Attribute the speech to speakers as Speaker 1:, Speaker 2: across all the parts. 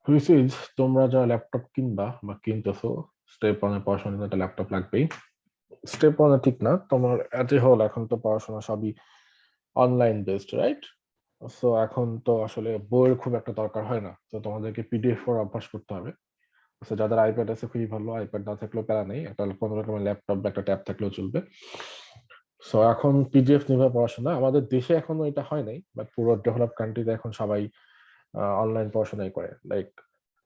Speaker 1: Which তোমরা যারা laptop কিনবা বা কিনতেছো, স্টেপ ওয়ানে পড়াশোনার জন্য একটা ল্যাপটপ লাগবেই। স্টেপ ওয়ানে ঠিক না, তোমার এতে হল এখন তো পড়াশোনা সবই অনলাইন বেসড, রাইট? সো এখন তো আসলে বইয়ের খুব একটা দরকার হয় না, তো তোমাদেরকে পিডিএফ পড়া অভ্যাস করতে হবে। তো যাদের আইপ্যাড আছে খুবই ভালো, আইপ্যাড না থাকলেও প্যারা নেই, একটা কোনো রকমের ল্যাপটপ বা একটা ট্যাব থাকলেও চলবে। সো এখন পিডিএফ নির্ভর পড়াশোনা আমাদের দেশে এখনো এটা হয় নাই, বাট পুরো ডেভেলপ কান্ট্রিতে এখন সবাই অনলাইন পড়াশোনাই করে। লাইক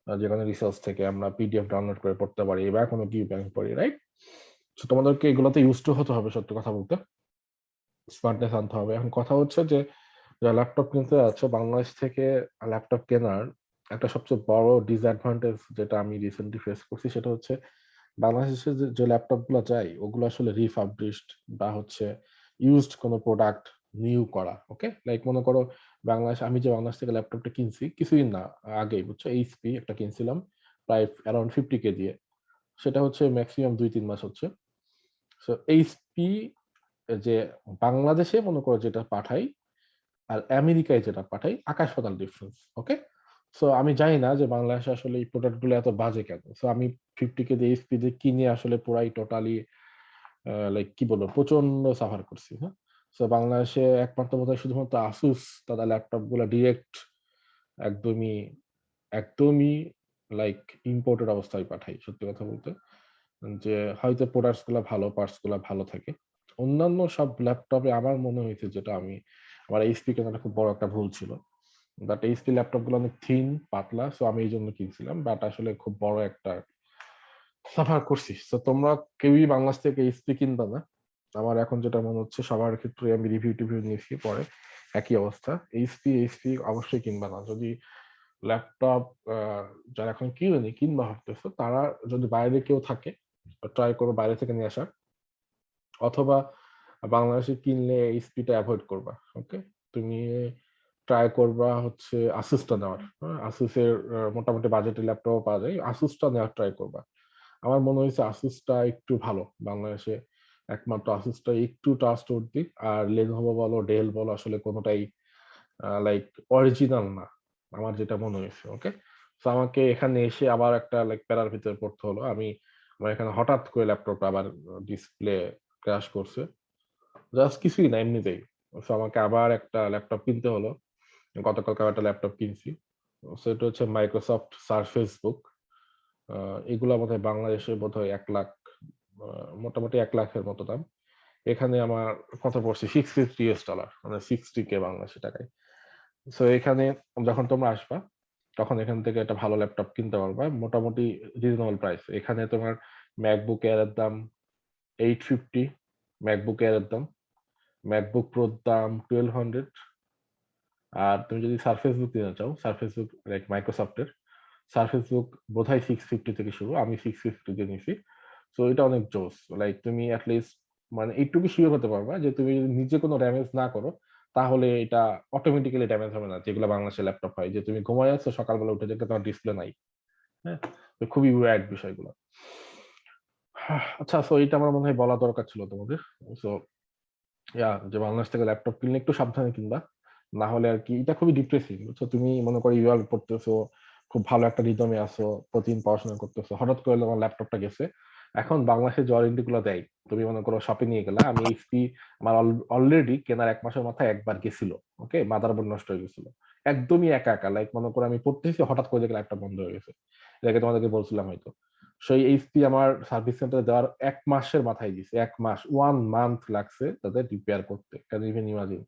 Speaker 1: যেখানে রিসার্চ থেকে আমরা পিডিএফ ডাউনলোড করে পড়তে পারি বা কোনো কি ব্যাংক পড়ি, রাইট? তো তোমাদেরকে এগুলোতে ইউজ টু হতে হবে, সত্যি কথা বলতে স্মার্টনেস আনতে হবে। এখন কথা হচ্ছে যে যারা ল্যাপটপ কিনতে যাচ্ছে বাংলাদেশ থেকে, ল্যাপটপ কেনার একটা সবচেয়ে বড় ডিসঅ্যাডভান্টেজ যেটা আমি রিসেন্টলি ফেস করছি সেটা হচ্ছে বাংলাদেশে যে ল্যাপটপ গুলো যায় ওগুলো আসলে রিফাবলিশড বা হচ্ছে ইউজড কোনো প্রোডাক্ট নিউ করা। ওকে, লাইক মনে করো আমি যে বাংলাদেশ থেকে ল্যাপটপটা কিনছি কিছুদিন না আগেই, বুঝছো, এইচপি একটা কিনছিলাম প্রায় অ্যারাউন্ড 50K দিয়ে। সেটা হচ্ছে ম্যাক্সিমাম 2-3 মাস হচ্ছে। সো এইচপি যে বাংলাদেশে মনে করো যেটা পাঠাই আর আমেরিকায় যেটা পাঠাই আকাশ পাতাল ডিফারেন্স। ওকে, সো আমি জানি না যে বাংলাদেশে আসলে এই প্রোডাক্ট গুলো এত বাজে কেন। সো আমি 50K দিয়ে এইচপি দিয়ে কিনে আসলে পুরাই টোটালি লাইক কি বলবো প্রচন্ড সাফার করছি। হ্যাঁ, সো বাংলাদেশে একমাত্র বোধহয় শুধুমাত্র আসুস তাদের ল্যাপটপ গুলো ডিরেক্ট একদমই একদমই লাইক ইম্পোর্টেড অবস্থায় পাঠাই, সত্যি কথা বলতে, যে হয়তো প্রোডাক্টস গুলো ভালো, পার্টস গুলো ভালো থাকে। অন্যান্য সব ল্যাপটপে আমার মনে হয়েছে যেটা আমার এইচপি কেনাটা খুব বড় একটা ভুল ছিল। বাট এইচপি ল্যাপটপ গুলো অনেক থিন, পাতলা, সো আমি এই জন্য কিনছিলাম, বাট আসলে খুব বড় একটা সাফার করছি। তো তোমরা কেউই বাংলাদেশ থেকে এইচপি কিনবা না। আমার এখন যেটা মনে হচ্ছে সবার ক্ষেত্রে আমি রিভিউ টিভিউ নিয়েছি পরে একই অবস্থা। এইচপি অবশ্যই কিনবা না। যদি ল্যাপটপ যারা এখন কিনেনি কিনবা ভাবতেছো তারা যদি বাইরে কেউ থাকে ট্রাই করো বাইরে থেকে নিয়ে আসার, অথবা বাংলাদেশে কিনলে এইচপিটা অ্যাভয়েড করবা। ওকে, তুমি ট্রাই করবা হচ্ছে আসুসটা নেওয়ার। হ্যাঁ, আসুসের মোটামুটি বাজেটের ল্যাপটপ পাওয়া যায়, আসুসটা নেওয়ার ট্রাই করবা। আমার মনে হয়েছে আসুসটা একটু ভালো বাংলাদেশে, একমাত্র আসুসটা একটু ট্রাস্টওয়ার্দি। আর লেনোভো বলো ডেল বলো আসলে কোনোটাই লাইক অরিজিনাল না, আমার যেটা মনে হয়েছে। ওকে, তো আমাকে এখানে এসে আবার একটা লাইক প্যারার ভিতরে পড়তে হলো। আমার এখানে হঠাৎ করে ল্যাপটপ আবার ডিসপ্লে ক্র্যাশ করছে, জাস্ট কিছুই না এমনিতেই। তো আমাকে আবার একটা ল্যাপটপ কিনতে হলো। গতকালকে আবার একটা ল্যাপটপ কিনছি। সেটা হচ্ছে মাইক্রোসফট সারফেস বুক। এগুলা বোধহয় বাংলাদেশে বোধহয় 1 লাখ, মোটামুটি 1 লাখের মতো দাম। এখানে আমার কত পড়ছে $650, মানে 60K বাংলাদেশি টাকায়। সো এখানে যখন তোমরা আসবা তখন এখান থেকে একটা ভালো ল্যাপটপ কিনতে পারবা মোটামুটি রিজনেবল প্রাইস। এখানে তোমার ম্যাকবুক এয়ার এর দাম 850, ম্যাকবুক এয়ার এর দাম, ম্যাকবুক প্রোর দাম 1200। আর তুমি যদি সারফেস বুক নিতে চাও, সারফেস বুক লাইক মাইক্রোসফটের সারফেস বুক বোধহয় 650 থেকে শুরু, আমি 650 দিয়ে নিছি। সো এটা অনেক জোস। লাইক তুমি অ্যাটলিস্ট মানে এইটুকু শিওর হতে পারবা যে তুমি যদি নিজে কোনো ড্যামেজ না করো তাহলে এটা অটোমেটিক্যালি ড্যামেজ হবে না, যেগুলো বাংলাদেশের ল্যাপটপ হয় যে তুমি ঘুমায় যাচ্ছ সকালবেলা উঠে দেখে তোমার ডিসপ্লে নাই। হ্যাঁ, তো খুবই ওয়্যার্ড বিষয়গুলো। আচ্ছা, সো এটা আমার মনে হয় বলা দরকার ছিল তোমাদের। সো যে বাংলাদেশ থেকে ল্যাপটপ কিনলে একটু সাবধানে কিনবা, না হলে আর কি এটা খুবই ডিপ্রেসিং, বুঝছো? তুমি মনে করো ইউআর পড়তেছো, খুব ভালো একটা রিদমে আসো, প্রতিদিন পড়াশোনা করতেছো, হঠাৎ করে আমার ল্যাপটপটা গেছে। এখন বাংলাদেশে যে ওয়ারেন্টি গুলো দেয়, তুমি মনে করো শপে নিয়ে গেলা, আমি এইচপি আমার অলরেডি কেনার 1 মাসের মাথায় একবার গেছিল। ওকে, মাদারবোর্ড নষ্ট হয়ে গেছিল একদমই একা একা। লাইক মনে করো আমি পড়তেছি হঠাৎ করে দেখলাম একটা বন্ধ হয়ে গেছে। এটাকে তোমাদেরকে বলছিলাম হয়তো। সেই এইচপি আমার সার্ভিস সেন্টারে দেওয়ার 1 মাসের মাথায় দিছে, 1 মাস, 1 মান্থ লাগছে তাদের রিপেয়ার করতে। Can even imagine?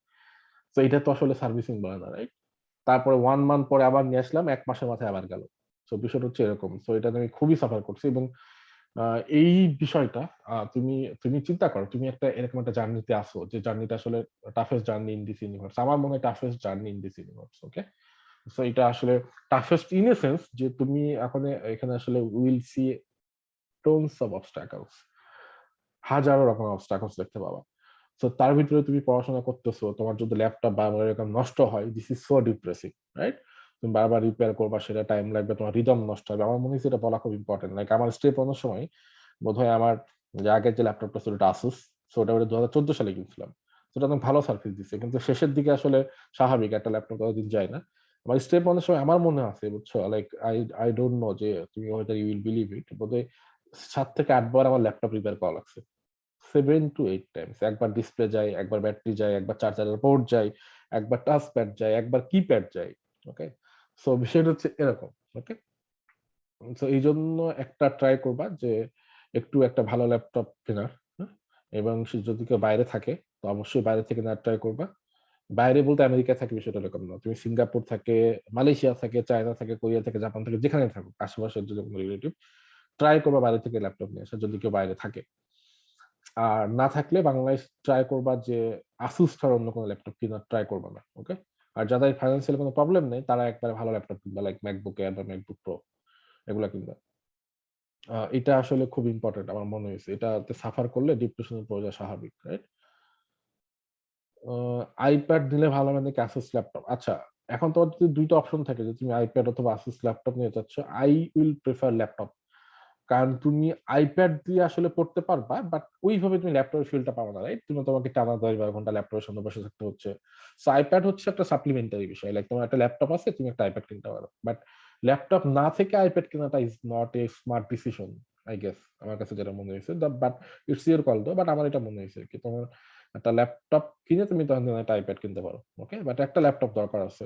Speaker 1: তো এটা তো আসলে সার্ভিসিং বলে না, রাইট? তারপরে 1 মান্থ পরে আবার নিয়ে আসলাম, 1 মাসের মাথায় আবার গেল। তো বিষয়টা হচ্ছে এরকম। তো এটা আমি খুবই সাফার করছি। এবং এই বিষয়টা তুমি তুমি চিন্তা করো, তুমি একটা এরকম একটা জার্নিতে আসো যে জার্নিটা আসলে toughest journey in this universe. আমার মনে হয় toughest journey in this universe. Okay, so এটা আসলে টাফেস্ট ইন এ সেন্স যে তুমি এখন এখানে আসলে will see tonnes of obstacles, হাজারো রকম অবস্টাকলস দেখতে পাবা। তো তার ভিতরে তুমি পড়াশোনা করতেছো, তোমার যদি ল্যাপটপ বারবার এরকম নষ্ট হয়, this is so depressing, right? তুমি বারবার রিপেয়ার করবা, সেটা টাইম লাগবে, তোমার রিদম নষ্ট হবে। আমার মনে হচ্ছে এটা বলা খুব ইম্পর্টেন্ট। লাইক আমার স্টেপ অনেক সময় বোধহয় আমার যে আগের যে ল্যাপটপটা ছিল ওটা আসুস, সো ওটা 2014 সালে কিনছিলাম। তো ওটা অনেক ভালো সার্ভিস দিচ্ছে, কিন্তু শেষের দিকে আসলে স্বাভাবিক একটা ল্যাপটপ ততদিন যায় না। আমার স্টেপ ওয়ানের সময় আমার মনে আছে, বুঝছো, লাইক আই ডোন্ট নো যে তুমি হয়তো ইউ উইল বিলিভ ইট, বোধহয় 7 থেকে 8 বার আমার ল্যাপটপ রিপেয়ার করা লাগছে। 7 to 8 টাইমস। একবার ডিসপ্লে যায়, একবার ব্যাটারি যায়, একবার চার্জারের পোর্ট যায়, একবার টাচ প্যাড যায়, একবার কিপ্যাড যায়। ওকে, সো বিষয়টা হচ্ছে এরকম। ওকে, সো এই জন্য একটা ট্রাই করবা যে একটু একটা ভালো ল্যাপটপ কেনার। হ্যাঁ? এবং সে যদি কেউ বাইরে থাকে তো অবশ্যই বাইরে থেকে নেওয়ার ট্রাই করবা। বাইরে বলতে আমেরিকা থাকে বিষয়টা এরকম না। তুমি সিঙ্গাপুর থাকে, মালয়েশিয়া থাকে, চায়না থাকে, কোরিয়া থেকে, জাপান থেকে, যেখানে থাকো আশেপাশের যদি কোনো রিলেটিভ, ট্রাই করবা বাইরে থেকে ল্যাপটপ নিয়ে আসা যদি কেউ বাইরে থাকে। আর না থাকলে বাংলাদেশ ট্রাই করবা যে আসুস ছাড়া অন্য কোনো ল্যাপটপ কেনার ট্রাই করবা না। ওকে, আর যাদের ফাইন্যান্সিয়াল কোনো প্রবলেম নেই তারা একবারে ভালো ল্যাপটপ কিনবা, লাইক ম্যাকবুক এয়ার বা ম্যাকবুক প্রো, এগুলা কিনবা। এটা আসলে খুব ইম্পর্টেন্ট আমার মনে হয়েছে। এটাতে সাফার করলে ডিপ্রেশনে পড়ে যাওয়া স্বাভাবিক, রাইট? আইপ্যাড নিলে ভালো মানে কি আসুস ল্যাপটপ? আচ্ছা, এখন তোমার যদি ২ টা অপশন থাকে যে তুমি আইপ্যাড অথবা আসুস ল্যাপটপ নিতে চাচ্ছ, আই উইল প্রেফার ল্যাপটপ। কারণ তুমি আইপ্যাড দিয়ে আসলে পড়তে পারবা, বাট ওইভাবে তুমি ল্যাপটপের ফিলটা পাবা না, রাইট? তোমাকে টানা ১০-১২ ঘন্টা ল্যাপটপের সামনে বসে থাকতে হচ্ছে। সো আইপ্যাড হচ্ছে একটা সাপ্লিমেন্টারি বিষয়। লাইক তোমার একটা ল্যাপটপ আছে, তুমি একটা আইপ্যাড কিনতে পারো। বাট ল্যাপটপ না থেকে আইপ্যাড কেনাটা is not a smart decision, I guess. আমার কাছে যেটা মনে হয়েছে। বাট ইটস ইওর কল দো। বাট আমার এটা মনে হয়েছে কি তোমার একটা ল্যাপটপ কিনে তুমি তখন একটা আইপ্যাড কিনতে পারো। ওকে? বাট একটা ল্যাপটপ দরকার আছে।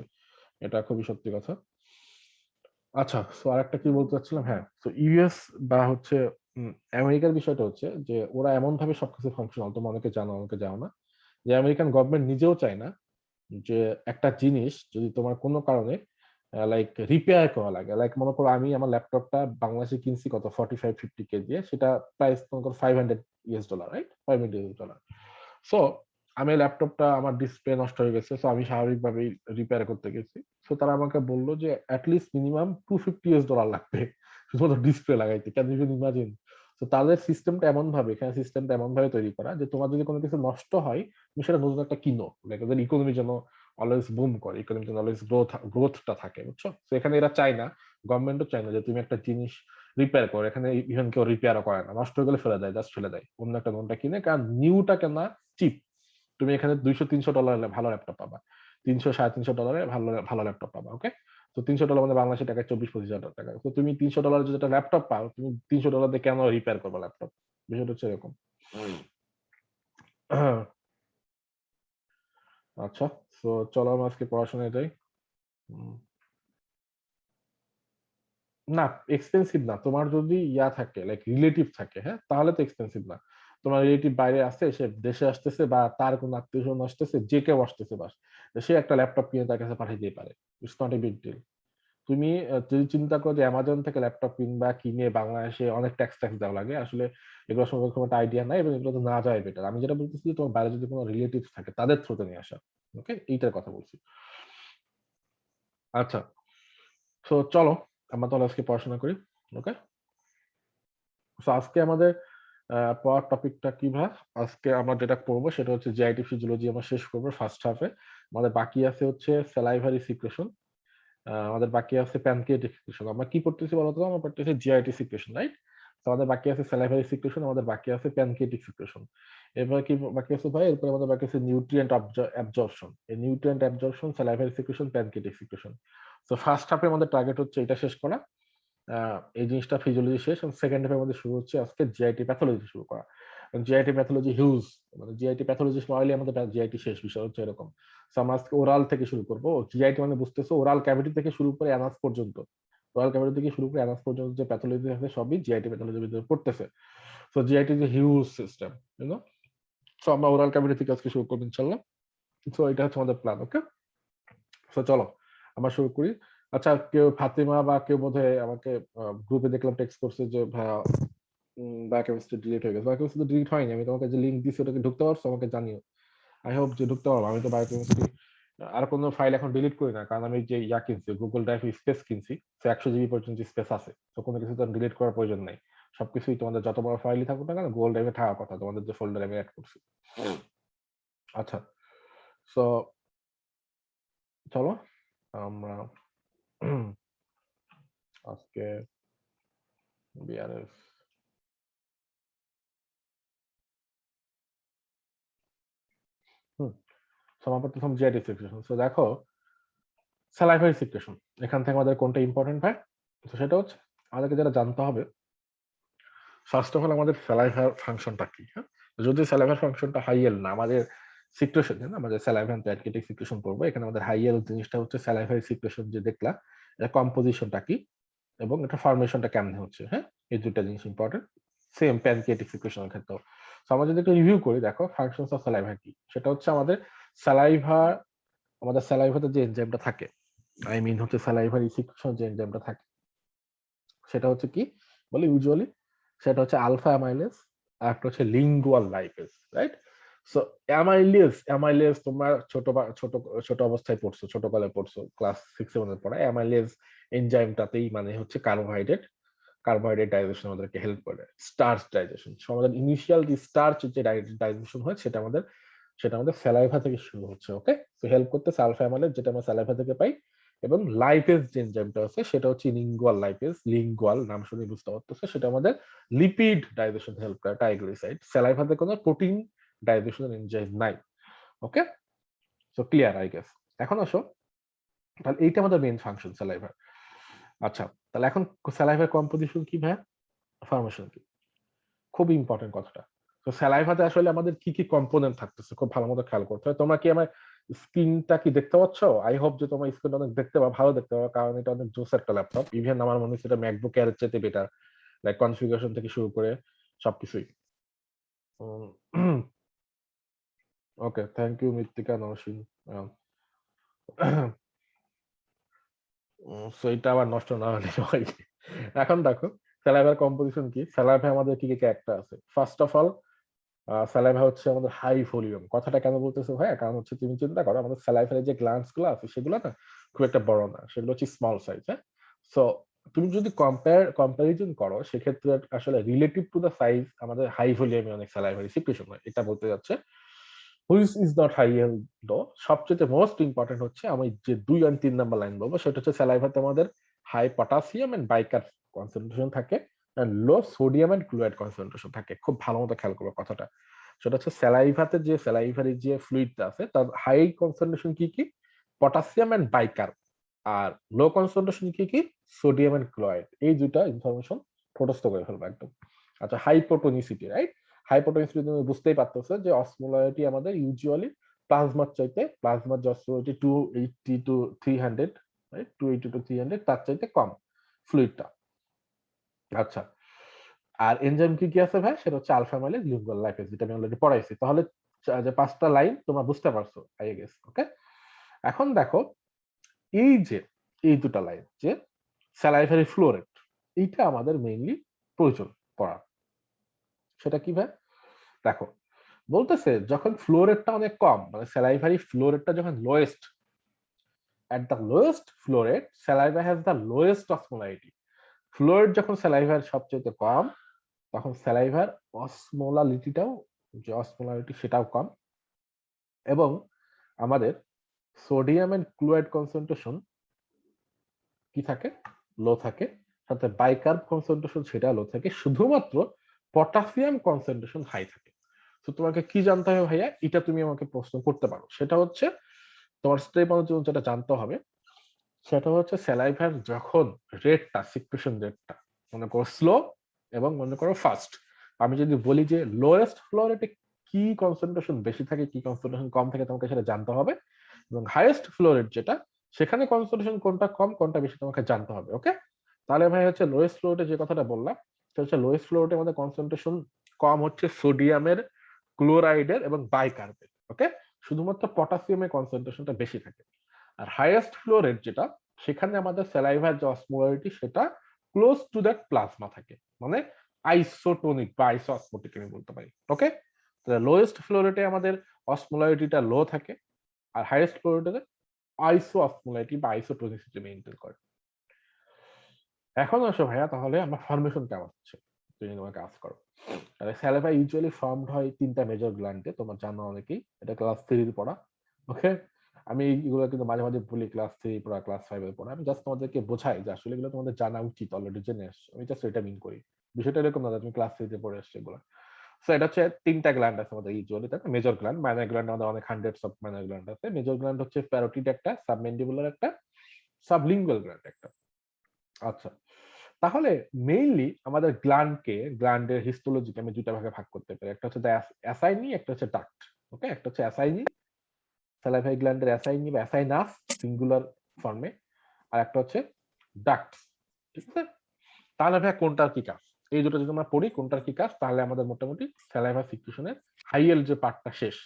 Speaker 1: এটা খুবই সত্যি কথা। আচ্ছা, সো আরেকটা কি বলতে চাচ্ছিলাম, হ্যাঁ, তো ইউএস বা হচ্ছে আমেরিকার বিষয়টা হচ্ছে যে ওরা এমন ভাবে সবকিছু ফাংশনাল, তোমরা অনেকে জানো অনেকে জানো না, যে আমেরিকান গভর্নমেন্ট নিজেও চায় না যে একটা জিনিস যদি তোমার কোনো কারণে লাইক রিপেয়ার করা লাগে, লাইক মনে করো আমি আমার ল্যাপটপটা বাংলাদেশে কিনছি কত 45-50K দিয়ে, সেটা প্রাইস মনে করো $500, রাইট? $500। সো আমি ল্যাপটপটা, আমার ডিসপ্লে নষ্ট হয়ে গেছে, সো আমি স্বাভাবিকভাবেই রিপেয়ার করতে গেছি। সো তারা আমাকে বললো যে অ্যাটলিস্ট মিনিমাম $250 লাগবে শুধুমাত্র ডিসপ্লে লাগাইতে। Can you imagine? তো তাদের সিস্টেমটা এমন ভাবে, এখানে সিস্টেমটা এমন ভাবে তৈরি করা যে তোমার যদি কোনো কিছু নষ্ট হয় তুমি সেটা নতুন একটা কিনো, লাইক ওদের ইকোনমি যেন অলওয়েজ বুম করে, ইকোনমি যেন অলওয়েজ গ্রোথটা থাকে, বুঝছো? তো এখানে এরা চায় না, গভর্নমেন্টও চায় না যে তুমি একটা জিনিস রিপেয়ার করো। এখানে ইভেন কেউ রিপেয়ারও করে না, নষ্ট হয়ে গেলে ফেলে দেয়, জাস্ট ফেলে দেয়, অন্য একটা নতুনটা কিনে। কারণ নিউটা কেনা চিপ। তুমি এখানে $200-300 ভালো ল্যাপটপ পাবা, 300-350 ডলারে ভালো ভালো ল্যাপটপ পাবা। ওকে, তো $300 মানে বাংলাদেশি টাকায় 24-25 হাজার টাকা। তো তুমি $300 যদি একটা ল্যাপটপ পাও, তুমি $300 দিয়ে কেন রিপেয়ার করবে ল্যাপটপ? বিষয়টা হচ্ছে এরকম। আচ্ছা, তো চলো আমরা আজকে পড়াশোনায় যাই। উম, না, এক্সপেন্সিভ না। তোমার যদি ইয়া থাকে, লাইক রিলেটিভ থাকে, হ্যাঁ, তাহলে তো এক্সপেন্সিভ না। তোমার রিলেটিভ বাইরে আসছে, সে দেশে আসতেছে, বা তার কোনো আত্মীয় স্বজন আসতেছে, যে কেউ আসতেছে, বাস সে একটা ল্যাপটপ কিনে তার কাছে পাঠিয়ে দিতে পারে। It's not a big deal. তুমি যদি চিন্তা করো যে অ্যামাজন থেকে ল্যাপটপ কিনবা, কিনে বাংলাদেশে অনেক ট্যাক্স ট্যাক্স দেওয়া লাগে, আসলে এগুলো সম্পর্কে কোনো একটা আইডিয়া নাই, এবং এগুলো তো না যায় বেটার। আমি যেটা বলতেছি যে তোমার বাইরে যদি কোনো রিলেটিভ থাকে তাদের থ্রুতে নিয়ে আসা। ওকে, এইটার কথা বলছি। আচ্ছা, তো চলো আমরা তাহলে আজকে পড়াশোনা করি। ওকে, তো আজকে আমাদের পড়ার টপিকটা কি ভাই? আজকে আমরা যেটা পড়বো সেটা হচ্ছে জিআইটি ফিজিওলজি আমরা শেষ করবো ফার্স্ট হাফে। আমাদের বাকি আছে হচ্ছে স্যালাইভারি সিক্রেশন, আমাদের বাকি আছে প্যানক্রিয়াটিক সিক্রেশন। আমরা কি পড়তেছি বলতো? আমরা পড়তেছি জিআইটি সিক্রেশন, রাইট? তো আমাদের বাকি আছে স্যালাইভারি সিক্রেশন, আমাদের বাকি আছে প্যানক্রিয়াটিক সিক্রেশন। এবার কি বাকি আছে ভাই? এরপর আমাদের বাকি আছে নিউট্রিয়েন্ট অ্যাবজর্পশন। এই nutrient absorption, salivary secretion, pancreatic secretion. তো ফার্স্ট হাফে আমাদের টার্গেট হচ্ছে এটা শেষ করা। এই জিনিসটা ফিজিওলজি শেষ, এবং সেকেন্ড হাফে আমাদের শুরু হচ্ছে আজকে জিআইটি প্যাথোলজি শুরু করা। জিআইটি প্যাথোলজি হিউজ, মানে জিআইটি প্যাথোলজি পড়াইলে আমাদের জিআইটি শেষ, বিষয় হচ্ছে এরকম। সো আমরা আজকে ওরাল থেকে শুরু করবো। জিআইটি মানে বুঝতেছো ওরাল ক্যাভিটি থেকে শুরু করে অ্যানাস পর্যন্ত, ওরাল ক্যাভিটি থেকে শুরু করে অ্যানাস পর্যন্ত যে প্যাথোলজি আছে সবই জিআইটি প্যাথোলজির ভিতরে পড়তেছে। সো জিআইটি যে হিউজ সিস্টেম, ইউনো। সো আমরা ওরাল ক্যাভিটি থেকে আজকে শুরু করবো ইনশাল্লাহ। সো এটা হচ্ছে আমাদের প্ল্যান। ওকে, সো চলো আমরা শুরু করি। আচ্ছা, কেউ ফাতিমা বা কেউ বোধহয় আমাকে গ্রুপে দেখলাম টেক্সট করছে যে ভাইয়া বায়োকেমিস্ট্রি ডিলিট হয়ে গেছে। বায়োকেমিস্ট্রি ডিলিট হয়নি, আমি তোমাকে যে লিঙ্ক দিচ্ছি ওটাকে ঢুকতে পারছো? আমাকে জানিও। আই হোপ যে ঢুকতে পারবো। আমি তো বায়োকেমিস্ট্রি আর কোনো ফাইল এখন ডিলিট করি না, কারণ আমি যে ইয়া কিনছি, গুগল ড্রাইভ স্পেস কিনছি, তো 100 জিবি পর্যন্ত স্পেস আছে। তো কোনো কিছু তো ডিলিট করার প্রয়োজন নাই। সবকিছুই তোমাদের যত বড় ফাইলই থাকুক না কেন গুগল ড্রাইভে থাকার কথা, তোমাদের যে ফোল্ডারে আমি অ্যাড করছি। আচ্ছা, সো চলো আমরা আজকে বিআরএফ হুম সমাপ্ত প্রথম জিআইটি সেকশন। সো দেখো, স্যালাইভারি সিক্রেশন, এখান থেকে আমাদের কোনটা ইম্পর্টেন্ট হয়? তো সেটা হচ্ছে আমাদেরকে যেটা জানতে হবে, ফার্স্ট অফ অল আমাদের স্যালাইভার ফাংশনটা কি, হ্যাঁ? যদি স্যালাইভার ফাংশনটা হাইয়েল না, আমাদের সিক্রেশন না, আমাদের স্যালাইভা এন্ড প্যানক্রিয়াটিক সিক্রেশন পড়বো, এখানে আমাদের হাইয়েল জিনিসটা হচ্ছে স্যালাইভারি সিক্রেশন যে দেখলা, এর কম্পোজিশনটা কি এবং এটা ফরমেশনটা কেমনে হচ্ছে, হ্যাঁ? এই দুইটা জিনিস ইম্পর্টেন্ট। সেম প্যানক্রিয়াটিক সিক্রেশনের ক্ষেত্রেও। সো আমরা যদি একটু রিভিউ করি, দেখো ফাংশনস অফ স্যালাইভা কি? সেটা হচ্ছে স্যালাইভা আমাদের স্যালাইভাতে যে এনজাইমটা থাকে, আই মিন হচ্ছে স্যালাইভারি সিক্রেশন যে এনজাইমটা থাকে, সেটা হচ্ছে কি বলে ইউজুয়ালি, সেটা হচ্ছে আলফা অ্যামাইলেজ আর একটা হচ্ছে lingual lipase, right? So amylase তোমার ছোট ছোট অবস্থায় পড়ছো, ছোটকালে পড়ছো, ক্লাস 6-7 এর পড়া। অ্যামাইলেজ এনজাইমটাতেই মানে হচ্ছে কার্বোহাইড্রেট ডাইজেশন আমাদেরকে হেল্প করে, স্টার্চ ডাইজেশন। সো আমাদের ইনিশিয়াল যে স্টার্চ যে ডাইজেশন হয় সেটা আমাদের স্যালাইভা থেকে শুরু হচ্ছে, ওকে? তো হেল্প করতেছে আলফা অ্যামাইলেজ, যেটা আমরা স্যালাইভা থেকে পাই। এবং লাইপেজ যে এনজাইমটা আছে সেটা হচ্ছে লিঙ্গুয়াল লাইপেজ, লিঙ্গুয়াল নাম শুনে বুঝতে পারতেছে, সেটা আমাদের লিপিড ডাইজেশন হেল্প করে, ট্রাইগ্লিসাইড। স্যালাইভাতে কোনো প্রোটিন ডাইজেশন এনজাইম নাই, okay? So clear I guess. এখন আসো, তাহলে এইটা আমাদের মেইন ফাংশন স্যালাইভার। আচ্ছা, তাহলে এখন স্যালাইভার কম্পোজিশন কি ভাই, ফরমেশন কি? খুব ইম্পর্টেন্ট কথাটা। তো স্যালাইভাতে আসলে আমাদের কি কি কম্পোনেন্ট থাকতেছে খুব ভালো মতো খেয়াল করতে হয়। তোমরা কি আমার স্ক্রিনটা কি দেখতে পাচ্ছ? আই হোপ যে তোমার স্ক্রিনটা অনেক দেখতে পাও, ভালো দেখতে পাও, কারণ এটা অনেক জোস একটা ল্যাপটপ। ইভেন আমার মনে হচ্ছে এটা ম্যাকবুক এর চাইতে বেটার, লাইক কনফিগারেশন থেকে শুরু করে সবকিছুই। ওকে, থ্যাংক ইউ মৃত্তিকা নরসিং। সো এটা আবার নষ্ট না হলে হয়। এখন দেখো স্যালাইভার কম্পোজিশন কি, স্যালাইভা আমাদের কি কি ক্যারেক্টার আছে। ফার্স্ট অফ অল, স্যালাইভা হচ্ছে আমাদের হাই ভলিউম। কথাটা কেন বলতেছো ভাইয়া? কারণ হচ্ছে তুমি চিন্তা করো আমাদের স্যালাইভার যে গ্ল্যান্ডস গুলো আছে সেগুলো না খুব একটা বড় না, সেগুলো হচ্ছে স্মল সাইজ, হ্যাঁ? সো তুমি যদি কম্পারিজন করো সেক্ষেত্রে আসলে রিলেটিভ টু দ্য সাইজ আমাদের হাই ভলিউমে অনেক স্যালাইভারি সিক্রেশন হয়, এটা বলতে যাচ্ছে। হুইচ ইজ নট হাই দো, সবচেয়ে মোস্ট ইম্পর্টেন্ট হচ্ছে আমি যে 2 আর 3 নাম্বার লাইন বলবো, সেটা হচ্ছে স্যালাইভাতে আমাদের high potassium and bicarb concentration থাকে, low sodium and chloride concentration থাকে। খুব ভালো মতো খেয়াল করবো কথাটা। সেটা হচ্ছে স্যালাইভাতে যে স্যালাইভারি যে ফ্লুইডটা আছে তার হাই কনসেন্ট্রেশন কি কি, পটাশিয়াম এন্ড বাইকার। আর লো কনসেন্ট্রেশন কি কি, সোডিয়াম এন্ড ক্লোরাইড। এই দুইটা ইনফরমেশন ঠোঁটস্থ করে ফেলবো একদম। আচ্ছা, হাইপোটোনিসিটি, রাইট? হাইপোটেনসিটি তুমি বুঝতেই পারতেছো যে অসমোলারিটি আমাদের ইউজুয়ালি প্লাজমার যে অসমোলারিটি 280 টু 300, রাইট? 280 টু 300 তার চাইতে কম ফ্লুইডটা। আচ্ছা, আর এনজাইম কি কি আছে ভাই? সেটা হচ্ছে আলফা মাইলেজ, লিঙ্গুয়াল লাইপেজ, যেটা আমি অলরেডি পড়াইছি। তাহলে যে 5টা লাইন তোমরা বুঝতে পারছো আই গেস, ওকে? এখন দেখো এই যে এই দুটা লাইন যে স্যালাইভারি ফ্লো রেট, এইটা আমাদের মেইনলি প্রয়োজন পড়া। সেটা কি ভাই? দেখো বলতেছে যখন ফ্লো রেটটা অনেক কম, মানে স্যালাইভারি ফ্লো রেটটা যখন lowest, at the lowest flow rate saliva has the lowest osmolarity. Flow rate যখন স্যালাইভার সবচেয়ে কম, তখন স্যালাইভার অসমোলারিটিটাও, যে অসমোলারিটি সেটাও কম। এবং আমাদের সোডিয়াম এন্ড ক্লোরাইড কনসেন্ট্রেশন কি থাকে, লো থাকে। সাথে বাইকার্ব কনসেন্ট্রেশন সেটা লো থাকে, শুধুমাত্র পটাশিয়াম কনসেন্ট্রেশন হাই থাকে। তো তোমাকে কি জানতে হবে ভাইয়া, এটা তুমি আমাকে প্রশ্ন করতে পারো। সেটা হচ্ছে তোমার স্টেপ অনুযায়ী যেটা জানতে হবে, সেটা হচ্ছে স্যালাইভার যখন রেটটা, সিক্রেশন রেটটা মনে করো স্লো এবং মনে করো ফাস্ট। আমি যদি বলি যে লোয়েস্ট ফ্লো রেটে কি কনসেন্ট্রেশন বেশি থাকে, কি কনসেন্ট্রেশন কম থাকে, তোমাকে সেটা জানতে হবে। এবং হাইয়েস্ট ফ্লো রেট যেটা, সেখানে কনসেন্ট্রেশন কোনটা কম কোনটা বেশি তোমাকে জানতে হবে, ওকে? তাহলে ভাই হচ্ছে লোয়েস্ট ফ্লো রেটে যে কথাটা বললাম, সেটা হচ্ছে লোয়েস্ট ফ্লো রেটে আমাদের কনসেন্ট্রেশন কম হচ্ছে সোডিয়ামের, ক্লোরাইডের এবং বাইকার্বের, ওকে? শুধুমাত্র পটাশিয়ামের কনসেন্ট্রেশনটা বেশি থাকে। আর হাইয়েস্ট ফ্লো রেট যেটা, সেখানে আমাদের স্যালাইভার যে অসমোলারিটি সেটা ক্লোজ টু দ্যাট প্লাজমা থাকে, মানে আইসোটোনিক বা আইসোঅসমোটিক আমি বলতে পারি, ওকে? লোয়েস্ট ফ্লো রেটে আমাদের অসমোলারিটিটা লো থাকে, আর হাইয়েস্ট ফ্লো রেটে আইসোঅসমোলারিটি বা আইসোটোনিসিটি মেইনটেইন করে। এখন আসো ভাইয়া, তাহলে আমরা ফর্মেশন কেমন হচ্ছে তুমি তোমাকে কাজ করো। তাহলে স্যালাইভা ইউজুয়ালি ফর্মড হয় 3টা মেজর গ্ল্যান্ডে, তোমরা জানো অনেকেই, এটা ক্লাস 3 এর পড়া, ওকে? আমি এগুলো কিন্তু মাঝে মাঝে বলি ক্লাস 3 পড়া, ক্লাস 5 এর পড়া। আমি জাস্ট তোমাদেরকে বোঝাই যে আসলে এগুলো তোমাদের জানা উচিত, অলরেডি জেনে আসছো। আমি জাস্ট এটা মিন করি, বিষয়টা এরকম না যে তুমি ক্লাস 3 তে পড়ে আসছো এগুলো। সো এটা হচ্ছে 3টা গ্ল্যান্ড আছে আমাদের ইউজুয়ালি, তাই না? মেজর গ্ল্যান্ড, মাইনর গ্ল্যান্ড আমাদের অনেক হান্ড্রেডস অফ মাইনর গ্ল্যান্ড আছে। মেজর গ্ল্যান্ড হচ্ছে প্যারোটিড একটা, সাবমেন্ডিবুলার একটা, সাবলিঙ্গুয়াল গ্ল্যান্ড একটা। আচ্ছা, তাহলে মেইনলি আমাদের গ্ল্যান্ডের হিস্টোলজিকে আমি দুইটা ভাগে ভাগ করতে পারি। একটা হচ্ছে অ্যাসাইনি, একটা হচ্ছে ডাক্ট। ওকে, একটা হচ্ছে অ্যাসাইনি, স্যালাইভারি গ্ল্যান্ডের অ্যাসাইনি বা অ্যাসাইনাস সিঙ্গুলার ফর্মে, আর একটা হচ্ছে ডাক্ট। ঠিক আছে, তাহলে ভাই কোনটার কি কাজ, এই দুটো যদি আমরা পড়ি কোনটার কি কাজ, তাহলে আমাদের মোটামুটি স্যালাইভা সিক্রেশনের হাইয়েল যে পার্টটা শেষ।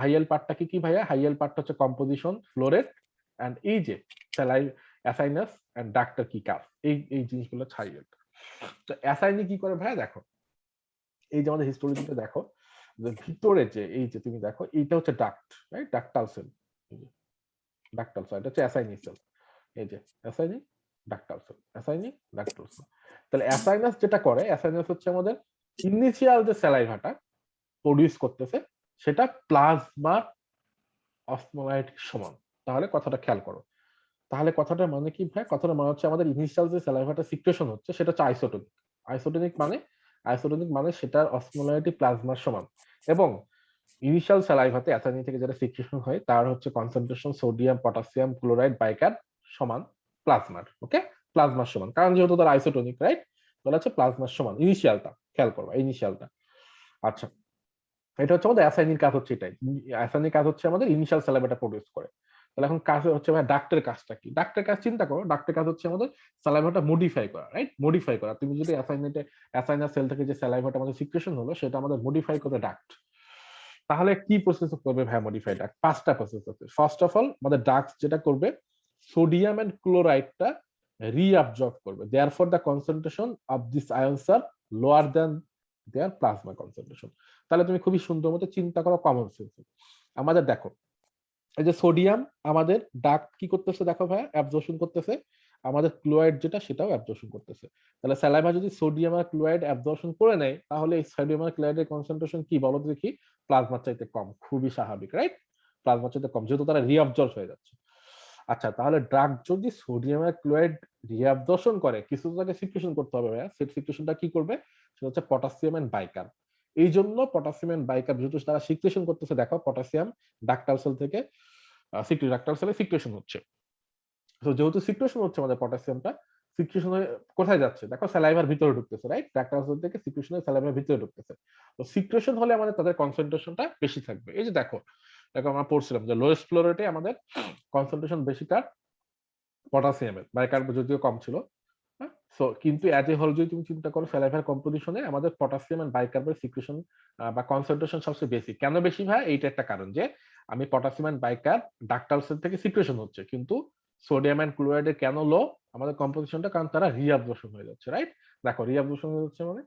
Speaker 1: হাইয়েল পার্টটা কি কি ভাইয়া? হাইয়েল পার্টটা হচ্ছে কম্পোজিশন, ফ্লোরেট, এন্ড এই যে অ্যাসাইনাস এন্ড ডাক্টার কি কাজ, এই জিনিসগুলো হাইয়েল। তো অ্যাসাইনি কি করে ভাইয়া? দেখো, এই যে আমাদের হিস্টোরিতে দেখো যে ভিতরে যে এই যে তুমি দেখো এইটা হচ্ছে duct, right? Ductal cell, ductal cell, এটা হচ্ছে অ্যাসাইনি সেল। এই যে acini, ductal cell, acini, ductal cell. তাহলে অ্যাসাইনাস যেটা করে, অ্যাসাইনাস হচ্ছে আমাদের ইনিশিয়াল যে স্যালাইভাটা প্রডিউস করতেছে সেটা প্লাজমার অসমোলাইটিক সমান। তাহলে কথাটা খেয়াল করো, তাহলে কথাটা মানে কি ভাই? কথাটা মানে হচ্ছে আমাদের ইনিশিয়াল যে স্যালাইভাটা সিক্রেশন হচ্ছে সেটা হচ্ছে আইসোটোনিক। আইসোটোনিক মানে সেটার অসমোলারিটি প্লাজমার সমান, এবং ইনিশিয়াল স্যালাইভাতে অ্যাসাইনি থেকে যেটা সিক্রেশন হয় তার হচ্ছে concentration sodium, potassium, chloride, biker সমান প্লাজমার। ওকে, প্লাজমার সমান, কারণ যেহেতু তার আইসোটোনিক, রাইট? তাহলে হচ্ছে প্লাজমার সমান ইনিশিয়ালটা, খেয়াল করবা ইনিশিয়ালটা। আচ্ছা, এটা হচ্ছে আমাদের অ্যাসাইনির কাজ, হচ্ছে এটাই। অ্যাসাইনির কাজ হচ্ছে আমাদের ইনিশিয়াল স্যালাইভাটা প্রডিউস করে। তাহলে এখন কাজ হচ্ছে ভাই ডাক্টের কাজটা কি? ডাক্টের কাজ চিন্তা করো, ডাক্টের কাজ হচ্ছে আমাদের স্যালাইভাটা মডিফাই করা, রাইট? মডিফাই করা। তুমি যদি অ্যাসাইনাস সেল থেকে যে স্যালাইভাটা আমাদের সিক্রেশন হলো সেটা আমাদের মডিফাই করে ডাক্ট। তাহলে কি প্রসেস করবে ভাই মডিফাই ডাক্ট? পাঁচটা প্রসেস আছে। ফার্স্ট অফ অল আমাদের ডাক্ট যেটা করবে, সোডিয়াম এন্ড ক্লোরাইডটা রিঅ্যাবজর্ব করবে। Therefore the concentration of this ions are lower than their plasma concentration. তাহলে তুমি খুবই সুন্দর মতো চিন্তা করো, কমন সেন্স। আমাদের দেখো, এই যে সোডিয়াম আমাদের ডাক্ট কি করতেছে দেখো ভাই, অ্যাবজর্পশন করতেছে। আমাদের ক্লোরাইড যেটা সেটাও অ্যাবজর্পশন করতেছে। তাহলে স্যালাইভা যদি সোডিয়াম আর ক্লোরাইড অ্যাবজর্পশন করে নেয়, তাহলে এই সোডিয়াম আর ক্লোরাইডের কনসেন্ট্রেশন কি বলো দেখি? প্লাজমার চাইতে কম। খুবই স্বাভাবিক, রাইট? প্লাজমার চাইতে কম, যেহেতু তারা রিঅ্যাবজর্ব হয়ে যাচ্ছে। আচ্ছা, তাহলে ড্রাগ যদি সোডিয়াম আর ক্লোরাইড রিঅ্যাবজর্পশন করে, কিছু তাকে সিক্রেশন করতে হবে ভাইয়া। সেই সিক্রেশনটা কি করবে? সেটা হচ্ছে পটাশিয়াম এন্ড বাইকার। এই জন্য পটাশিয়াম এন্ড বাইকার যেহেতু তারা সিক্রেশন করতেছে, দেখো পটাশিয়াম ডাক্টাল সেল থেকে ডাক্টাল সেলে সিক্রেশন হচ্ছে। তো যেহেতু সিক্রেশন হচ্ছে আমাদের পটাশিয়ামটা, সিক্রেশন হয়ে কোথায় যাচ্ছে দেখো? স্যালাইভার ভিতরে ঢুকতেছে, রাইট? ডাক্টাল সেল থেকে সিক্রেশন হয়ে স্যালাইভার ভিতরে ঢুকতেছে। তো সিক্রেশন হলে আমাদের তাদের কনসেন্ট্রেশনটা বেশি থাকবে। এই যে দেখো, দেখো আমরা পড়ছিলাম যে লোয়েস্ট ফ্লো রেটে আমাদের কনসেন্ট্রেশন বেশি কার? পটাশিয়ামের, বাইকার্ব যদিও কম ছিল। হ্যাঁ, সো কিন্তু অ্যাজ এ হোল যদি তুমি চিন্তা করো স্যালাইভার কম্পোজিশনে আমাদের পটাশিয়াম এন্ড বাইকার্বের সিক্রেশন বা কনসেন্ট্রেশন সবচেয়ে বেশি। কেন বেশি ভাই? এইটা একটা কারণ যে আমি potassium and bicarb ductal cell থেকে সিক্রেশন হচ্ছে, কিন্তু সোডিয়াম এন্ড ক্লোরাইডের কেন লো আমাদের কম্পোজিশনটা? কারণ তারা রিঅ্যাবজর্পশন হয়ে যাচ্ছে, রাইট? দেখো রিঅ্যাবজর্পশন হয়ে যাচ্ছে মানে,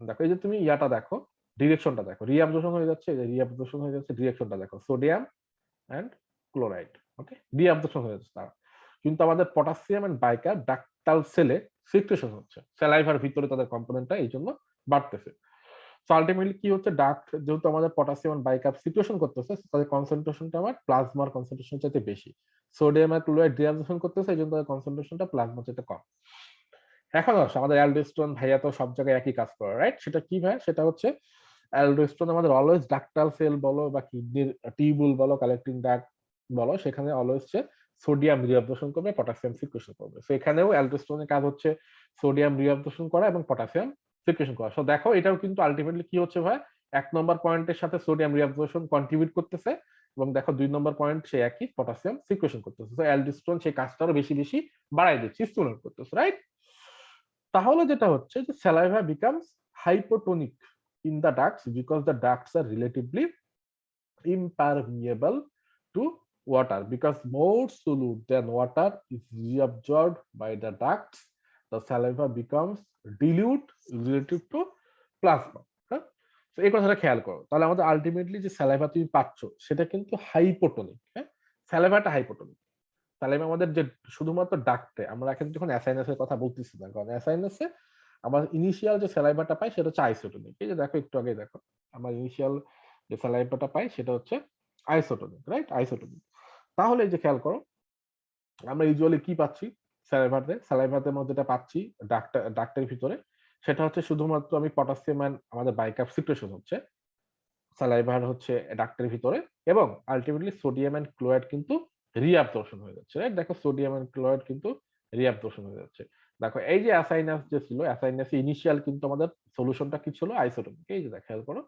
Speaker 1: দেখো এই যে তুমি ইয়াটা দেখো, ডিরেকশনটা দেখো, রিঅ্যাবজর্পশন হয়ে যাচ্ছে, এই যে রিঅ্যাবজর্পশন হয়ে যাচ্ছে, ডিরেকশনটা দেখো, sodium and chloride. Okay, reabsorption হয়ে যাচ্ছে তারা, কিন্তু আমাদের পটাশিয়াম এন্ড বাইকার ডাক্টাল সেলে সিক্রেশন হচ্ছে, স্যালাইভার ভিতরে তাদের কম্পোনেন্টটা এই জন্য বাড়তেছে। সো আলটিমেটলি কি হচ্ছে? ডাক্ট যেহেতু আমাদের পটাশিয়াম এন্ড বাইকার সিক্রেশন করতেছে, তাদের কনসেন্ট্রেশনটা আমার প্লাজমার কনসেন্ট্রেশন চাইতে বেশি। সোডিয়াম আর ক্লোরাইড রিঅ্যাবজর্পশন করতেছে, এই জন্য তাদের কনসেন্ট্রেশনটা প্লাজমার চাইতে কম। এখন আসো আমাদের অ্যালডোস্টোন ভাইয়া তো সব জায়গায় একই কাজ করে, রাইট? সেটা কি ভাই? সেটা হচ্ছে অ্যালডোস্টোন আমাদের অলওয়েজ ডাক্টাল সেল বলো বা কিডনির টিউবুল বলো, কালেক্টিং ডাক্ট বলো, সেখানে অলওয়েজ সোডিয়াম রিঅ্যাবজর্পশন করবে, পটাশিয়াম সিক্রেশন করবে। সো এখানেও অ্যালডোস্টোনের কাজ হচ্ছে সোডিয়াম রিঅ্যাবজর্পশন করা এবং পটাশিয়াম সিক্রেশন করা। সো দেখো এটাও কিন্তু আলটিমেটলি কি হচ্ছে ভাই? এক নম্বর পয়েন্টের সাথে সোডিয়াম রিঅ্যাবজর্পশন কন্ট্রিবিউট করতেছে, এবং দেখো দুই নম্বর পয়েন্ট সে একই, পটাশিয়াম সিক্রেশন করতেছে। সো অ্যালডোস্টোন সেই কাজটা আরো বেশি বেশি বাড়াই দিচ্ছে, স্টিমুলেট করতেছে, রাইট? তাহলে যেটা হচ্ছে যে saliva becomes hypotonic in the ducts because the ducts are relatively impermeable to water, because more solute than water is reabsorbed by the ducts. The saliva becomes dilute relative to plasma. হ্যাঁ, তো এই কথাটা খেয়াল করো। তাহলে আমাদের ultimately যে saliva তুমি পাচ্ছ সেটা কিন্তু হাইপোটোনিক। হ্যাঁ, স্যালাইভাটা হাইপোটোনিক। তাহলে আমাদের যে শুধুমাত্র ডাক্টে, আমরা এখন যখন অ্যাসাইনাসের কথা বলতেছি না, কারণ অ্যাসাইনাসে আমার ইনিশিয়াল যে স্যালাইভাটা পাই সেটা হচ্ছে আইসোটোনিক। এই যে দেখো একটু আগে দেখো, আমার ইনিশিয়াল যে স্যালাইভাটা পাই সেটা হচ্ছে আইসোটোনিক, রাইট? আইসোটোনিক। তাহলে এই যে খেয়াল করো, আমরা ইউজুয়ালি কি পাচ্ছি স্যালাইভাতে আমরা যেটা পাচ্ছি ডাক্টের ভিতরে, সেটা হচ্ছে শুধুমাত্র আমি পটাশিয়াম এন্ড আমাদের বাইকার্ব সিক্রেশন হচ্ছে স্যালাইভার হচ্ছে ডাক্টের ভিতরে, এবং আলটিমেটলি সোডিয়াম এন্ড ক্লোরাইড কিন্তু রিঅ্যাবজর্পশন হয়ে যাচ্ছে, রাইট? দেখো সোডিয়াম এন্ড ক্লোরাইড কিন্তু রিঅ্যাবজর্পশন হয়ে যাচ্ছে। দেখো এই যে অ্যাসাইনাস যে ছিল, অ্যাসাইনাসে ইনিশিয়াল কিন্তু আমাদের সলিউশনটা কি ছিল? আইসোটোনিক। এই যে দেখো খেয়াল করো,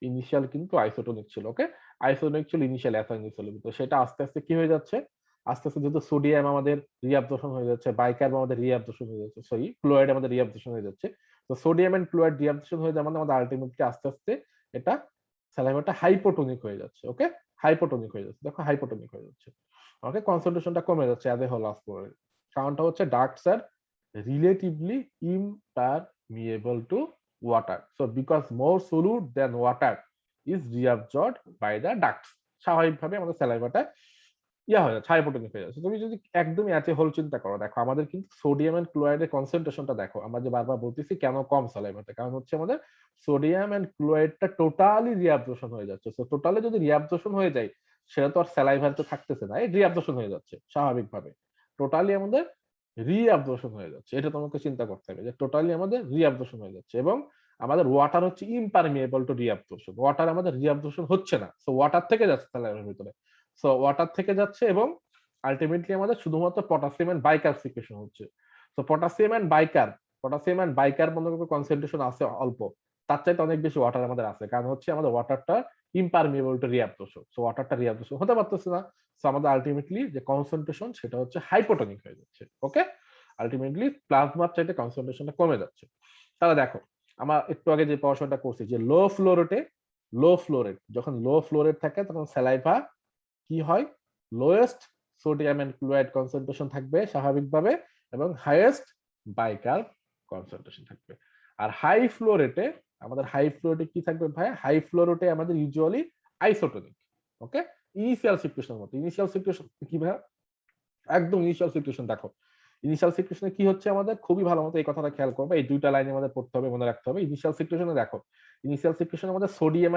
Speaker 1: ইনিশিয়াল কিন্তু আইসোটোনিক ছিল। ওকে, আইসোটোনিক ছিল ইনিশিয়াল অ্যাসাইনাস সলিউশন। তো সেটা আস্তে আস্তে কি হয়ে যাচ্ছে? আস্তে আস্তে যেহেতু সোডিয়াম আমাদের রিঅ্যাবজর্পশন হয়ে যাচ্ছে, বাইকার্ব আমাদের রিঅ্যাবজর্পশন হয়ে যাচ্ছে, সরি ক্লোরাইড আমাদের রিঅ্যাবজর্পশন হয়ে যাচ্ছে। তো সোডিয়াম এন্ড ক্লোরাইড রিঅ্যাবজর্পশন হয়ে যাওয়ার মানে আমাদের আলটিমেটলি আস্তে আস্তে এটা স্যালাইভাটা হাইপোটোনিক হয়ে যাচ্ছে। ওকে, হাইপোটোনিক হয়ে যাচ্ছে। দেখো হাইপোটোনিক হয়ে যাচ্ছে। ওকে, কনসেন্ট্রেশনটা কমে যাচ্ছে as a whole of chloride. কারণটা হচ্ছে ducts are relatively impermeable to water. So because more solute than water is reabsorbed by the ducts. স্বাভাবিকভাবে আমাদের স্যালাইভাটা হয়ে যাচ্ছে, হাইপোটোনিক হয়ে যাচ্ছে। তুমি যদি একদমই এতে হোল চিন্তা করো, দেখো আমাদের কিন্তু সোডিয়াম এন্ড ক্লোরাইডের কনসেন্ট্রেশনটা দেখো, আমরা যে বারবার বলতেছি কেন কম স্যালাইভাতে, কারণ হচ্ছে আমাদের সোডিয়াম এন্ড ক্লোরাইডটা টোটালি রিঅ্যাবজর্পশন হয়ে যাচ্ছে। সো টোটালি যদি রিঅ্যাবজর্পশন হয়ে যায়, সেটা তো আর স্যালাইভাতে থাকতেছে না, এই রিঅ্যাবজর্পশন হয়ে যাচ্ছে স্বাভাবিকভাবে। টোটালি আমাদের রিঅ্যাবজর্পশন হয়ে যাচ্ছে, এটা তোমাকে চিন্তা করতে হবে যে টোটালি আমাদের রিঅ্যাবজর্পশন হয়ে যাচ্ছে। এবং আমাদের ওয়াটার হচ্ছে ইমপারমিয়েবল টু রিঅ্যাবজর্পশন, ওয়াটার আমাদের রিঅ্যাবজর্পশন হচ্ছে না, সো ওয়াটার থেকে যাচ্ছে স্যালাইভার ভিতরে। সো ওয়াটার থেকে যাচ্ছে এবং আলটিমেটলি আমাদের শুধুমাত্র পটাশিয়াম এন্ড বাইকার সিক্রেশন হচ্ছে। সো পটাশিয়াম এন্ড বাইকার মনে করো কনসেন্ট্রেশন আছে অল্প, তার চাইতে অনেক বেশি ওয়াটার আমাদের আছে, কারণ হচ্ছে আমাদের ওয়াটারটা ইমপারমিয়েবল টু রিঅ্যাবজর্পশন। সো ওয়াটারটা রিঅ্যাবজর্পশন হতে পারতেছে না, সো আমাদের আলটিমেটলি যে কনসেন্ট্রেশন সেটা হচ্ছে হাইপোটোনিক হয়ে যাচ্ছে। ওকে, আলটিমেটলি প্লাজমার চাইতে কনসেন্ট্রেশনটা কমে যাচ্ছে। তাহলে দেখো আমরা একটু আগে যে পড়াশোনাটা করছি যে লো ফ্লোরেট, যখন লো ফ্লোরেট থাকে তখন স্যালাইভা কি হয়? Lowest sodium and chloride concentration থাকবে স্বাভাবিকভাবে, এবং হাইয়েস্ট বাইকার্ব কনসেন্ট্রেশন থাকবে। আর হাই ফ্লোরেটে কি থাকবে ভাই? হাই ফ্লোরেটে আমাদের ইউজুয়ালি আইসোটোনিক। ওকে, ইনিশিয়াল সিচুয়েশনের মতো। ইনিশিয়াল সিচুয়েশন কি ভাই? একদম ইনিশিয়াল সিচুয়েশন দেখো, ইনিশিয়াল সিচুয়েশনে কি হচ্ছে আমাদের, খুবই ভালো মতো এই কথাটা খেয়াল করবে, এই দুইটা লাইনে আমাদের পড়তে হবে, মনে রাখতে হবে। ইনিশিয়াল সিচুয়েশনে দেখো, ইনিশিয়াল সিচুয়েশনে আমাদের সোডিয়াম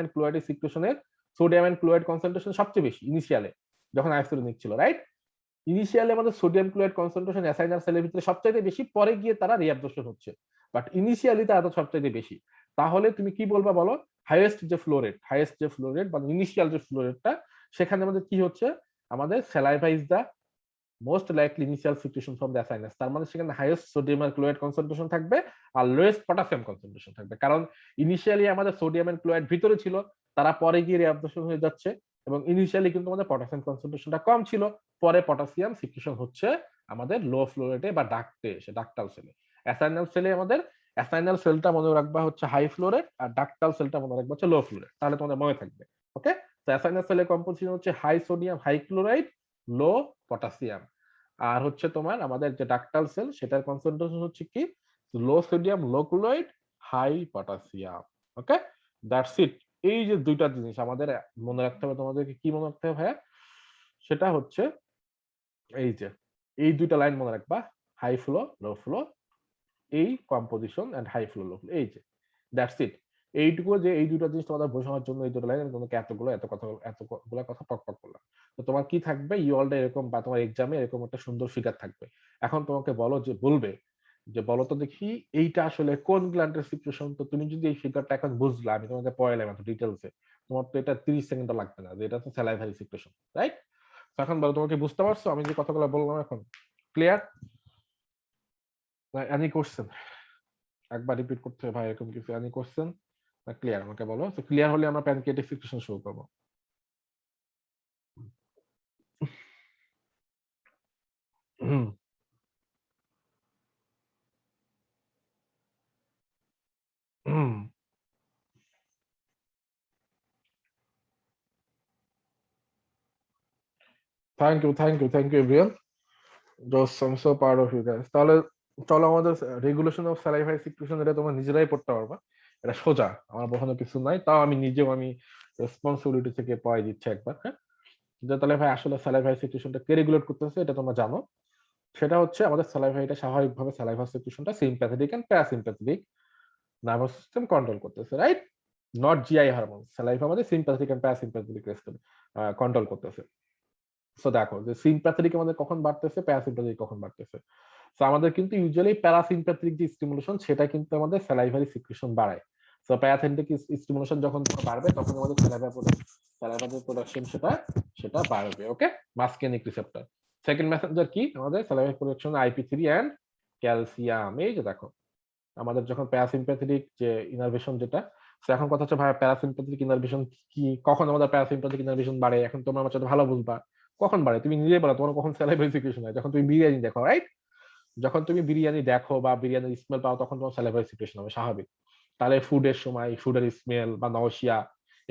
Speaker 1: এন্ড ক্লোরাইড সিচুয়েশনের সোডিয়াম এন্ড ক্লোরাইড কনসেন্ট্রেশন সবচেয়ে বেশি ইনিশিয়ালে, যখন আইসোটোনিক ছিল, রাইট? ইনিশিয়ালি আমাদের সোডিয়াম ক্লোরাইড কনসেন্ট্রেশন অ্যাসাইনার সেলের ভিতরে সবচাইতে বেশি, পরে গিয়ে তারা রিঅ্যাবজর্পশন হচ্ছে, বাট ইনিশিয়ালি তারা তো সবচাইতে বেশি। তাহলে তুমি কি বলবা বলো? হাইয়েস্ট যে ফ্লোরেট বা ইনিশিয়াল যে ফ্লোরেটটা, সেখানে আমাদের কি হচ্ছে? আমাদের saliva is the most likely initial situation from the acinus. তার মানে সেখানে হাইয়েস্ট সোডিয়াম আর ক্লোরাইড কনসেন্ট্রেশন থাকবে আর লোয়েস্ট পটাশিয়াম কনসেন্ট্রেশন থাকবে, কারণ ইনিশিয়ালি আমাদের সোডিয়াম এন্ড ক্লোরাইড ভিতরে ছিল, তারা পরে গিয়ে রিঅ্যাবজর্পশন হয়ে যাচ্ছে, এবং ইনিশিয়ালি কিন্তু আমাদের পটাশিয়াম কনসেন্ট্রেশনটা কম ছিল, পরে পটাশিয়াম সিক্রেশন হচ্ছে আমাদের লো ফ্লোরেটে বা ডাক্টে এসে, ডাক্টাল সেলে। অ্যাসাইনাল সেলে আমাদের অ্যাসাইনাল সেলটা মনে রাখবা হচ্ছে হাই ফ্লোরেট, আর ডাক্টাল সেলটা মনে রাখবা হচ্ছে লো ফ্লোরেট, তাহলে তোমাদের মনে থাকবে। ওকে, তো অ্যাসাইনাল সেলের কম্পোজিশন হচ্ছে হাই সোডিয়াম হাই ক্লোরাইড লো পটাশিয়াম। আর হচ্ছে তোমার আমাদের যে ডাক্টাল সেল, সেটার কনসেন্ট্রেশন হচ্ছে কি? Low sodium low chloride high potassium. Okay, that's it. এই যে দুইটা জিনিস আমাদের মনে রাখতে হবে, তোমাদেরকে কি মনে রাখতে হবে ভাইয়া? সেটা হচ্ছে এই যে এই দুইটা লাইন মনে রাখবা, হাই ফ্লো লো ফ্লো, এই composition and high flow low flow, এই যে দ্যাটস ইট। এইটুকু, যে এই দুটো জিনিস তোমাদের বোঝানোর জন্য এই দুটো লাইন, তোমাকে এতগুলো কথা টক টক করলাম। তো তোমার কি থাকবে ইওয়ালটা এরকম, বা তোমার এক্সামে এরকম একটা সুন্দর ফিগার থাকবে। এখন তোমাকে বলবে যে বলো তো দেখি এইটা আসলে কোন গ্ল্যান্ডের সিক্রেশন। তো তুমি যদি এই ফিগারটা এখন বুঝলা, আমি তোমাকে পড়াইলাম এত ডিটেলসে, তোমার তো এটা 30 সেকেন্ড লাগবে না যে এটা তো স্যালাইভারি সিক্রেশন, রাইট? এখন বলো, তোমাকে বুঝতে পারছো আমি যে কথাগুলো বললাম? এখন ক্লিয়ার? Any question? একবার রিপিট করতে হবে ভাই, এরকম কিছু এনি কোশ্চেন না ক্লিয়ার? আমাকে বলো, তো ক্লিয়ার হলে আমরা প্যানকেটিক সিচুয়েশন শুরু করব। Hmm, hmm. Thank you everyone, just I am so part of you guys. তাহলে চলো, আমাদের রেগুলেশন অফ স্যালাইভারি সিক্রেশন, এটা তোমরা নিজেরাই পড়তে পারবা, এটা সোজা, আমার বোঝানোর কিছু নাই। তাও আমি রেসপন্সিবিলিটি থেকে পড়াই দিচ্ছি একবার, হ্যাঁ? যে তাহলে ভাই আসলে স্যালাইভারি সিক্রেশনটা কে রেগুলেট করতেছে, এটা তোমরা জানো। সেটা হচ্ছে আমাদের স্যালাইভারিটা স্বাভাবিকভাবে স্যালাইভার সিক্রেশনটা sympathetic and parasympathetic nervous system control করতেছে, right? Not GI hormone. Saliva আমাদের sympathetic and parasympathetic system control করতেছে। সো দেখো যে সিম্প্যাথেটিক আমাদের কখন বাড়তেছে, প্যারাসিম্প্যাথেটিক কখন বাড়তেছে। সো আমাদের কিন্তু ইউজুয়ালি প্যারাসিম্প্যাথেটিক যে স্টিমুলেশন, সেটা কিন্তু আমাদের স্যালাইভারি সিক্রেশন বাড়ায়। সো প্যারাসিম্পথেটিক স্টিমুলেশন যখন বাড়বে তখন আমাদের স্যালাইভার প্রোডাকশন সেটা বাড়বে। ওকে, মাসকেনিক রিসেপ্টর। সেকেন্ড মেসেঞ্জার কি আমাদের salivary production IP3 and calcium. এই যে দেখো আমাদের যখন প্যারাসিম্প্যাথেটিক যে ইনারভেশন যেটা, এখন কথা হচ্ছে ভাই প্যারাসিম্প্যাথেটিক ইনারভেশন কি, কখন আমাদের প্যারাসিম্প্যাথেটিক ইনারভেশন বাড়ে? এখন তোমরা আমার সাথে ভালো বুঝবা কখন বাড়ে, তুমি নিজেই বলো তোমার কখন স্যালাইভারি সিক্রেশন হয়? যখন তুমি বিরিয়ানি দেখো, রাইট? যখন তুমি বিরিয়ানি দেখো বা বিরিয়ানির স্মেল পাও তখন তোমার স্যালাইভারি সিক্রেশন হবে, স্বাভাবিক। তাহলে ফুডের সময় ফুডের স্মেল বা নওশিয়া,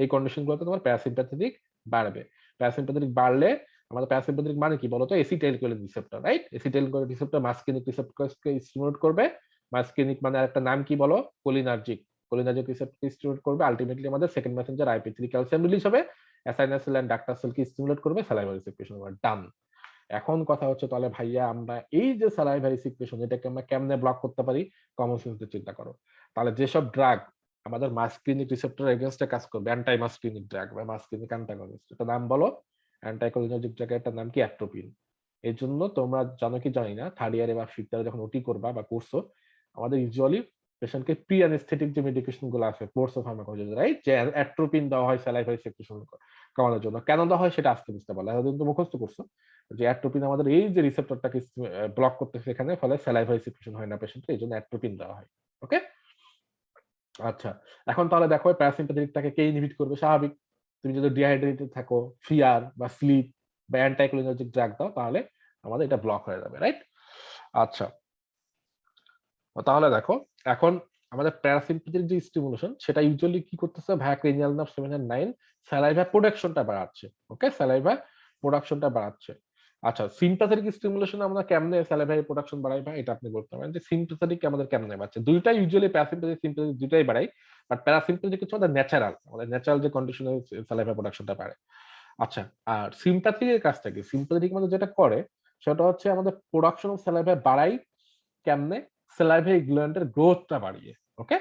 Speaker 1: এই কন্ডিশন গুলোতে তোমার প্যারাসিম্প্যাথেটিক বাড়বে। প্যারাসিম্প্যাথেটিক বাড়লে আমাদের প্যারাসিম্প্যাথেটিক মানে কি বলতো? Acetylcholine receptor, right? Acetylcholine receptor muscarinic রিসেপ্টরকে স্টিমুলেট করবে। মাসকেনিক মানে একটা নাম কি বলো? কোলিনার্জিক। কোলিনার্জিক রিসেপ্টর স্টিমুলেট করবে, আলটিমেটলি আমাদের second messenger IP3 calcium release হবে, অ্যাসাইনাসেল এন্ড ডাক্টার সেলকে স্টিমুলেট করবে, স্যালাইভারি সিক্রেশন হবে, ডান। এখন কথা হচ্ছে তাহলে ভাইয়া আমরা এই যে স্যালাইভারি সিক্রেশন এটাকে আমরা কেমনে ব্লক করতে পারি? কমন সেন্স দিয়ে চিন্তা করো। তাহলে যেসব ড্রাগ আমাদের মাসক্লিনিক রিসেপ্টর এগেইনস্টে কাজ করবে, অ্যান্টি মাসক্লিনিক ড্রাগ বা মাসক্লিনিক অ্যান্টাগনিস্ট, এটা নাম বলো? অ্যান্টাইকোলিনার্জিক ড্রাগের একটা নাম কি? অ্যাট্রোপিন। এই জন্য তোমরা জানো কি জানি না, থার্ড ইয়ারে বা ফিফথ ইয়ারে যখন ওটি করবা বা করছো, আমাদের ইউজুয়ালি পেশেন্টকে প্রি অ্যানেস্থেটিক যে মেডিকেশন গুলো আছে কোর্স অফ ফার্মাকোলজি, রাইট, যে অ্যাট্রোপিন দেওয়া হয় স্যালাইভারি সিক্রেশন কমানোর জন্য। কেন দেওয়া হয় সেটা আজকে বুঝতে পারলে, এতদিন তো মুখস্থ করছো যে অ্যাট্রোপিন আমাদের এই যে রিসেপ্টরটাকে ব্লক করতেছে এখানে, ফলে স্যালাইভারি সিক্রেশন হয় না পেশেন্টের, এই জন্য অ্যাট্রোপিন দেওয়া হয়। ওকে, আচ্ছা। এখন তাহলে দেখো প্যারাসিম্প্যাথেটিকটাকে কে ইনহিবিট করবে? স্বাভাবিক, তুমি যদি ডিহাইড্রেটেড থাকো, ফিয়ার বা স্লিপ বা অ্যান্টাইকোলিনার্জিক ড্রাগ দাও, তাহলে আমাদের এটা ব্লক হয়ে যাবে, রাইট? আচ্ছা, তাহলে দেখো এখন আমাদের প্যারাসিম্প্যাথেটিক যে স্টিমুলেশন সেটা ইউজুয়ালি কি করতেছে? ভায়া ক্রেনিয়াল নার্ভ 7 এন্ড 9 স্যালাইভা প্রোডাকশনটা বাড়াচ্ছে। ওকে, স্যালাইভা প্রোডাকশনটা বাড়াচ্ছে। আচ্ছা, সিম্প্যাথেটিক স্টিমুলেশন আমরা কেমনে স্যালাইভারি প্রোডাকশন বাড়াই? ভাই এটা আপনি বলতে পারেন যে সিম্প্যাথেটিক আমাদের কেমনে বাড়ছে। দুইটাই ইউজুয়ালি প্যারাসিম্প্যাথেটিক সিম্প্যাথেটিক দুইটাই বাড়াই, বাট প্যারাসিম্প্যাথেটিক হচ্ছে আমাদের ন্যাচারাল, আমাদের ন্যাচারাল যে কন্ডিশনে স্যালাইভা প্রোডাকশনটা বাড়ে। আচ্ছা, আর সিম্প্যাথেটিক এর কাজটা কি? সিম্প্যাথেটিক মানে যেটা করে সেটা হচ্ছে আমাদের প্রোডাকশন অফ স্যালাইভা বাড়াই কেমনে? স্যালাইভারি গ্ল্যান্ডের গ্রোথটা বাড়িয়ে। ওকে,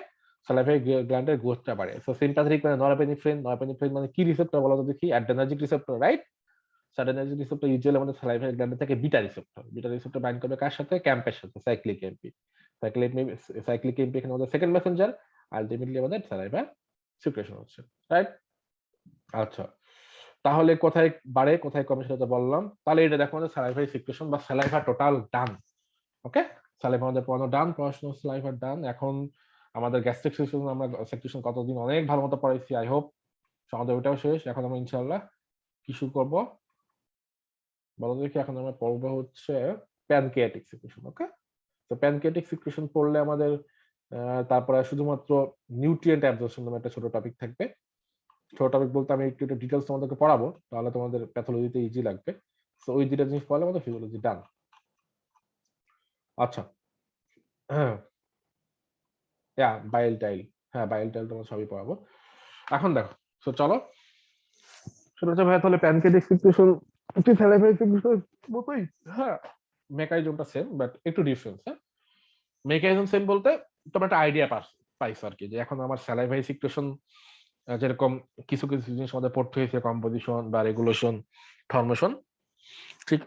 Speaker 1: স্যালাইভারি গ্ল্যান্ডের গ্রোথটা বাড়িয়ে। সো সিম্প্যাথেটিক মানে নরএপিনেফ্রিন। নরএপিনেফ্রিন মানে কি রিসেপ্টর বলো তো দেখি? Adrenergic receptor, right? Adrenergic receptor usually আমাদের স্যালাইভারি গ্ল্যান্ডে থেকে beta receptor. Beta receptor bind করবে কার সাথে? ক্যাম্পের সাথে, সাইক্লিক এমপি। সাইক্লিক এমপি এখানে আমাদের সেকেন্ড মেসেঞ্জার, আলটিমেটলি আমাদের স্যালাইভা সিক্রেশন হচ্ছে, রাইট? আচ্ছা, তাহলে কোথায় বাড়ে কোথায় কমে সেটা তো বললাম। তাহলে এটা দেখো আমাদের স্যালাইভারি সিক্রেশন বা স্যালাইভা টোটাল ডান। ওকে, স্যালাইভা আমাদের পড়ানো ডান, পড়াশোনা স্যালাইভা ডান। এখন আমাদের গ্যাস্ট্রিক সিক্রেশন আমরা সেকশন কতদিন অনেক ভালো মতো পড়াইছি, আই হোপ আমাদের ওটাও শেষ। এখন আমরা ইনশাআল্লাহ কি শুরু করবো বলো দেখি? এখন আমরা পড়বো হচ্ছে প্যানক্রিয়াটিক সিক্রেশন। ওকে, তো প্যানক্রিয়াটিক সিক্রেশন পড়লে আমাদের তারপরে শুধুমাত্র নিউট্রিয়েন্ট অ্যাবজর্পশন নামে একটা ছোট টপিক থাকবে। ছোট টপিক বলতে আমি একটু একটু ডিটেলস তোমাদেরকে পড়াবো, তাহলে তোমাদের প্যাথোলজিতে ইজি লাগবে। তো ওই দুইটা জিনিস পড়লে আমাদের ফিজিওলজি ডান। আচ্ছা, হ্যাঁ, বাইল টাইল, হ্যাঁ বাইল টাইল তোমার সবই পড়াবো। এখন দেখো, তো চলো, সেটা হচ্ছে ভাই তাহলে প্যানক্রিয়াটিক সিক্রেশন একটু স্যালাইভারি সিক্রেশন মতোই। হ্যাঁ, মেকানিজমটা সেম বাট একটু ডিফারেন্স। হ্যাঁ, মেকানিজম সেম বলতে তোমরা একটা আইডিয়া পাইছো আর কি, যে এখন আমার স্যালাইভারি সিক্রেশন যেরকম কিছু কিছু জিনিস আমাদের পড়তে হয়েছে, কম্পোজিশন বা রেগুলেশন, ফর্মেশন, ঠিক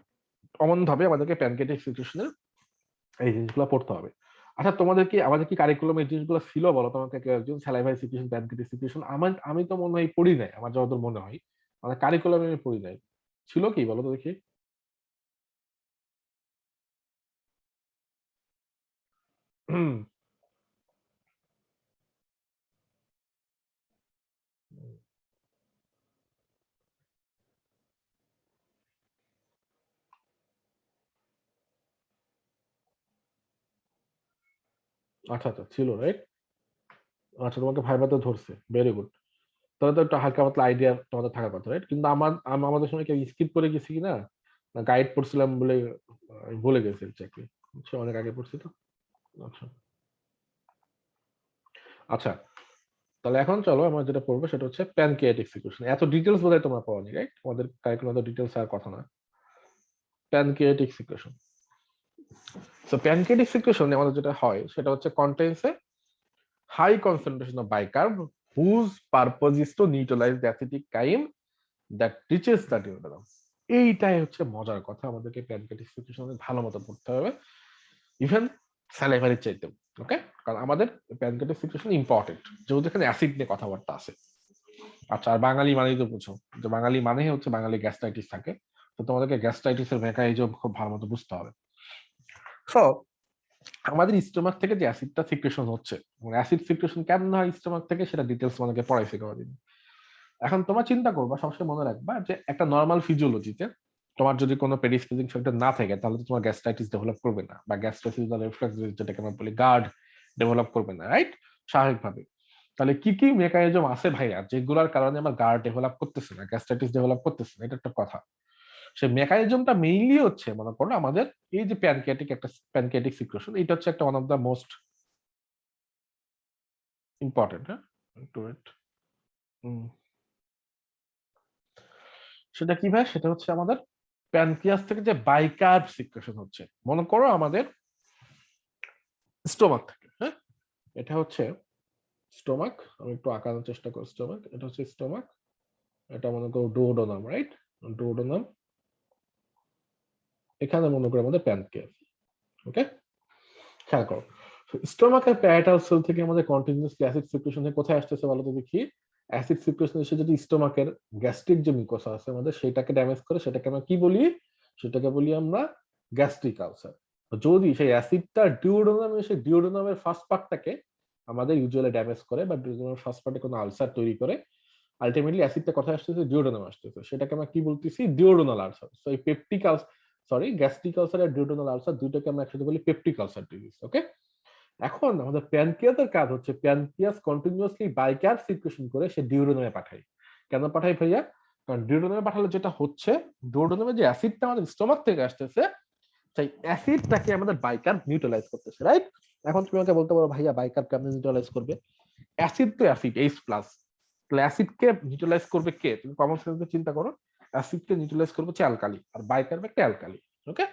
Speaker 1: অমন ভাবে আমাদেরকে প্যানক্রিয়াটিক সিক্রেশনের এই জিনিসগুলো পড়তে হবে। আচ্ছা, তোমাদের কি আমাদের কি কারিকুলামে এই জিনিসগুলো ছিল বলো তোমাকে? একজন স্যালাইভারি সিক্রেশন, প্যানক্রিয়াটিক সিক্রেশন আমি তো মনে হয় পড়ি নাই, আমার যতদূর মনে হয় আমাদের কারিকুলামে আমি পড়ি নাই। ছিল কি বলো তো দেখি? হুম, আচ্ছা আচ্ছা, ছিল, রাইট? আচ্ছা, তোমাকে ভাইভাতে ধরছে, ভেরি গুড। তাহলে তো একটা হালকা পাতলা আইডিয়া তোমাদের থাকার কথা, রাইট? কিন্তু আমাদের সময় কেউ স্কিপ করে গেছি কিনা, না গাইড পড়ছিলাম বলে আমি ভুলে গেছি চাকরি, অনেক আগে পড়ছি তো। আচ্ছা আচ্ছা, তাহলে এখন চলো আমরা যেটা পড়বো সেটা হচ্ছে প্যানক্রিয়াটিক সিক্রেশন। এত ডিটেলস বোধহয় তোমরা পাওনি, রাইট? আমাদের কারিকুলাম ডিটেলস আর কথা না। Pancreatic secretion, so pancreatic secretion আমাদের যেটা হয় সেটা হচ্ছে contains a high concentration of bicarb whose purpose is to neutralise the acidic chyme that reaches the duodenum. এইটাই হচ্ছে মজার কথা, আমাদেরকে প্যানক্রিয়াটিক সিক্রেশন ভালো মতো পড়তে হবে, ইভেন স্যালাইভারি চাইতে। ওকে, কারণ আমাদের প্যানক্রিয়াটিক সিক্রেশন ইম্পর্টেন্ট, যেহেতু এখানে অ্যাসিড নিয়ে কথাবার্তা আছে। আচ্ছা, আর বাঙালি মানেই তো বুঝো যে বাঙালি মানে হচ্ছে বাঙালি গ্যাস্ট্রাইটিস থাকে, তো তোমাদেরকে গ্যাস্ট্রাইটিসের মেকানিজম খুব ভালো মতো বুঝতে হবে। সো আমাদের স্টোমাক থেকে যে অ্যাসিডটা সিক্রেশন হচ্ছে, অ্যাসিড সিক্রেশন কেন হয় স্টোমাক থেকে, সেটা ডিটেলস তোমাদেরকে পড়াইছে কোনোদিন। এখন তোমার চিন্তা করবা, সবসময় মনে রাখবা যে একটা নর্মাল ফিজিওলজিতে তোমার যদি কোনো প্রেডিসপোজিং ফ্যাক্টর না থাকে, তাহলে তো তোমার গ্যাস্ট্রাইটিস ডেভেলপ করবে না, বা গ্যাস্ট্রাইটিস বা রিফ্লাক্স যেটাকে আমরা বলি গার্ড ডেভেলপ করবে না, রাইট? স্বাভাবিকভাবে। তাহলে কি কি মেকানিজম আছে ভাইয়া যেগুলোর কারণে আমার গার্ড ডেভেলপ করতেছে না, গ্যাস্ট্রাইটিস ডেভেলপ করতেছে না? এটা একটা কথা। সেই মেকানিজমটা মেইনলি হচ্ছে, মনে করো আমাদের এই যে প্যানক্রিয়াটিক সিক্রেশন, এটা হচ্ছে একটা one of the most important. হ্যাঁ, একটু wait। সেটা কি ভাই? সেটা হচ্ছে আমাদের প্যানক্রিয়াস থেকে যে বাইকার্ব সিক্রেশন হচ্ছে, মনে করো আমাদের স্টোমাক থেকে। হ্যাঁ, এটা হচ্ছে স্টোমাক, আমি একটু আঁকানোর চেষ্টা করি। স্টোমাক, এটা হচ্ছে স্টোমাক, এটা মনে করো ডুওডেনাম, রাইট? ডুওডেনাম, এখানে মনে করো আমাদের প্যানক্রিয়াস। ওকে, খেয়াল করো, স্টোমাকের প্যারাটাল সেল থেকে আমাদের কন্টিনিউয়াসলি অ্যাসিড সিক্রেশনে কোথায় আসতেছে বলো তো দেখি। অ্যাসিড সিক্রেশন এসে যদি স্টোমাকের গ্যাস্ট্রিক যে মিউকাস আছে আমাদের, সেটাকে ড্যামেজ করে, সেটাকে আমরা কি বলি? সেটাকে বলি আমরা গ্যাস্ট্রিক আলসার। যদি সেই অ্যাসিডটা ডিওডোনামে এসে ডিওডোনামের ফার্স্ট পার্টটাকে আমাদের ইউজুয়ালি ড্যামেজ করে, বা ডিওডোনামের ফার্স্ট পার্টে কোনো আলসার তৈরি করে, আলটিমেটলি অ্যাসিডটা কোথায় আসতেছে? ডিওডোনামে আসতেছে, সেটাকে আমরা কি বলতেছি? Duodenal ulcer. সো এই peptic ulcer, sorry gastric ulcer আর ডিওডোনাল আলসার দুইটাকে আমরা একসাথে বলি পেপটিক আলসার ডিজিজ। ওকে, এখন আমাদের প্যানক্রিয়াসের কাজ হচ্ছে, প্যানক্রিয়াস কন্টিনিউয়াসলি বাইকার সিক্রেশন করে সে ডিউডোনামে পাঠায়। কেন পাঠায় ভাইয়া? কারণ ডিউডোনামে পাঠালে যেটা হচ্ছে, ডিউডোনামে যে অ্যাসিডটা আমাদের স্টোমাক থেকে আসতেছে, সেই অ্যাসিডটাকে আমাদের বাইকার নিউট্রালাইজ করতেছে, রাইট? এখন তুমি আমাকে বলতে পারো ভাইয়া বাইকার কেমনে নিউট্রালাইজ করবে? অ্যাসিড তো অ্যাসিড এইচ প্লাস, তাহলে অ্যাসিডকে নিউট্রালাইজ করবে কে? তুমি কমন সেন্সে চিন্তা করো, অ্যাসিডকে নিউট্রালাইজ করবে হচ্ছে অ্যালকালি, আর বাইকার্ব একটা alkali. Okay,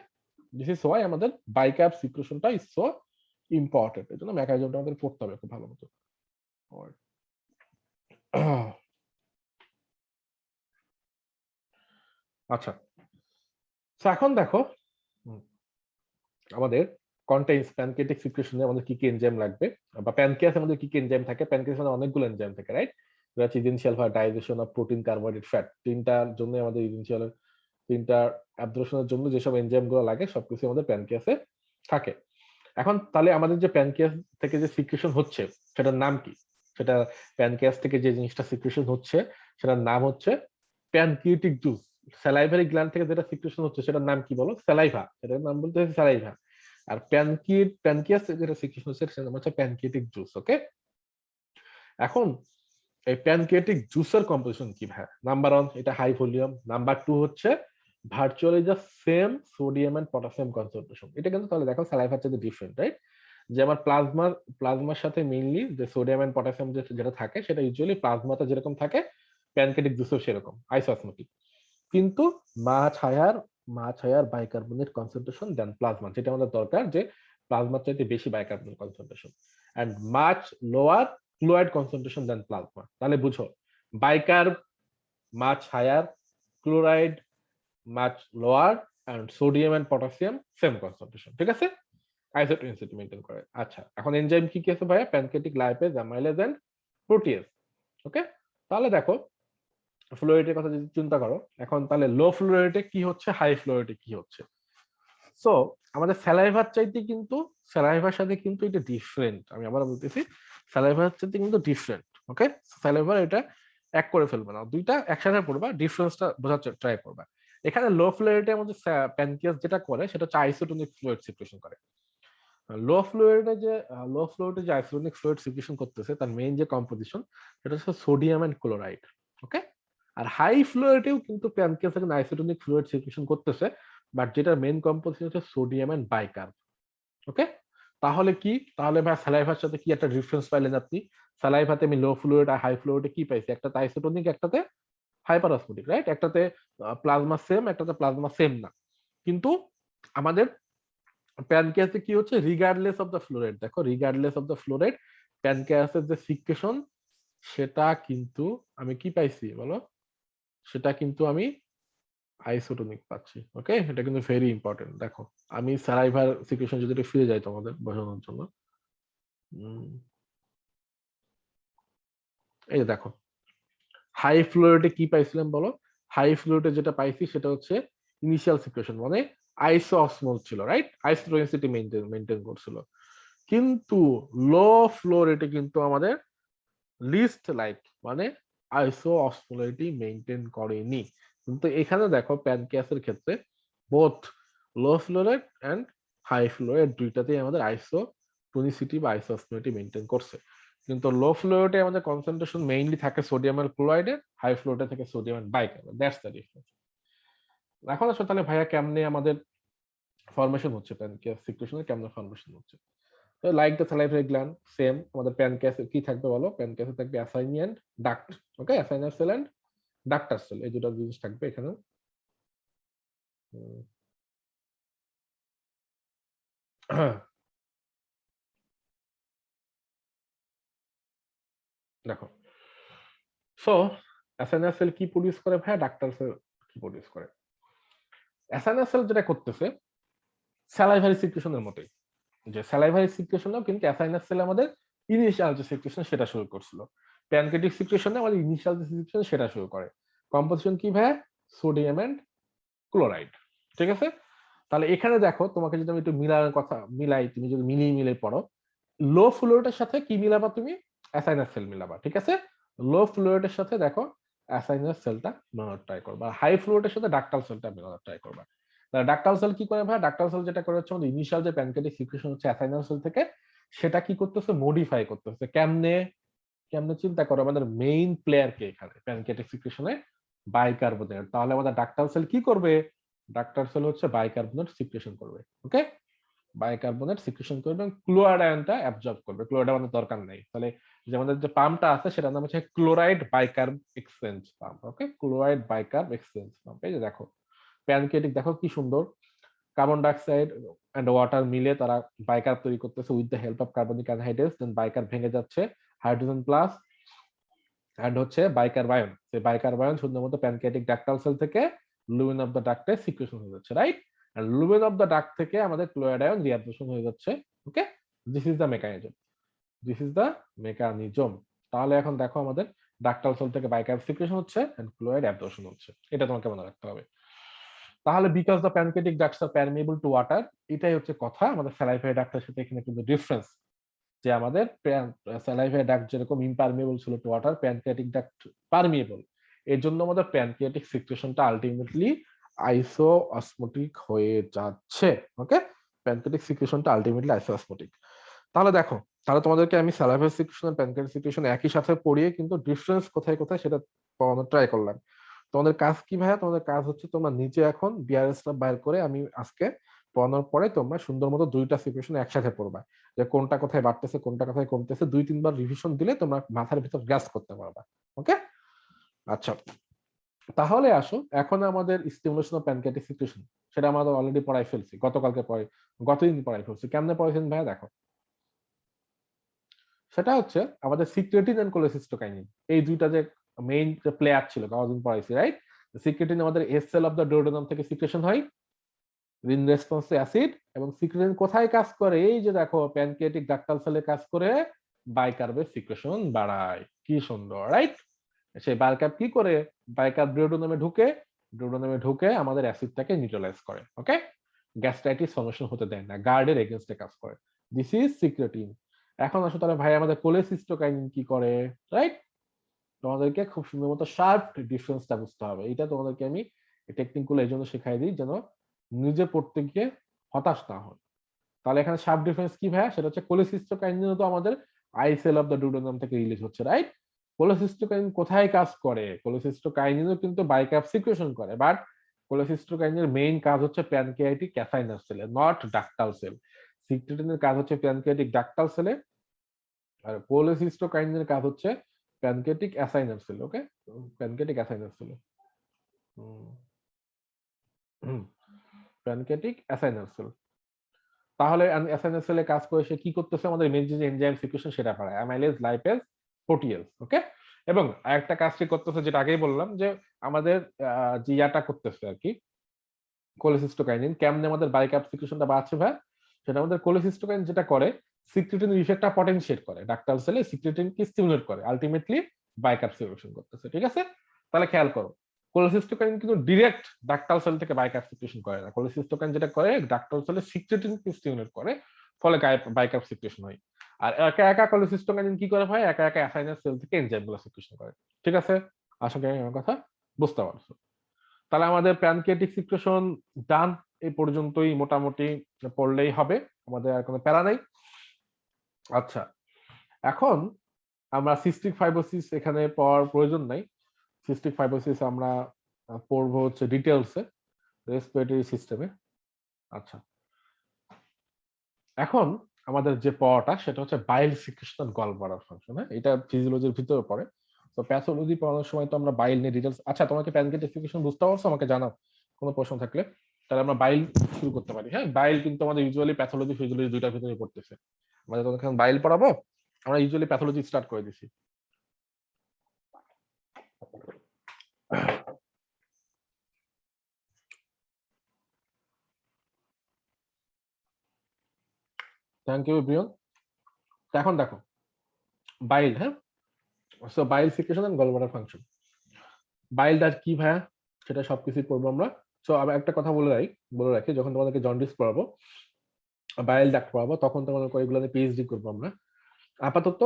Speaker 1: this is Y আমাদের বাইকার্ব সিক্রেশনটা ইজ সো ইম্পর্টেন্ট। এই জন্য মেকানিজমটা আমাদের পড়তে হবে খুব ভালো মতো। আচ্ছা, তো এখন দেখো আমাদের কন্টেইনস প্যানক্রিয়াটিক সিক্রেশনে আমাদের কি কি এনজাইম লাগবে, বা প্যানক্রিয়াসে আমাদের কি কি এনজাইম থাকে। প্যানক্রিয়াসে অনেকগুলো এনজাইম থাকে, রাইট? যেটা essential for digestion of protein, carbohydrate, fat, তিনটার জন্য আমাদের ইসেনশিয়াল, তিনটা অ্যাবজর্পশনের জন্য যেসব এনজাইম গুলো লাগে সবকিছু আমাদের প্যানক্রিয়াসে থাকে। এখন তাহলে আমাদের যে প্যানক্রিয়াস থেকে যে সিক্রেশন হচ্ছে, সেটার নাম কি? সেটা প্যানক্রিয়াস থেকে যে জিনিসটা সিক্রেশন হচ্ছে, সেটার নাম হচ্ছে প্যানক্রিয়েটিক জুস। স্যালাইভারি গ্ল্যান্ড থেকে যেটা সিক্রেশন হচ্ছে, সেটার নাম কি বলো? স্যালাইভা, সেটার নাম বলতে হচ্ছে স্যালাইভা। আর প্যানক্রিয়াস থেকে যেটা সিক্রেশন হচ্ছে, সেটার নাম হচ্ছে প্যানক্রিয়েটিক জুস। ওকে, এখন এই প্যানক্রিয়েটিক জুসের কম্পোজিশন কি ভাই? নাম্বার 1, এটা হাই ভলিউম। নাম্বার 2 হচ্ছে virtually just same sodium and potassium concentration. এটা কিন্তু তাহলে দেখো স্যালাইভার থেকে ডিফারেন্ট, রাইট? যে আমার প্লাজমার সাথে মেইনলি যে সোডিয়াম এন্ড পটাশিয়াম যেটা থাকে, সেটা ইউজুয়ালি প্লাজমাতে যেরকম থাকে, প্যানক্রিয়েটিক জুসেও সেরকম আইসোসমোটিক। কিন্তু much higher bicarbonate concentration than plasma, যেটা আমাদের দরকার, যে প্লাজমার চাইতে বেশি bicarbonate concentration, and much lower fluid concentration than plasma. তাহলে বুঝো, bicarb much higher, chloride much lower, and sodium and potassium same concentration. ঠিক আছে, আইসোটোনিসিটি মেইনটেইন করে। আচ্ছা, এখন এনজাইম কি কি আছে ভাইয়া? Pancreatic lipase, amylase and protease. Okay, তাহলে দেখো ফ্লোরিডের কথা যদি চিন্তা করো, এখন তাহলে লো ফ্লোরিডে কি হচ্ছে, হাই ফ্লোরিডে কি হচ্ছে? সো আমাদের স্যালাইভার চাইতে কিন্তু, স্যালাইভার সাথে কিন্তু এটা ডিফারেন্ট। আমি আবার বলতেছি, স্যালাইভার চাইতে কিন্তু ডিফারেন্ট। ওকে, স্যালাইভার এটা এক করে ফেলবে না, দুইটা একসাথে পড়বা, ডিফারেন্সটা বোঝার ট্রাই করবা। এখানে লো ফ্লোরিডে আমাদের প্যানক্রিয়াস যেটা করে, সেটা হচ্ছে আইসোটোনিক ফ্লুইড সিক্রেশন করে। লো ফ্লুইডে যে আইসোটোনিক ফ্লুইড সিক্রেশন করতেছে, তার মেইন যে কম্পোজিশন, সেটা হচ্ছে সোডিয়াম এন্ড ক্লোরাইড। ওকে, আর হাই ফ্লুইডেও কিন্তু প্যানক্রিয়াস থেকে আইসোটোনিক ফ্লুইড সিক্রেশন করতেছে, বাট যেটার মেইন কম্পোজিশন হচ্ছে সোডিয়াম এন্ড বাইকার্ব। ওকে, তাহলে কি, তাহলে ভাই স্যালাইভার সাথে কি একটা ডিফারেন্স পাইলেন আপনি? স্যালাইভাতে আমি লো ফ্লুইড আর হাই ফ্লুইডে কি পাইছি? একটাতে আইসোটোনিক, একটাতে হাইপারঅসমোটিক, রাইট? একটাতে প্লাজমা সেম, একটাতে প্লাজমা সেম না। কিন্তু আমাদের প্যানক্রিয়াসে কি হচ্ছে? রিগার্ডলেস অফ দ্য ফ্লোরাইড, দেখো রিগার্ডলেস অফ দ্য ফ্লোরাইড, প্যানক্রিয়াসের যে সিক্রেশন, সেটা কিন্তু আমি কি পাইছি বলো? সেটা কিন্তু আমি আইসোটোনিক পাচ্ছি। ওকে, এটা কিন্তু ভেরি ইম্পর্টেন্ট। দেখো, আমি স্যালাইভার সিক্রেশন যদি একটু ফিরে যাই তোমাদের বোঝানোর জন্য, এই যে দেখো হাই ফ্লোরেটে কি পাইছিলাম বলো, হাই ফ্লোরেটে যেটা পাইছি সেটা হচ্ছে ইনিশিয়াল সিচুয়েশন, মানে আইসোঅসমোল ছিল, রাইট, আইসোটোনিসিটি মেনটেন করছিল। কিন্তু লো ফ্লো রেটে কিন্তু আমাদের লিস্ট লাইক মানে আইসোঅসমোলারিটি মেনটেন করেনি। কিন্তু এখানে দেখো প্যানক্রিয়াসের ক্ষেত্রে both low flow rate and high flow rate দুইটাতেই আমাদের আইসোটোনিসিটি বা আইসোঅসমোলারিটি মেনটেন করছে। কিন্তু লো ফ্লো রেটে আমাদের কনসেন্ট্রেশন মেইনলি থাকে সোডিয়াম আর ক্লোরাইডের, হাই ফ্লো রেটে থাকে sodium and bicarbonate, that's the difference. এখন আসলে তাহলে ভাইয়া কেমনে আমাদের ফরমেশন হচ্ছে, প্যানক্রিয়াস সিক্রেশনের কেমনে ফরমেশন হচ্ছে? Like the salivary gland same আমাদের প্যানক্রিয়াসে কি থাকবে বলো, প্যানক্রিয়াসে থাকবে acini and duct, okay, acinar cell and ductal cell, এই দুটো জিনিস থাকবে এখানে। দেখো, সো অ্যাসাইনার সেল কি প্রডিউস করে ভাই, ডাক্টার সেল কি প্রডিউস করে? অ্যাসাইনার সেল যেটা করতেছে স্যালাইভারি সিক্রেশনের মতোই, যে স্যালাইভারি সিক্রেশনও কিন্তু অ্যাসাইনাস সেল আমাদের ইনিশিয়াল যে সিক্রেশন সেটা শুরু করছিল, প্যানক্রিয়াটিক সিক্রেশনে আমাদের ইনিশিয়াল যে সিক্রেশন সেটা শুরু করে। কম্পোজিশন কি ভাই, সোডিয়াম এন্ড ক্লোরাইড, ঠিক আছে। তাহলে এখানে দেখো তোমাকে যদি আমি একটু মিলানোর কথা মিলাই, তুমি যদি মিলিয়ে মিলিয়ে পড়ো, লো ফ্লোরেটের সাথে কি মিলাবা তুমি, অ্যাসাইনাস সেল মিলাবা, ঠিক আছে। লো ফ্লোরেটের সাথে দেখো অ্যাসাইনাস সেলটা মেলানোর ট্রাই করবা, হাই ফ্লোরেটের সাথে ডাক্টাল সেলটা মেলানোর ট্রাই করবা। ডাক্টাল সেল কি করে ভাই, ডাক্টাল সেল যেটা করে হচ্ছে আমাদের ইনিশিয়াল যে প্যানক্রিয়াটিক সিক্রেশন হচ্ছে অ্যাসাইনাস সেল থেকে, সেটা কি করতেছে, মডিফাই করতেছে। কেমনে, কেমনে চিন্তা করো, আমাদের মেইন প্লেয়ার কে এখানে প্যানক্রিয়াটিক সিক্রেশনে, বাইকার্বনেট। তাহলে আমাদের ডাক্টাল সেল কি করবে, ডাক্টার সেল হচ্ছে বাইকার্বনেট সিক্রেশন করবে, ওকে, বাইকার্বনেট সিক্রেশন করবে এবং ক্লোরাইড আয়নটা অ্যাবজর্ব করবে। ক্লোরাইড আমাদের দরকার নেই, তাহলে যে আমাদের যে পাম্পটা আছে সেটার নাম হচ্ছে ক্লোরাইড বাইকার্ব এক্সচেঞ্জ পাম্প, ওকে, ক্লোরাইড বাইকার্ব এক্সচেঞ্জ পাম্প। এই যে দেখো প্যানক্রিয়াটিক, দেখো কি সুন্দর, কার্বন ডাইঅক্সাইড এন্ড ওয়াটার মিলে তারা বাইকার্ব তৈরি করতেছে with the help of carbonic anhydrase, then bicarb ভেঙে যাচ্ছে, হাইড্রোজেন প্লাস এন্ড হচ্ছে বাইকার্ব আয়ন, সেই বাইকার্ব আয়ন শুধুমাত্র প্যানক্রিয়াটিক ডাক্টাল সেল থেকে লুমেন অফ দ্য ডাক্টে সিক্রেশন হয়ে যাচ্ছে, রাইট, আর লুমেন অফ দ্য ডাক্ট থেকে আমাদের ক্লোরাইড আয়ন রিঅ্যাবজর্পশন হয়ে যাচ্ছে, okay, this is the mechanism, this is the mechanism. তাহলে এখন দেখো আমাদের ডাক্টাল সেল থেকে বাইকার্ব সিক্রেশন হচ্ছে এন্ড ক্লোরাইড অ্যাবজর্পশন হচ্ছে, এটা তোমাকে মনে রাখতে হবে। তাহলে because the pancreatic ducts are permeable to water, এটাই হচ্ছে কথা, আমাদের স্যালাইভারি ডাক্টের সাথে এখানে কিন্তু ডিফারেন্স, যে আমাদের স্যালাইভারি ডাক্ট যেরকম ইমপারমিয়েবল ছিল to water, pancreatic duct permeable. এর জন্য আমাদের প্যানক্রিয়াটিক সিক্রেশনটা আলটিমেটলি আইসোঅসমোটিক হয়ে যাচ্ছে, ওকে, প্যানক্রিয়াটিক সিক্রেশনটা আলটিমেটলি আইসোঅসমোটিক। তাহলে দেখো, তাহলে তোমাদেরকে আমি স্যালাইভারি সিক্রেশন আর প্যানক্রিয়াটিক সিক্রেশন একই সাথে পড়িয়ে কিন্তু ডিফারেন্স কোথায় কোথায় সেটা পড়ানোর ট্রাই করলাম। তোমাদের কাজ কি ভাইয়া, তোমাদের কাজ হচ্ছে তোমরা নিচে এখন বিআরএসটা বাইর করে আমি আজকে পড়ানোর পরে তোমরা সুন্দর মতো দুইটা সিচুয়েশন একসাথে পড়বা, যে কোনটা কোথায় বাড়তেছে কোনটা কোথায় কমতেছে, দুই তিনবার রিভিশন দিলে তোমরা মাথার ভিতর গ্যাস করতে পারবা, ওকে। আচ্ছা, তাহলে আসো এখন আমাদের স্টিমুলেশন অফ প্যানক্রিয়াটিক সিক্রেশন, সেটা আমাদের অলরেডি পড়াই ফেলছি, গতকালকে পড়াই, গতদিন পড়াই ফেলছি। কেমনে পড়াইছেন ভাইয়া দেখো, সেটা হচ্ছে আমাদের সিক্রেটিন এন্ড কোলেসিস্টোকাইনিন, এই দুইটা যে মেইন যে প্লেয়ার ছিল গতদিন পড়াইছি, রাইট। সিক্রেটিন আমাদের S cell of the duodenum থেকে সিক্রেশন হয় ইন রেসপন্স টু অ্যাসিড, এবং সিক্রেটিন কোথায় কাজ করে, এই যে দেখো প্যানক্রিয়াটিক ডাক্টাল সেলে কাজ করে বাইকার্বের সিক্রেশন বাড়ায়, কি সুন্দর, রাইট। সেই বাইকার্ব কি করে, বাইকার্ব ডুওডেনামে ঢুকে, ডুওডেনামে ঢুকে আমাদের অ্যাসিডটাকে নিউট্রালাইজ করে, ওকে, গ্যাস্ট্রাইটিস ফর্মেশন হতে দেয় না, গার্ডের এগেইনস্টে কাজ করে, দিস ইজ সিক্রেটিন। এখন আসো তাহলে ভাই আমাদের কোলেসিস্টোকাইনিন কি করে, রাইট। তোমাদেরকে খুব সুন্দর মতো শার্প ডিফারেন্সটা বুঝতে হবে, এটা তোমাদেরকে আমি টেকনিক গুলো এই জন্য শেখাই দিই যেন নিজে পড়তে গিয়ে হতাশ না হয়। তাহলে এখানে শার্প ডিফারেন্স কি ভাইয়া, সেটা হচ্ছে কোলেসিস্টোকাইনিন তো আমাদের I cell of the duodenum থেকে রিলিজ হচ্ছে, রাইট। কোলেসিস্টোকাইনিন কোথায় কাজ করে, কোলেসিস্টোকাইনিনও কিন্তু বাইকার্ব সিক্রেশন করে, বাট কোলেসিস্টোকাইনিনের মেইন কাজ হচ্ছে প্যানক্রিয়াটিক ক্যাসাইনাস সেলে, নট ডাক্টাল সেল। সিক্রেটিনের কাজ হচ্ছে প্যানক্রিয়াটিক ডাক্টাল সেলে, আর কোলেসিস্টোকাইনিনের কাজ হচ্ছে pancreatic acinar cell, okay, pancreatic acinar cell, pancreatic acinar cell. তাহলে অ্যাসাইনার সেলে কাজ করে সে কি করতেছে, আমাদের মেন যে এনজাইম সিক্রেশন সেটা বাড়ায়, অ্যামাইলেজ, লাইপেজ, প্রোটিয়েজ, ওকে। এবং আরেকটা কাজ সে করতেছে যেটা আগেই বললাম, যে আমাদের যে ইয়াটা করতেছে আর কি, কোলেসিস্টোকাইনিন কেমনে আমাদের বাইকার্ব সিক্রেশনটা বাড়াচ্ছে ভাই, সেটা আমাদের কোলেসিস্টোকাইনিন যেটা করে, সিক্রেটিন ইফেক্টটা পটেনশিয়েট করে, ডাক্টাল সেলে সিক্রেটিনকে স্টিমুলেট করে, আলটিমেটলি বাইক্যাপসুলেশন করতেছে। ঠিক আছে, তাহলে খেয়াল করো কোলেসিস্টোকাইন কিন্তু ডিরেক্ট ডাক্টাল সেল থেকে বাইক্যাপসুলেশন করে না। কোলেসিস্টোকাইন যেটা করে ডাক্টাল সেলে সিক্রেটিনকে স্টিমুলেট করে, ফলে বাইক্যাপসুলেশন হয়। আর একা একা কোলেসিস্টোকাইন কি করে হয়, একা একা অ্যাসাইনাস সেল থেকে এনজাইমগুলো সিক্রেশন করে। ঠিক আছে, আশা করি আমার কথা বুঝতে পারছো। তাহলে আমাদের প্যানক্রিয়াটিক সিক্রেশন ডান, এই পর্যন্তই মোটামুটি পড়লেই হবে, আমাদের আর কোনো প্যারা নাই। আচ্ছা, এখন আমরা সিস্টিক ফাইব্রোসিস এখানে পড়ার প্রয়োজন নাই। সিস্টিক ফাইব্রোসিস আমরা পড়বো হচ্ছে ডিটেলসে, রেসপিরেটরি সিস্টেমে। আচ্ছা, এখন আমাদের যে পড়াটা সেটা হচ্ছে বাইল সিক্রেশন গল ব্লাডার ফাংশন। হ্যাঁ, এটা ফিজিওলজির ভিতরে পড়ে। তো প্যাথোলজি পড়ানোর সময় তো আমরা বাইল নিয়ে ডিটেলস। আচ্ছা, তোমাকে প্যানক্রিয়াটিক সিক্রেশন বুঝতে পারছো? আমাকে জানাও কোনো প্রশ্ন থাকলে, তাহলে আমরা বাইল শুরু করতে পারি। হ্যাঁ, বাইল কিন্তু আমাদের ইউজুয়ালি প্যাথোলজি ফিজিওলজি দুইটার ভিতরে পড়তেছে। আমাদের তোমাকে বাইল পড়াবো, আমরা ইউজুয়ালি প্যাথোলজি স্টার্ট করে দিছি। Thank you Brian. এখন দেখো বাইল, হ্যাঁ, so bile secretion and gall bladder function. বাইলটা কি ভাইয়া, সেটা সবকিছু পড়বো আমরা। সো আমি একটা কথা বলে রাখি, যখন তোমাদেরকে জন্ডিস পড়াবো, বাইল ডাক্ট পড়াবো, তখন তোমাদের এগুলো নিয়ে পিএইচডি করবো আমরা। আপাতত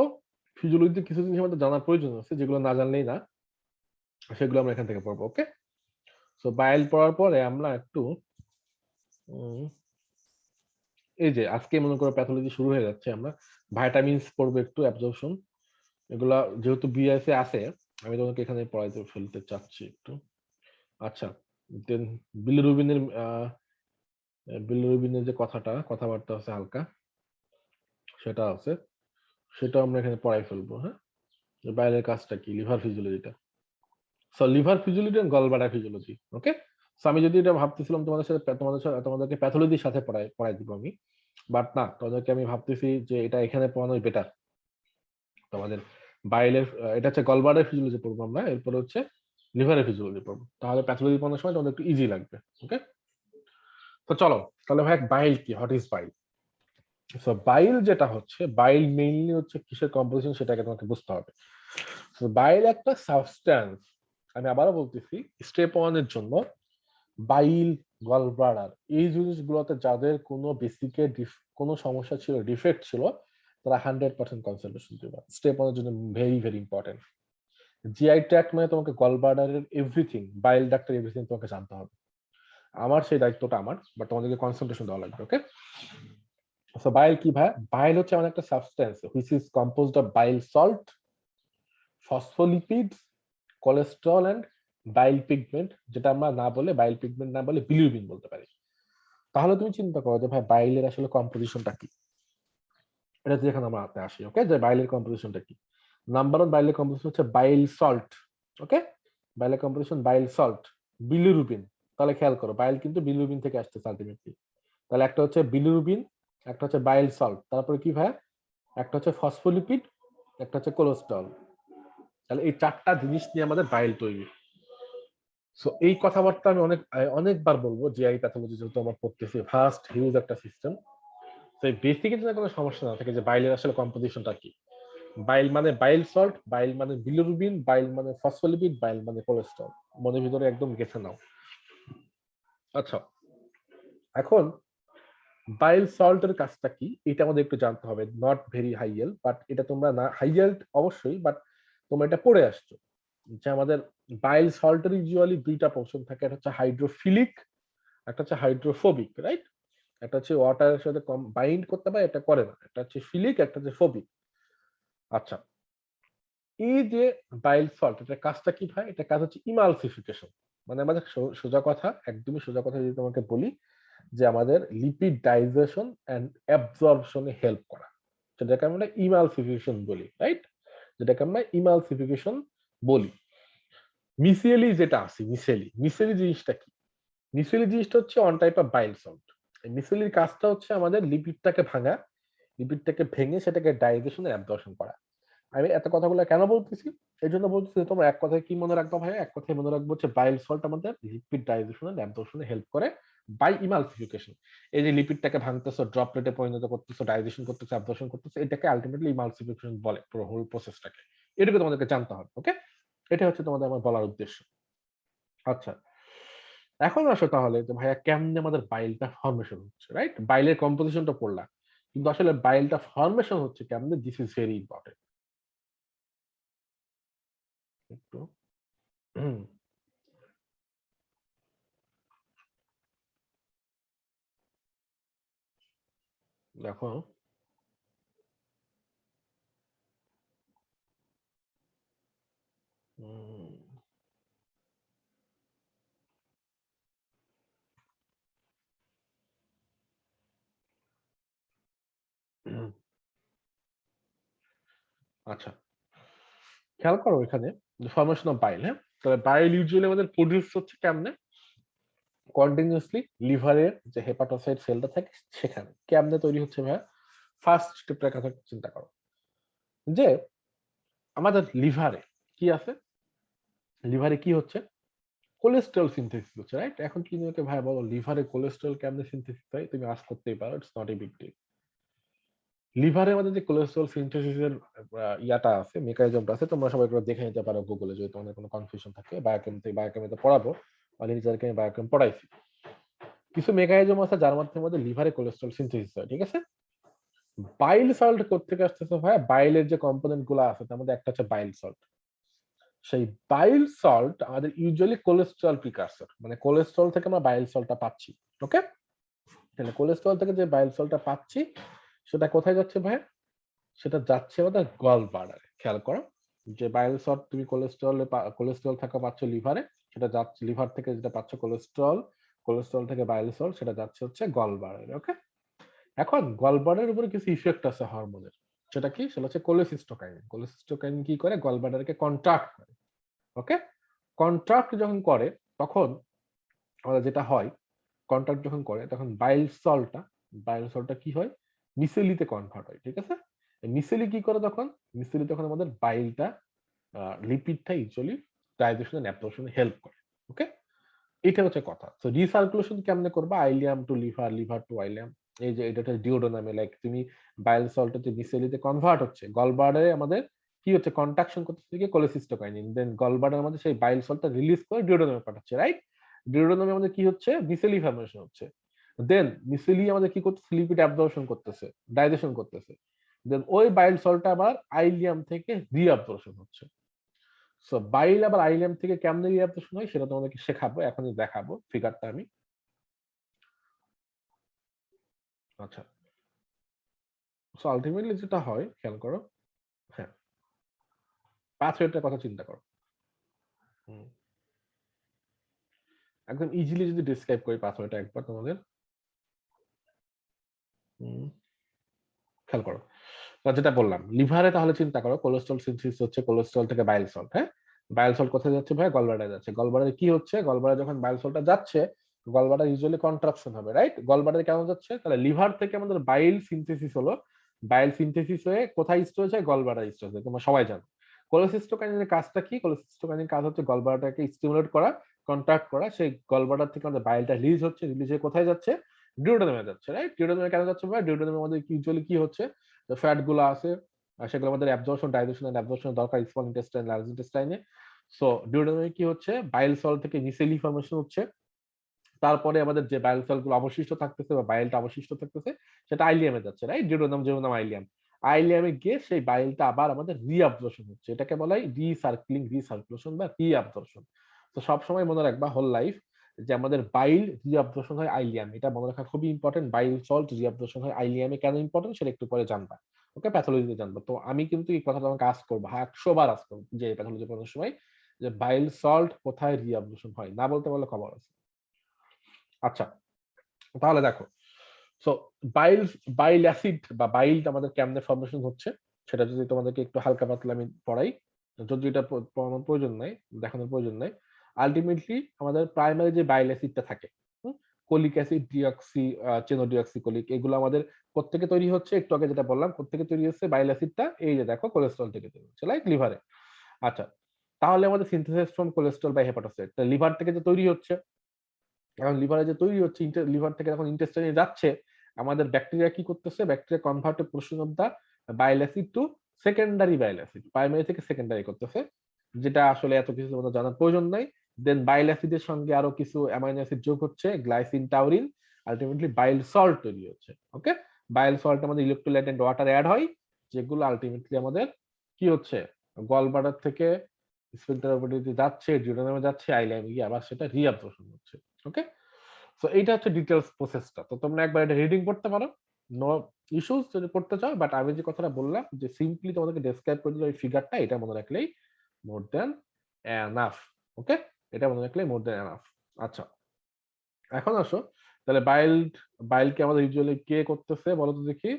Speaker 1: ফিজিওলজিতে কিছু জিনিস আমাদের জানার প্রয়োজন আছে, যেগুলো না জানলেই না, সেগুলো আমরা এখান থেকে পড়বো। ওকে, সো বাইল পড়ার পরে আমরা একটু এই যে আজকে মনে করো প্যাথোলজি শুরু হয়ে যাচ্ছে, আমরা ভাইটামিনস পড়বো, একটু অ্যাবজর্পশন, এগুলা যেহেতু বিএসএ আছে, আমি তোমাকে এখানে পড়াইতে ফেলতে চাচ্ছি একটু। আচ্ছা, দেন বিলিরুবিনের বিলিরুবিনের যে কথাবার্তা আছে হালকা, সেটা আছে, সেটা আমরা এখানে পড়াই ফেলবো। হ্যাঁ, বাইরের কাজটা কি, লিভার ফিজিওলজিটা, so liver physiology and gall bladder physiology. Okay, so আমি যদি এটা ভাবতেছিলাম তোমাদেরকে প্যাথোলজির সাথে পড়াই দিব আমি, বাট না, তোমাদেরকে আমি ভাবতেছি যে এটা এখানে পড়ানোই বেটার। তোমাদের বাইলের এটা হচ্ছে গল ব্লাডার ফিজিওলজি পড়বো আমরা, এরপর হচ্ছে লিভারের ফিজিওলজি পড়বো, তাহলে প্যাথোলজি পড়ানোর সময় তোমাদের একটু ইজি লাগবে। ওকে, তো চলো তাহলে ভাই বাইল কি, হোয়াট ইজ বাইল? সো বাইল যেটা হচ্ছে, বাইল মেইনলি হচ্ছে কিসের কম্পোজিশন সেটাকে তোমাকে বুঝতে হবে। সো বাইল একটা সাবস্ট্যান্স, আমি আবারও বলতেছি স্টেপ 1 এর জন্য বাইল, গল ব্লাডার, এই জিনিসগুলোতে যাদের কোনো বেসিকে কোনো সমস্যা ছিল, ডিফেক্ট ছিল, তারা 100% কনসেন্ট্রেশন দিবে। স্টেপ 1 এর জন্য very very important. GI tract মানে তোমাকে গল ব্লাডারের এভরিথিং, বাইল ডাক্তার এভরিথিং তোমাকে জানতে হবে। আমার সেই দায়িত্বটা আমার, বাট তোমাদেরকে কনসেন্ট্রেশন দেওয়া লাগবে। ওকে, সো বাইল কি ভাই? বাইল হচ্ছে এমন একটা substance which is composed of bile salt, phospholipids, cholesterol and bile pigment, যেটা আমরা না বলে বাইল পিগমেন্ট না বলে বিলিরুবিন বলতে পারি। তাহলে তুমি চিন্তা করো যে ভাই বাইলের আসলে কম্পোজিশনটা কি, এটা যেখানে আমরা হাতে আসি। ওকে, যে বাইলের কম্পোজিশনটা কি? নাম্বার 1 বাইলের কম্পোজিশন হচ্ছে বাইল সল্ট। ওকে, বাইলের কম্পোজিশন বাইল সল্ট, বিলিরুবিন। তাহলে খেয়াল করো বাইল কিন্তু বিলিরুবিন থেকে আসছে আলটিমেটলি। তাহলে একটা হচ্ছে বিলিরুবিন, একটা হচ্ছে বাইল সল্ট, তারপরে কি ভাই, একটা হচ্ছে ফসফোলিপিড, একটা হচ্ছে কোলেস্টেরল। তাহলে এই চারটা জিনিস নিয়ে আমাদের বাইল তৈরি। সো এই কথাবার্তা আমি অনেকবার বলবো, জিআই প্যাথোলজি যেহেতু আমার পড়তেছি, ফার্স্ট হিউজ একটা সিস্টেম। তো এই বেসিক যদি কোনো সমস্যা না থাকে যে বাইলের আসলে কম্পোজিশনটা কি। বাইল মানে বাইল সল্ট, বাইল মানে বিলিরুবিন, বাইল মানে ফসফোলিপিড, বাইল মানে কোলেস্টেরল, মনের ভিতরে একদম গেঁথে নাও। আচ্ছা, এখন বাইল সল্টের কাজটা কি এটা আমাদের একটু জানতে হবে। Not very high yield, but এটা তোমরা না, হাই ইয়েল্ড অবশ্যই, বাট তোমরা এটা পড়ে আসছো যে আমাদের বাইল সল্টের ইউজুয়ালি দুইটা পোর্শন থাকে, একটা হচ্ছে হাইড্রোফিলিক, একটা হচ্ছে হাইড্রোফোবিক, রাইট? একটা হচ্ছে ওয়াটারের সাথে বাইন্ড করতে পারে, এটা করে না, একটা হচ্ছে ফিলিক, একটা হচ্ছে ফোবিক। আচ্ছা, এই যে বাইল সল্ট, এটা কাজটা কি ভাই? এটা কাজ হচ্ছে ইমালসিফিকেশন, মানে আমাদের সোজা কথা, একদমই সোজা কথা যদি তোমাকে বলি, যে আমাদের লিপিড ডাইজেশন এন্ড অ্যাবজর্পশনে হেল্প করা, যেটাকে আমরা ইমালসিফিকেশন বলি, রাইট? যেটাকে আমরা ইমালসিফিকেশন বলি। মিসেলি যেটা আছে, মিসেলি জিনিসটা কি? মিসেলি জিনিসটা হচ্ছে on type of bile salt. এই মিসেলির কাজটা হচ্ছে আমাদের লিপিডটাকে ভাঙা, লিপিডটাকে ভেঙে সেটাকে ডাইজেশন এর অ্যাবজর্পশন করা। আমি এত কথাগুলো কেন বলতেছি? এই জন্য বলতেছি তোমরা এক কথায় কি মনে রাখবা ভাই, এক কথায় মনে রাখবো হচ্ছে বাইল সল্ট আমাদের লিপিড ডাইজেশন এন্ড অ্যাবজর্পশনে হেল্প করে, বাই ইমালসিফিকেশন। এই যে লিপিডটাকে ভাঙতেছো, ড্রপলেটে পরিণত করতেছো, ডাইজেশন করতেছো, অ্যাবজর্পশন করতেছো, এটাকে আলটিমেটলি ইমালসিফিকেশন বলে, পুরো হোল প্রসেসটাকে। এটুকু তোমাদেরকে জানতে হবে। ওকে, এটা হচ্ছে তোমাদের আমার বলার উদ্দেশ্য। আচ্ছা, এখন আসো তাহলে যে ভাইয়া কেমনে আমাদের বাইলটা ফর্মেশন হচ্ছে, রাইট? বাইলের কম্পোজিশনটা পড়লাম, কিন্তু আসলে বাইলটা ফর্মেশন হচ্ছে কেমনে, দিস ইজ ভেরি ইম্পর্টেন্ট। একটু দেখো, আচ্ছা খেয়াল করো এখানে ফর্মেশন অফ বাইল। হ্যাঁ, তাহলে বাইল ইউজুয়ালি আমাদের প্রডিউস হচ্ছে কেমনে, কন্টিনিউয়াসলি লিভারের যে হেপাটোসাইট সেলটা থাকে সেখানে। কেমনে তৈরি হচ্ছে ভাইয়া? ফার্স্ট স্টেপটার কথা চিন্তা করো, যে আমাদের লিভারে কি আছে, লিভারে কি হচ্ছে, কোলেস্টেরল সিনথেসিস হচ্ছে, রাইট? এখন কি নিয়ে ভাই বলো, লিভারে কোলেস্টেরল কেমনে সিনথেসিস হয়? তুমি আজ করতেই পারো, it's not a big deal. লিভারে আমাদের যে কোলেস্টেরল সিনথেসিসের ইয়াটা আছে, মেকানিজমটা আছে, তোমরা সবাই একবার দেখে নিতে পারো গুগলে, যদি তোমাদের কোনো কনফিউশন থাকে। বায়োকেমিতে পড়াবো, অলরেডি যাদেরকে আমি বায়োকেম পড়াইছি। কিছু মেকানিজম আছে যার মাধ্যমে লিভারে কোলেস্টেরল সিনথেসিস হয়, ঠিক আছে? বাইল সল্ট কোত্থেকে আসতেছে ভাই? বাইলের যে কম্পোনেন্ট গুলো আছে তার মধ্যে একটা হচ্ছে বাইল সল্ট। সেই বাইল সল্ট আমাদের ইউজুয়ালি কোলেস্টেরল প্রিকারসর, মানে কোলেস্টেরল থেকে আমরা বাইল সল্টটা পাচ্ছি। ওকে, তাহলে কোলেস্টেরল থেকে যে বাইল সল্টটা পাচ্ছি সেটা কোথায় যাচ্ছে ভাই? সেটা যাচ্ছে আমাদের গল ব্লাডারে। খেয়াল করো, যে বাইল সল্ট তুমি কোলেস্টেরল থাকা পাচ্ছ লিভারে, সেটা যাচ্ছে লিভার থেকে, যেটা পাচ্ছ কোলেস্টেরল, কোলেস্টেরল থেকে বাইল সল্ট, সেটা যাচ্ছে হচ্ছে গল ব্লাডারে। ওকে, এখন গলব্লাডারের উপরে কিছু ইফেক্ট আছে হরমোনের, সেটা কি? সেটা হচ্ছে কোলেসিস্টোকাইনিন। কোলেসিস্টোকাইনিন কি করে? গলব্লাডারকে কন্ট্রাক্ট করে। ওকে, কন্ট্রাক্ট যখন করে তখন আমাদের যেটা হয়, কন্ট্রাক্ট যখন করে তখন বাইল সল্টটা কি হয়, মিসেলিতে কনভার্ট হয়, ঠিক আছে? মিসেলি কি করে তখন? মিসেলি তখন আমাদের বাইলটা, লিপিডটা ইউজুয়ালি ডাইজেশন এন্ড অ্যাবজর্পশনে হেল্প করে। ওকে, এটা হচ্ছে কথা। সো রিসার্কুলেশন কেমনে করবা? Ileum to liver, liver to ileum. এই যে এটা ডিওডোনামে, লাইক তুমি বাইল সল্টতে মিসেলিতে কনভার্ট হচ্ছে, গলব্লাডারে আমাদের কি হচ্ছে, কন্ট্রাকশন করতেছে কি কোলেসিস্টোকাইনিন, দেন গলব্লাডার আমাদের সেই বাইল সল্টটা রিলিজ করে ডিওডোনামে পাঠাচ্ছে, রাইট? ডিওডোনামে আমাদের কি হচ্ছে, মিসেলি ফর্মেশন হচ্ছে। দেন মিসেলি আমাদের কি করতেছে, লিপিড অ্যাবজর্পশন করতেছে, ডাইজেশন করতেছে। দেন ওই বাইল সল্টটা আবার আইলিয়াম থেকে রিঅ্যাবজর্পশন হচ্ছে। সো বাইল আবার আইলিয়াম থেকে কেমনে রিঅ্যাবজর্পশন হয় সেটা তোমাদেরকে শেখাবো, এখনই দেখাবো ফিগারটা আমি। আচ্ছা, সো আলটিমেটলি যেটা হয় খেয়াল করো, হ্যাঁ, পাথওয়েটার কথা চিন্তা করো। হুম, একদম ইজিলি যদি ডিসক্রাইব করি পাথওয়েটা একবার তোমাদের, হুম, খেয়াল করো। যেটা বললাম লিভারে, তাহলে চিন্তা করো কোলেস্ট্রল সিনথেসিস হচ্ছে কোলেস্ট্রল থেকে বাইল সল্ট। হ্যাঁ, বাইল সল্ট কোথায় যাচ্ছে ভাই? গলব্লাডারে যাচ্ছে। গলব্লাডারে কি হচ্ছে? গলব্লাডারে যখন বাইল সল্টটা যাচ্ছে, গলব্লাডার ইউজুয়ালি কন্ট্রাকশন হবে, রাইট? গলব্লাডারে কেমন যাচ্ছে? তাহলে লিভার থেকে আমাদের বাইল সিনথেসিস হলো, বাইল সিনথেসিস হয়ে কোথায় স্টোর হয়? গলব্লাডার স্টোর হয়, তোমরা সবাই জানো। কোলেসিস্টোকাইনিনের কাজটা কি? কোলেসিস্টোকাইনিনের কাজ হচ্ছে গলব্লাডারকে স্টিমুলেট করা, কন্ট্রাক্ট করা। সেই গলব্লাডার থেকে আমাদের বাইলটা রিলিজ হচ্ছে, রিলিজ হয়ে কোথায় যাচ্ছে? ডিউডোনামে যাচ্ছে, রাইট? ডিউডোনামে কেন যাচ্ছে ভাই? ডিউডোনামে আমাদের ইউজুয়ালি কি হচ্ছে, যে ফ্যাট গুলো আছে সেগুলো আমাদের অ্যাবজর্পশন, ডাইজেশন এন্ড অ্যাবজর্পশন দরকার স্মল ইন্টেস্টাইন, লার্জ ইন্টেস্টাইনে। সো ডিউডোনামে কি হচ্ছে, বাইল সল্ট থেকে মিসেলি ফর্মেশন হচ্ছে। তারপরে আমাদের যে বাইল সল্ট গুলো অবশিষ্ট থাকতেছে বা বাইলটা অবশিষ্ট থাকতেছে সেটা আইলিয়ামে যাচ্ছে, রাইট? ডিউডোনাম যেমন নাম আইলিয়াম, আইলিয়ামে গিয়ে সেই বাইলটা আবার আমাদের রিঅ্যাবজর্পশন হচ্ছে। এটাকে বলা হয় রিসার্কুলেশন বা রিঅ্যাবজর্পশন। তো সবসময় মনে রাখবা হোল লাইফ, যে আমাদের বাইল রিঅ্যাবজর্পশন হয় আইলিয়াম, এটা মনে রাখা খুবই ইম্পর্টেন্ট। বাইল সল্ট রিঅ্যাবজর্পশন হয় আইলিয়ামে, কেন ইম্পর্টেন্ট সেটা একটু পরে জানবা। ওকে, প্যাথোলজিতে জানবো। তো আমি কিন্তু এই কথাটা আমাকে আস্ক করবো, 100 বার আস্ক করবো যে প্যাথোলজি পড়ানোর সময়, যে বাইল সল্ট কোথায় রিঅ্যাবজর্পশন হয়, না বলতে পারলে খবর আছে। আচ্ছা, তাহলে দেখো, সো বাইল বাইল অ্যাসিড বা বাইলটা আমাদের কেমনে ফর্মেশন হচ্ছে সেটা যদি তোমাদেরকে একটু হালকা পাতলা আমি পড়াই, যদি এটা পড়ানোর প্রয়োজন নাই, দেখানোর প্রয়োজন নাই। আলটিমেটলি আমাদের প্রাইমারি যে বাইল অ্যাসিডটা থাকে, কোলিক অ্যাসিড, ডিঅক্সি চেনোডিঅক্সিকোলিক, এগুলো আমাদের কোত্থেকে তৈরি হচ্ছে? একটু আগে যেটা বললাম, কোত্থেকে তৈরি হচ্ছে বাইল অ্যাসিডটা? এই যে দেখো, কোলেস্ট্রল থেকে তৈরি হচ্ছে, লাইক লিভারে। আচ্ছা, তাহলে আমাদের synthesis from cholesterol by hepatocyte, liver থেকে যে তৈরি হচ্ছে, এখন লিভারে যে তৈরি হচ্ছে, লিভার থেকে যখন ইন্টেস্টাইনে যাচ্ছে, আমাদের ব্যাকটেরিয়া কি করতেছে, bacteria convert portion of the bile acid to secondary bile acid, primary থেকে সেকেন্ডারি করতেছে, যেটা আসলে এত কিছু তোমাদের জানার প্রয়োজন নাই। দেন বাইল অ্যাসিডের সঙ্গে আরো কিছু অ্যামাইনো অ্যাসিড যোগ হচ্ছে, glycine, taurine, ultimately bile salt তৈরি হচ্ছে। ওকে, বাইল সল্ট আমাদের ইলেকট্রোলাইট এন্ড ওয়াটার অ্যাড হয়, যেগুলো আলটিমেটলি আমাদের কি হচ্ছে, গল ব্লাডার থেকে স্ফিংক্টার অপোডিতে যাচ্ছে, ডিউডেনামে যাচ্ছে, আইলামে গিয়ে আবার সেটা রিঅ্যাবজর্পশন হচ্ছে। ওকে, সো এইটা হচ্ছে ডিটেলস প্রসেসটা। তো তোমরা একবার এটা রিডিং করতে পারো, নো ইস্যুস যদি পড়তে চাও, বাট আমি যে কথাটা বললাম যে সিম্পলি তোমাদেরকে ডেসক্রাইব করে দিল এই ফিগারটা, এটা মনে রাখলেই মোর দেন এনাফ। ওকে, এটা মনে রাখলেই মোর দেন এনাফ। আচ্ছা, এখন আসো তাহলে বাইলকে আমাদের ইউজুয়ালি কে করতেছে বলো তো দেখি,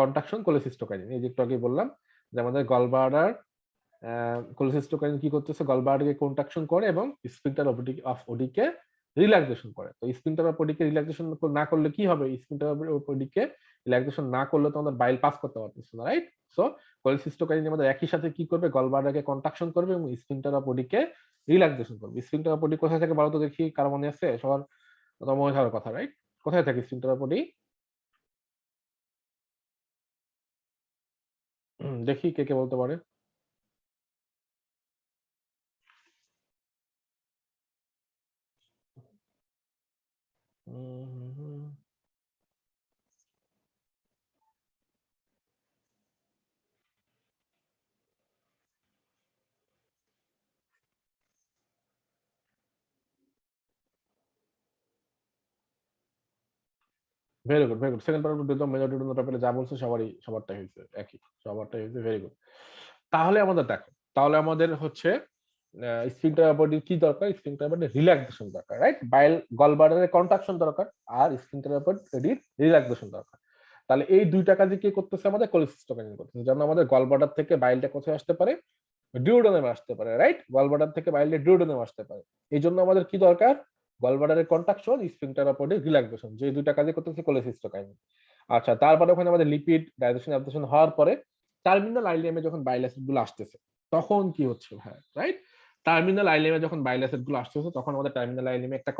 Speaker 1: কন্ট্রাকশন কোলেসিস্টোকাইনিন। এই যে একটু আগে বললাম যে আমাদের গলব্লাডার কোলেসিস্টোকাইনিন কি করতেছে, গলব্লাডারকে কন্ট্রাকশন করে এবং স্ফিংক্টার অফ ওডিকে রিল্যাক্সেশন করে। তো স্ফিংক্টার অফ ওডিকে রিল্যাক্সেশন না করলে কি হবে, স্ফিংক্টার অফ ওডিকে রিল্যাক্সেশন না করলে তো আমাদের বাইল পাস করতে পারতেছে না, রাইট? সো কোলেসিস্টোকাইনিন আমাদের একই সাথে কি করবে, গলব্লাডারকে কন্ট্রাকশন করবে এবং স্ফিংক্টার অফ ওডিকে রিল্যাক্সেশন করবে। স্ফিংক্টার অফ ওডি কোথায় থেকে বলো তো দেখি, কারো মনে আছে? সবার তোমার মনে থাকার কথা, রাইট? কোথায় থাকে স্ফিংক্টার অফ ওডি? দেখি কে কে বলতে পারে। Very good, very good. Second part একদম মেজরিটি ব্যাপারে যা বলছে সবারটাই হয়েছে একই, সবারটাই হয়েছে। Very good. তাহলে আমাদের দেখো, তাহলে আমাদের হচ্ছে স্ফিংক্টার বডির কি দরকার, স্ফিংক্টার বডির রিল্যাক্সেশন দরকার, রাইট? বাইল গল ব্লাডারের কন্ট্রাকশন দরকার আর স্ফিংক্টার বডির রিল্যাক্সেশন দরকার। তাহলে এই দুইটা কাজে কি করতেছে, আমাদের কোলেসিস্টোকাইনিন করতেছে, যেন আমাদের গল ব্লাডার থেকে বাইলটা কোথায় আসতে পারে, ডিউওডেনামে আসতে পারে, রাইট? গল ব্লাডার থেকে বাইলটা ডিউওডেনামে আসতে পারে। এই জন্য আমাদের কি দরকার, গল ব্লাডারের কন্ট্রাকশন, স্ফিংক্টার বডির রিল্যাক্সেশন, যে দুইটা কাজে করতেছে কোলেসিস্টোকাইনিন। আচ্ছা, তারপরে ওখানে আমাদের লিপিড ডাইজেশন অ্যাবজর্পশন হওয়ার পরে টার্মিনাল আইলেমে যখন বাইল অ্যাসিড গুলো আসতেছে, তখন কি হচ্ছে ভাই, রাইট? টার্মিনাল আইলেমে যখন বাইল অ্যাসিড গুলো আসতেছে, তখন আমাদের টার্মিনাল আইলেমে একটা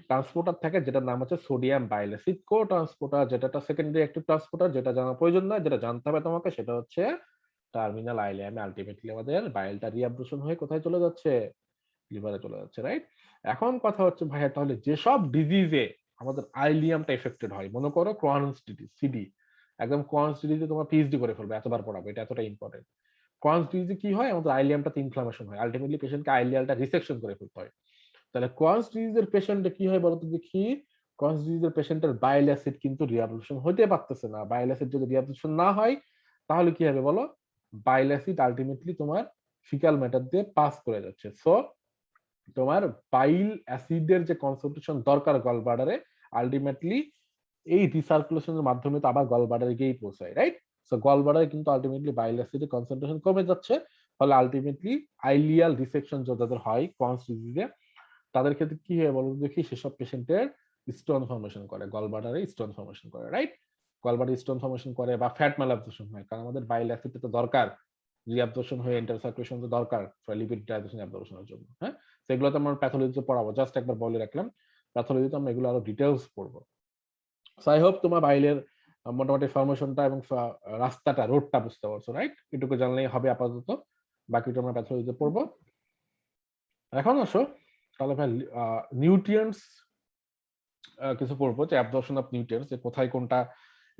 Speaker 1: ট্রান্সপোর্টার থাকে, যেটার নাম হচ্ছে সোডিয়াম বাইল অ্যাসিড কো ট্রান্সপোর্টার, যেটা সেকেন্ডারি অ্যাক্টিভ ট্রান্সপোর্টার। যেটা জানা প্রয়োজন নয়, যেটা জানতে হবে তোমাকে সেটা হচ্ছে টার্মিনাল আইলেমে আলটিমেটলি আমাদের বাইলটা রিঅ্যাবজর্পশন হয়ে কোথায় চলে যাচ্ছে, লিভারে চলে যাচ্ছে, রাইট? এখন কথা হচ্ছে ভাইয়া, তাহলে যেসব ডিজিজে আমাদের আইলিয়ামটা এফেক্টেড হয়, মনে করো ক্রোহানস ডিজিজ, সিডি, একদম ক্রোহানস ডিজিজে তোমার পিএইচডি করে ফেলবে, এতবার পড়াবে, এটা এতটা ইম্পর্টেন্ট। ক্রোহানস ডিজিজে কি হয়, আমাদের আইলিয়ামটাতে ইনফ্লামেশন হয়, আলটিমেটলি পেশেন্টকে আইলিয়ালটা রিসেকশন করে ফেলতে হয়। তাহলে ক্রোহানস ডিজিজের পেশেন্টে কি হয় বলতো দেখি, ক্রোহানস ডিজিজের পেশেন্টের বাইল অ্যাসিড কিন্তু রিঅ্যাবজর্পশন হতে পারতেছে না। বাইল অ্যাসিড যদি রিঅ্যাবজর্পশন না হয়, তাহলে কি হবে বলো, বাইল অ্যাসিড আলটিমেটলি তোমার ফিকাল ম্যাটার দিয়ে পাস করে যাচ্ছে। সো তোমার বাইল অ্যাসিডের যে কনসেন্ট্রেশন দরকার গল ব্লাডারে, আলটিমেটলি এই রিসার্কুলেশনের মাধ্যমে তো আবার গল ব্লাডারে গিয়েই পৌঁছায়, রাইট? সো গল ব্লাডারে কিন্তু আলটিমেটলি বাইল অ্যাসিডের কনসেন্ট্রেশন কমে যাচ্ছে, ফলে আলটিমেটলি আইলিয়াল রিসেকশন যাদের হয় ক্রোহানস ডিজিজে, তাদের ক্ষেত্রে কি হয় বলুন দেখি, সেসব পেশেন্টের স্টোন ফর্মেশন করে, গল ব্লাডারে স্টোন ফর্মেশন করে, রাইট? গল ব্লাডারে স্টোন ফর্মেশন করে বা ফ্যাট ম্যালঅ্যাবজর্পশন হয়, কারণ আমাদের বাইল অ্যাসিডটা তো দরকার রিঅ্যাবজর্পশন হয়ে এন্টার সার্কুলেশন তো দরকার লিপিড ডাইজেশন অ্যাবজর্পশনের জন্য। হ্যাঁ, সেগুলো তো আমরা প্যাথোলজিতে পড়াবো, জাস্ট একবার বলে রাখলাম, প্যাথোলজিতে আমরা এগুলো আরো ডিটেইলস পড়বো। সো আই হোপ তোমার বাইলের মোটামুটি ফর্মেশনটা এবং রাস্তাটা, রোডটা বুঝতে পারছো, রাইট? এটুকু জানলেই হবে আপাতত, বাকিটা আমরা প্যাথোলজিতে পড়বো। এখন আসো তাহলে ভাই, নিউট্রিয়েন্টস কিছু পড়বো, যে অ্যাবজর্পশন অফ নিউট্রিয়েন্টস, যে কোথায় কোনটা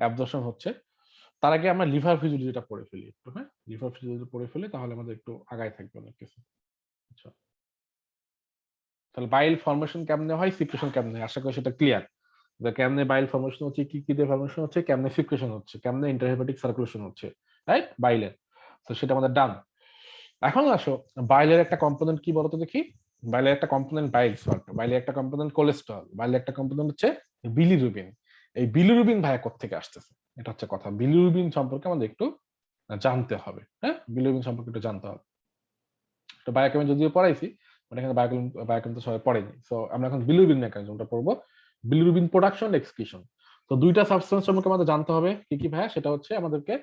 Speaker 1: অ্যাবজর্পশন হচ্ছে। তার আগে আমরা লিভার ফিজিওলজিটা পড়ে ফেলি একটু, হ্যাঁ? লিভার ফিজিওলজি পড়ে ফেলি, তাহলে আমাদের একটু আগায় থাকবে অনেক কিছু। আচ্ছা, তাহলে বাইল ফর্মেশন কেমনে হয়, সিক্রেশন কেমনে হয়, আশা করি সেটা ক্লিয়ার, যে কেমনে বাইল ফর্মেশন হচ্ছে, কি কি দিয়ে ফর্মেশন হচ্ছে, কেমনে সিক্রেশন হচ্ছে, কেমনে ইন্টারহেপাটিক সার্কুলেশন হচ্ছে, রাইট, বাইলের। তো সেটা আমাদের ডান। এখন আসো, বাইলের একটা কম্পোনেন্ট কি বলতো দেখি, বাইলের একটা কম্পোনেন্ট বাইল সল্ট, বাইলের একটা কম্পোনেন্ট কোলেস্টেরল, বাইলের একটা কম্পোনেন্ট হচ্ছে বিলিরুবিন। এই বিলিরুবিন ভাইয়া কোত্থেকে আসতেছে, এটা হচ্ছে কথা। বিলিরুবিন সম্পর্কে আমাদের একটু জানতে হবে, হ্যাঁ? বিলিরুবিন সম্পর্কে একটু জানতে হবে। তো বায়োকেমি যদিও পড়াইছি, বাট এখানে বায়োকেমি তো সবাই পড়েনি। সো আমরা এখন বিলিরুবিন মেকানিজমটা পড়বো, বিলিরুবিন প্রোডাকশন, এক্সক্রিশন। তো দুইটা সাবস্টেন্স সম্পর্কে আমাদের জানতে হবে, কি কি ভাইয়া, সেটা হচ্ছে আমাদেরকে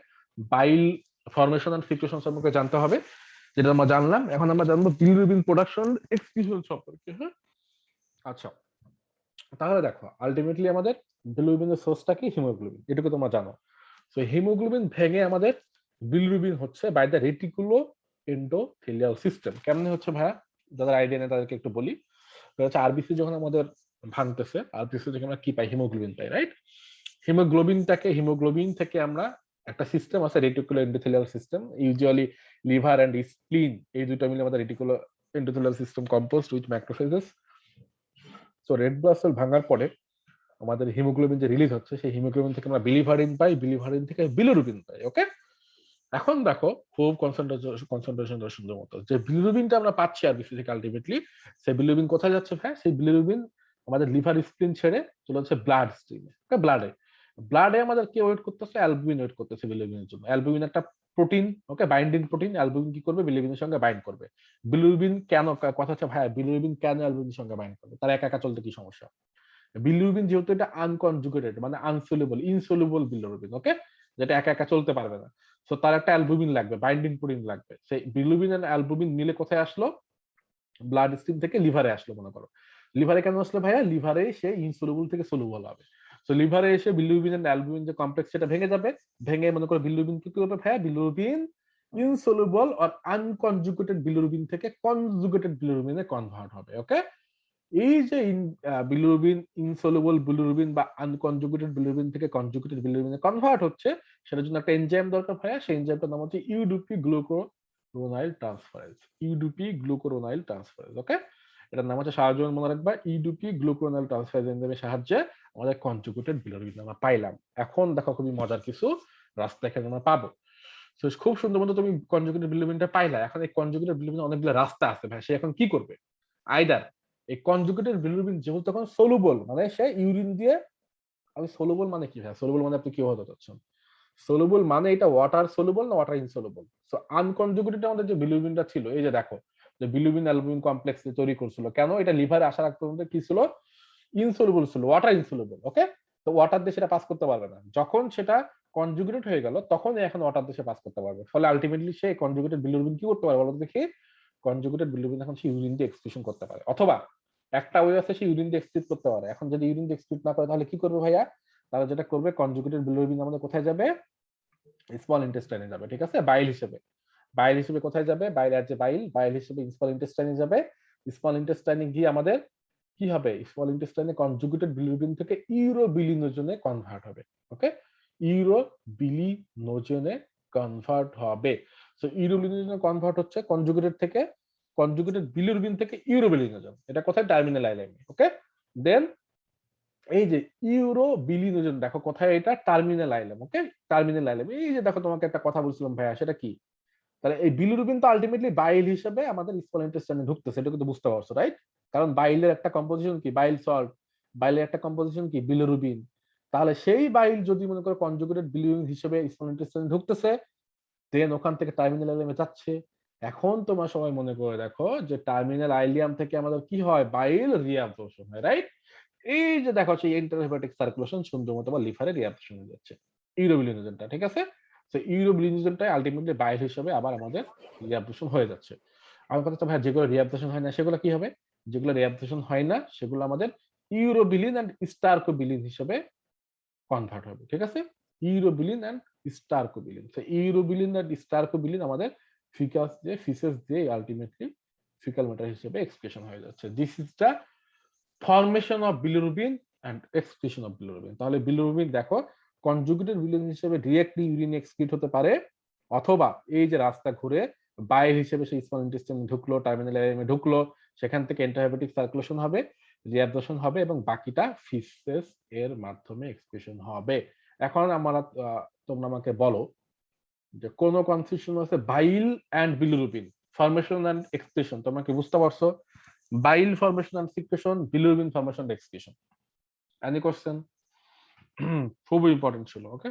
Speaker 1: বাইল ফর্মেশন এন্ড সিক্রেশন সম্পর্কে জানতে হবে, যেটা আমরা জানলাম। এখন আমরা জানবো বিলিরুবিন প্রোডাকশন, এক্সক্রিশন সম্পর্কে, হ্যাঁ? আচ্ছা, তাহলে দেখো আলটিমেটলি আমাদের বিলিরুবিনের সোর্সটা কি? হিমোগ্লোবিন, এটুকু তোমরা জানো। সো হিমোগ্লোবিন ভেঙে আমাদের বিলিরুবিন হচ্ছে বাই দ্য রেটিকুলো এন্ডোথেলিয়াল সিস্টেম। কেমনে হচ্ছে ভাইয়া? যাদের আইডিয়া নেই তাদেরকে একটু বলি। হচ্ছে আরবিসি যখন আমাদের ভাঙতেছে, আরবিসি থেকে আমরা কি পাই? হিমোগ্লোবিন পাই, রাইট? হিমোগ্লোবিন থেকে আমরা একটা সিস্টেম আছে reticulo endothelial system, usually liver and spleen, এই দুটো মিলে আমাদের reticulo endothelial system composed with macrophages. So red blood cell ভাঙার পরে আমাদের হিমোগ্লোবিন যে রিলিজ হচ্ছে, সেই হিমোগ্লোবিন থেকে আমরা বিলিভারিন পাই, বিলিভারিন থেকে বিলিরুবিন পাই। ওকে, এখন দেখো খুব কনসেন্ট্রেশন সুন্দর মতো, যে বিলিরুবিনটা আমরা পাচ্ছি আরবিসি থেকে আলটিমেটলি, সেই বিলিরুবিন কোথায় যাচ্ছে ভাই? সেই বিলিরুবিন আমাদের লিভার স্প্লিন ছেড়ে চলে যাচ্ছে ব্লাড স্ট্রিমে, ব্লাডে। ব্লাডে আমাদের কে ওয়েট করতেছে? অ্যালবুমিন ওয়েট করতেছে বিলিরুবিনের জন্য। অ্যালবুমিন একটা প্রোটিন, ওকে, বাইন্ডিং প্রোটিন। অ্যালবুমিন কি করবে? বিলিরুবিনের সঙ্গে বাইন্ড করবে। বিলিরুবিন কেন, কথা হচ্ছে ভাই বিলিরুবিন কেন অ্যালবুমিনের সঙ্গে বাইন্ড করবে? তার একা একা চলতে কি সমস্যা? বিলিরুবিন যেহেতু এটা আনকনজুগেটেড, মানে আনসোলুবল, ইনসোলুবল বিলিরুবিন, ওকে, যেটা একা একা চলতে পারবে না। সো তার একটা অ্যালবুমিন লাগবে, বাইন্ডিং প্রোটিন লাগবে। সেই বিলিরুবিন আর অ্যালবুমিন মিলে কোথায় আসলো? ব্লাড স্ট্রিম থেকে লিভারে আসলো মনে করো। লিভারে কেন আসলো ভাইয়া? লিভারে সে ইনসোলুবল থেকে সলুবল হবে। সো লিভারে এসে বিলিরুবিন এন্ড অ্যালবুমিন যে কমপ্লেক্স, সেটা ভেঙে যাবে। ভেঙে মনে করো বিলিরুবিন কি করবে ভাইয়া? বিলিরুবিন ইনসোলুবল আর আনকনজুগেটেড বিলিরুবিন থেকে কনজুগেটেড বিলিরুবিনে কনভার্ট হবে। ওকে, এই যে বিলিরুবিন ইনসoluble বিলিরুবিন বা আনকনজুগেটেড বিলিরুবিন থেকে কনজুগেটেড বিলিরুবিনে কনভার্ট হচ্ছে, সেটার জন্য একটা এনজাইম দরকার হয়। সেই এনজাইমটার নাম হচ্ছে ইউডিপি গ্লুকুরোনাইল ট্রান্সফারেজ। ইউডিপি গ্লুকুরোনাইল ট্রান্সফারেজ, ওকে, এটার নাম হচ্ছে, সারা জীবন মনে রাখবা, ইউডিপি গ্লুকুরোনাইল ট্রান্সফারেজ এনজাইমের সাহায্যে আমাদের কনজুগেটেড বিলিরুবিন আমরা পাইলাম। এখন দেখো খুবই মজার কিছু রাস্তা এখানে আমরা পাবো। তো খুব সুন্দর মতো তুমি কনজুগেটেড বিলিরুবিনটা পাইলা। এখন এই কনজুগেটেড বিলিরুবিনের অনেকগুলো রাস্তা আছে ভাই, সে এখন কি করবে? আইদার এই কনজুগেটেড বিলিরুবিন যেহেতু তখন সলুবল, মানে সে ইউরিন দিয়ে, আমি সলুবল মানে কি ভাই? সলুবল মানে আপনি কি হতে চাচ্ছেন? সলুবল মানে এটা ওয়াটার সলুবল না ওয়াটার ইনসলুবল? সো আনকনজুগেটেড আমাদের যে বিলিরুবিনটা ছিল, এই যে দেখো, যে বিলিরুবিন অ্যালবুমিন কমপ্লেক্স তৈরি করছিল, কেন? এটা লিভারে আসার আগ পর্যন্ত কি ছিল? ইনসলুবল ছিল, ওয়াটার ইনসলুবল। ওকে, তো ওয়াটার দিয়ে সেটা পাস করতে পারবে না। যখন সেটা কনজুগেটেড হয়ে গেল, তখন এখন ওয়াটার দিয়ে সে পাস করতে পারবে। ফলে আলটিমেটলি সে কনজুগেটেড বিলিরুবিন কি করতে পারে বলো তো দেখি? কনজুগেটেড বিলিরুবিন এখন সে ইউরিন দিয়ে এক্সক্রিশন করতে পারে, অথবা একটা ওয়ে আছে সে ইউরিন দিয়ে এক্সক্রিট করতে পারে। এখন যদি ইউরিন দিয়ে এক্সক্রিট না করে, তাহলে কি করবে ভাইয়া? তাহলে যেটা করবে, কনজুগেটেড বিলিরুবিন আমাদের কোথায় যাবে? স্মল ইন্টেস্টাইনে যাবে, ঠিক আছে, বাইল হিসেবে। বাইল হিসেবে কোথায় যাবে? বাইল আর যে বাইল, বাইল হিসেবে স্মল ইন্টেস্টাইনে যাবে। স্মল ইন্টেস্টাইনে গিয়ে আমাদের কি হবে? স্মল ইন্টেস্টাইনে কনজুগেটেড বিলিরুবিন থেকে ইউরোবিলিনোজেনে কনভার্ট হবে। ওকে, ইউরোবিলিনোজেনে কনভার্ট হবে। সো ইউরোবিলিনোজেনে কনভার্ট হচ্ছে কনজুগেটেড থেকে, কনজুগেটেড বিলিরুবিন থেকে ইউরোবিলিনোজেন। এটা কোথায়? টার্মিনাল আইলেমে। ওকে, দেন এই যে ইউরোবিলিনোজেন, দেখো কোথায়? এটা টার্মিনাল আইলেম। ওকে, টার্মিনাল আইলেম। এই যে দেখো, তোমাকে একটা কথা বলছিলাম ভাইয়া, সেটা কি? তাহলে এই বিলিরুবিন তো আলটিমেটলি বাইল হিসেবে আমাদের স্মল ইন্টেস্টাইনে ঢুকতেছে, এটা কিন্তু বুঝতে পারছো, রাইট? কারণ বাইলের একটা কম্পোজিশন কি? Bile salt. বাইলের একটা কম্পোজিশন কি? বিলিরুবিন। তাহলে সেই বাইল যদি মনে করো কনজুগেটেড বিলিরুবিন হিসেবে স্মল ইন্টেস্টাইনে ঢুকতেছে, দেন ওখান থেকে টার্মিনাল আইলিয়ামে যাচ্ছে। এখন তোমার সবাই মনে করে দেখো যে টার্মিনাল আইলিয়াম থেকে আমাদের কি হয়? বাইল রিঅ্যাবজর্পশন হয়, রাইট? এই যে দেখো সেই ইন্টারহেপাটিক সার্কুলেশন সুন্দর মতো বা লিভারে রিঅ্যাবজর্পশন হয়ে যাচ্ছে ইউরোবিলিনোজেনটা, ঠিক আছে? তো ইউরোবিলিনোজেনটা আলটিমেটলি বাইল হিসেবে আবার আমাদের রিঅ্যাবজর্পশন হয়ে যাচ্ছে। আমার কথা হচ্ছে ভাই, যেগুলো রিঅ্যাবজর্পশন হয় না সেগুলো কি হবে? যেগুলো রিঅ্যাবজর্পশন হয় না সেগুলো আমাদের ইউরোবিলিন এন্ড স্টারকোবিলিন হিসেবে কনভার্ট হবে, ঠিক আছে? Urobilin and stercobilin. তো ইউরোবিলিন এন্ড স্টারকোবিলিন আমাদের ফিকাস দিয়ে, ফিসেস দিয়ে আলটিমেটলি ফিকাল ম্যাটার হিসেবে এক্সপ্রেশন হয়ে যাচ্ছে। This is the formation of bilirubin and excretion of bilirubin. তাহলে বিলিরুবিন দেখো কনজুগেটেড বিলিরুবিন হিসেবে ডিরেক্টলি ইউরিন এক্সক্রিট হতে পারে, অথবা এই যে রাস্তা ঘুরে বাইল হিসেবে সেই স্মল ইন্টেস্টাইনে ঢুকলো, টার্মিনাল এরিয়ামে ঢুকলো, সেখান থেকে এন্টারহেপাটিক সার্কুলেশন হবে, রিঅ্যাবজর্পশন হবে, এবং বাকিটা ফিসেস এর মাধ্যমে এক্সপ্রেশন হবে। এখন আমরা তোমরা আমাকে বলো যে কোন কনফিউশন আছে bile and bilirubin formation and expression, তোমরা কি বুঝতে পারছো? Bile formation and secretion, bilirubin formation and excretion. Any question? খুবই ইম্পর্টেন্ট ছিল। ওকে,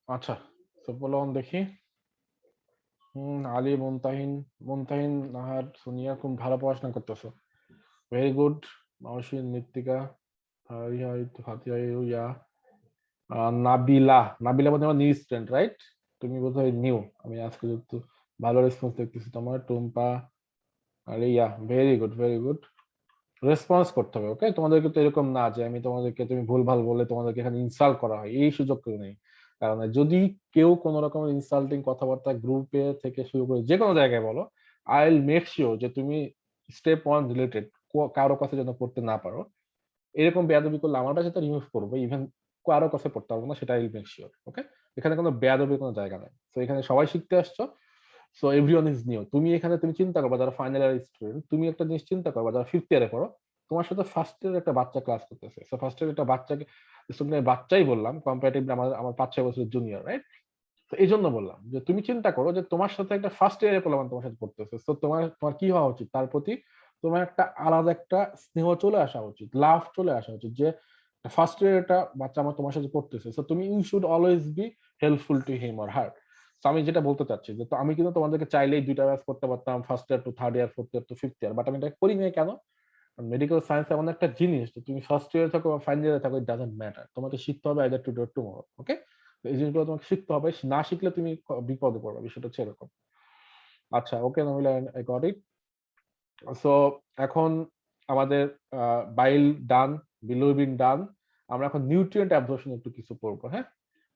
Speaker 1: আচ্ছা, তো বলো দেখি। আলী, মুনতাহিন, নাহার, সোনিয়া খুব ভালো পড়াশোনা করতেছো। Very good. মাওশিন, মৃত্তিকা, হারিয়া, ফাতিয়া, ইয়া, নাবিলা। নাবিলা বলতে আমার নিউ স্টুডেন্ট, রাইট? তুমি বোধহয় নিউ। আমি আজকে একটু ভালো রেসপন্স দেখতেছি তোমার। টুম্পা, আরে yeah, very good, very good. Response করতে হবে, ওকে? তোমাদেরকে তো এরকম না যে আমি তোমাদেরকে, তুমি ভুলভাল বলে তোমাদেরকে এখানে ইনসাল্ট করা হয়, এই সুযোগ কেউ নেই। কারণ যদি কেউ কোন রকমের ইনসাল্টিং কথাবার্তা গ্রুপে থেকে শুরু করে যে কোনো জায়গায় বলো, আই উইল মেক শিওর যে তুমি স্টেপ ওয়ান রিলেটেড কারো কাছে যেন পড়তে না পারো। এরকম বেয়াদবি করলে আমারটা সেটা রিমুভ করবো, ইভেন কারো কাছে পড়তে পারবো না, সেটা আই উইল মেক শিওর, ওকে? এখানে কোনো বেয়াদবির কোনো জায়গা নেই। তো এখানে সবাই শিখতে আসছো, সো এভরিওয়ান ইজ নিউ। তুমি এখানে তুমি চিন্তা করবা যারা ফাইনাল ইয়ার স্টুডেন্ট, তুমি একটা জিনিস চিন্তা করবা যারা ফিফথ ইয়ারে পড়ো, তোমার সাথে ফার্স্ট ইয়ার একটা বাচ্চা ক্লাস করতেছে। সো ফার্স্ট ইয়ার একটা বাচ্চাকে, বাচ্চাই বললাম কম্পারেটিভলি আমার আমার 5-6 বছরের জুনিয়র, রাইট? তো এই জন্য বললাম যে তুমি চিন্তা করো যে তোমার সাথে একটা ফার্স্ট ইয়ারে পোলাপান তোমার সাথে পড়তেছে, তো তোমার তোমার কি হওয়া উচিত? তার প্রতি তোমার একটা আলাদা একটা স্নেহ চলে আসা উচিত, লাভ চলে আসা উচিত যে ফার্স্ট ইয়ার একটা বাচ্চা আমার তোমার সাথে পড়তেছে, সো তুমি you should always be helpful to him or her. তো আমি যেটা বলতে চাচ্ছি যে তো আমি কিন্তু তোমাদেরকে চাইলেই দুইটা ব্যাচ করতে পারতাম, first year to third year, fourth year to fifth year, but আমি এটা করি নাই কেন? মেডিকেল সায়েন্স এমন একটা জিনিস যে তুমি ফার্স্ট ইয়ারে থাকো বা ফাইনাল ইয়ারে থাকো, ইট ডাজন্ট ম্যাটার, তোমাকে শিখতে হবে আইদার টু ডু টুমরো, ওকে? এই জিনিসগুলো তোমাকে শিখতে হবে, না শিখলে তুমি বিপদে পড়বে, বিষয়টা হচ্ছে এরকম। আচ্ছা, ওকে নামিলা, আই গট ইট। সো এখন আমাদের বাইল ডান, বিলিরুবিন ডান। আমরা এখন নিউট্রিয়েন্ট অ্যাবজর্পশন একটু কিছু পড়বো, হ্যাঁ?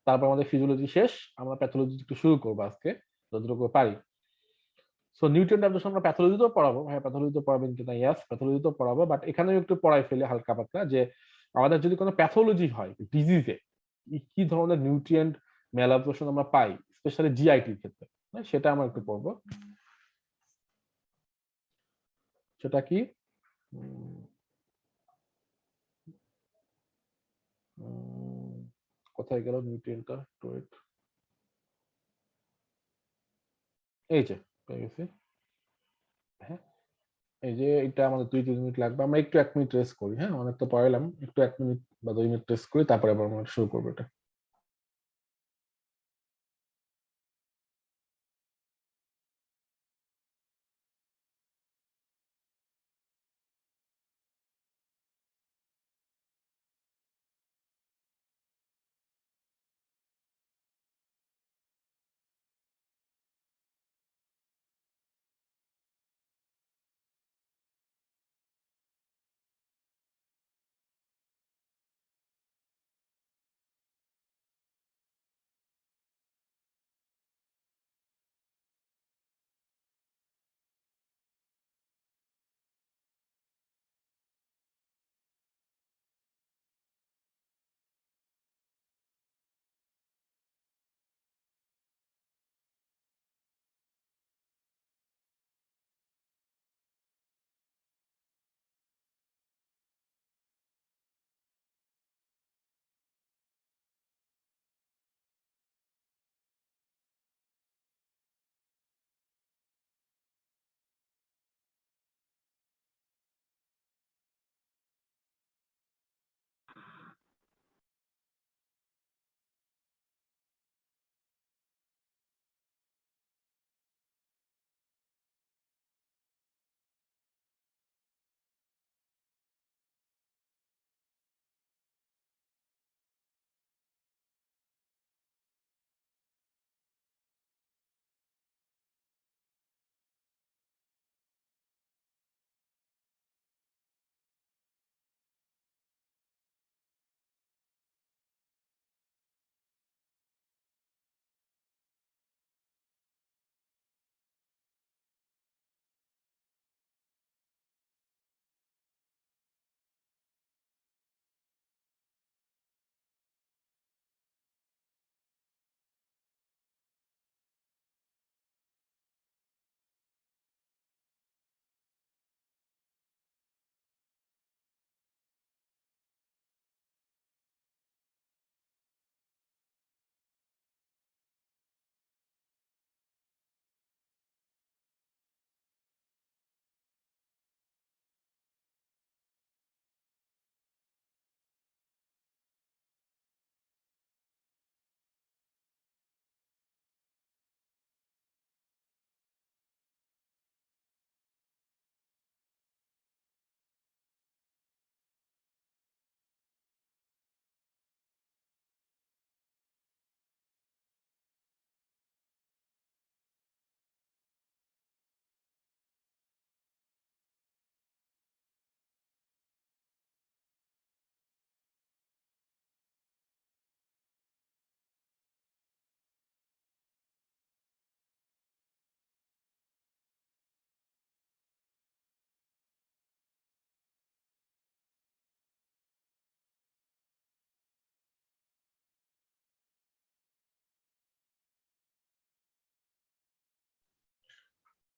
Speaker 1: তারপর আমাদের ফিজিওলজি শেষ, আমরা প্যাথোলজি একটু শুরু করবো আজকে যতটুকু পারি। সো নিউট্রিয়েন্ট অ্যাবজর্পশন আমরা প্যাথোলজিতেও পড়াবো, হ্যাঁ প্যাথোলজিতে পড়াবেন কিনা, ইয়াস প্যাথোলজিতেও পড়াবো, বাট এখানেও একটু পড়াই ফেলে হালকা পাতলা যে আমাদের যদি কোনো প্যাথোলজি হয় ডিজিজে, কি ধরনের নিউট্রিয়েন্ট ম্যাল অ্যাবজর্পশন আমরা পাই, স্পেশালি জিআইটির ক্ষেত্রে, হ্যাঁ, সেটা আমরা একটু পড়বো। সেটা কি? উম, উম, কোথায় গেল নিউট্রিয়েন্টটা? তো এই যে পেয়ে গেছি। হ্যাঁ, এই যে এটা আমাদের 2-3 মিনিট লাগবে, আমরা একটু 1 মিনিট রেস্ট করি, হ্যাঁ? অনেক তো পড়াইলাম, একটু 1 মিনিট বা 2 মিনিট রেস্ট করি, তারপরে আবার আমরা শুরু করবো এটা।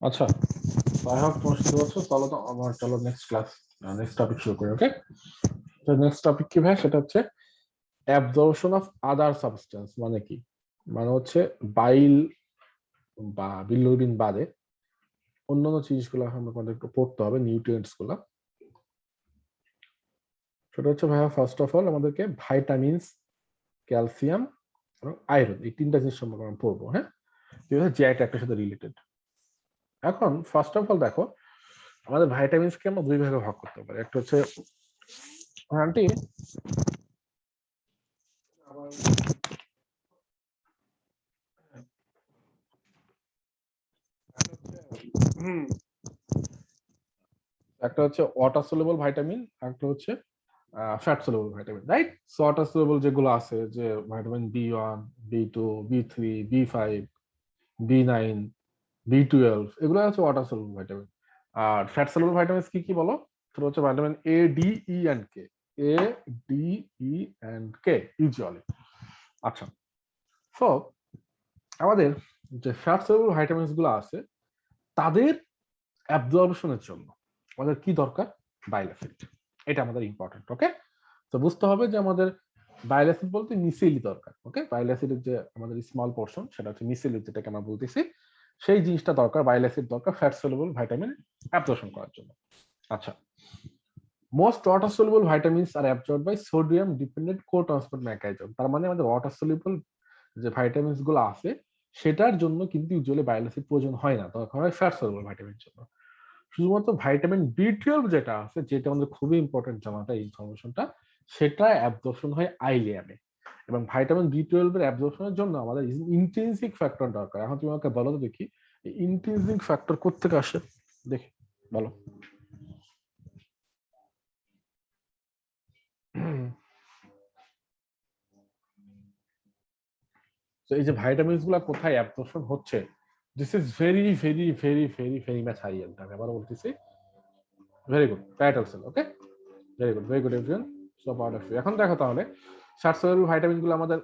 Speaker 1: আচ্ছা, আই হোপ তোমার শুনতে পাচ্ছ। চলো নেক্সট ক্লাস, নেক্সট টপিক শুরু করি। ওকে, তো নেক্সট টপিক কি ভাই, সেটা হচ্ছে অ্যাবজর্পশন অফ আদার সাবস্টেন্স। মানে কি? মানে হচ্ছে বাইল বা বিলিরুবিন বাদে অন্যান্য জিনিসগুলো আমাদের একটু পড়তে হবে, নিউট্রিয়েন্টস গুলা। সেটা হচ্ছে ভাইয়া, ফার্স্ট অফ অল আমাদেরকে ভাইটামিনস, ক্যালসিয়াম এবং আয়রন, এই তিনটা জিনিস সম্পর্কে আমরা পড়বো। হ্যাঁ, জিআই ট্র্যাক্টের সাথে রিলেটেড। এখন ফার্স্ট অফ অল দেখো, আমাদের ভাইটামিনসকে আমরা দুই ভাগে ভাগ করতে পারি। একটা হচ্ছে আন্টি একটা হচ্ছে ওয়াটার সলিউবল ভাইটামিন, একটা হচ্ছে fat soluble vitamin, right? So water soluble যেগুলো আছে, যে vitamin B1, B2, B3, B5, B9, B12, এগুলো হচ্ছে ওয়াটার সলিউবল ভাইটামিন। আর ফ্যাট সলিউবল ভাইটামিন কি কি বলো? সেটা হচ্ছে vitamin A, D, E, and K। A, D, E, and K usually. আচ্ছা, সো আমাদের যে ফ্যাট সলিউবল ভাইটামিনস গুলো আছে, তাদের অ্যাবজর্পশনের জন্য আমাদের কি দরকার? Bile acid. এটা আমাদের ইম্পর্টেন্ট। ওকে, তো বুঝতে হবে যে আমাদের বাইল অ্যাসিড বলতে মিসেলি দরকার। ওকে, বাইল অ্যাসিডের যে আমাদের স্মল পোর্শন, সেটা হচ্ছে মিসেলি, যেটাকে আমরা বলতেছি, সেই জিনিসটা দরকার, বাইল অ্যাসিড দরকার ফ্যাট সলিউবল ভাইটামিন অ্যাবজর্পশন করার জন্য। আচ্ছা, most water soluble vitamins are absorbed by sodium dependent cotransport mechanism. তার মানে আমাদের ওয়াটার সলিউবল যে ভাইটামিনস গুলো আছে, সেটার জন্য কিন্তু ইউজুয়ালি বাইল অ্যাসিড প্রয়োজন হয় না, দরকার হয় ফ্যাট সলিউবল ভাইটামিনের জন্য। শুধুমাত্র ভাইটামিন B12 যেটা আছে, যেটা আমাদের খুবই ইম্পর্টেন্ট জানাটা, এই ইনফরমেশনটা, সেটা অ্যাবজর্পশন হয় আইলিয়ামে। এবং ভাইটামিন B12 এর অ্যাবজর্পশনের জন্য আমাদের ইন্ট্রিনসিক ফ্যাক্টর দরকার। এখন তুমি আমাকে বলো তো দেখি, ইন্ট্রিনসিক ফ্যাক্টর কোত্থেকে আসে? দেখি, বলো। তো এই যে ভাইটামিনস গুলা কোথায় অ্যাবজর্পশন হচ্ছে, this is very very very very very much high end. আমি আবার বলতেছি, very good, parietal cell. Okay, very good everyone. So part of you. এখন দেখো তাহলে, ষাট সলিউবল ভাইটামিন গুলো আমাদের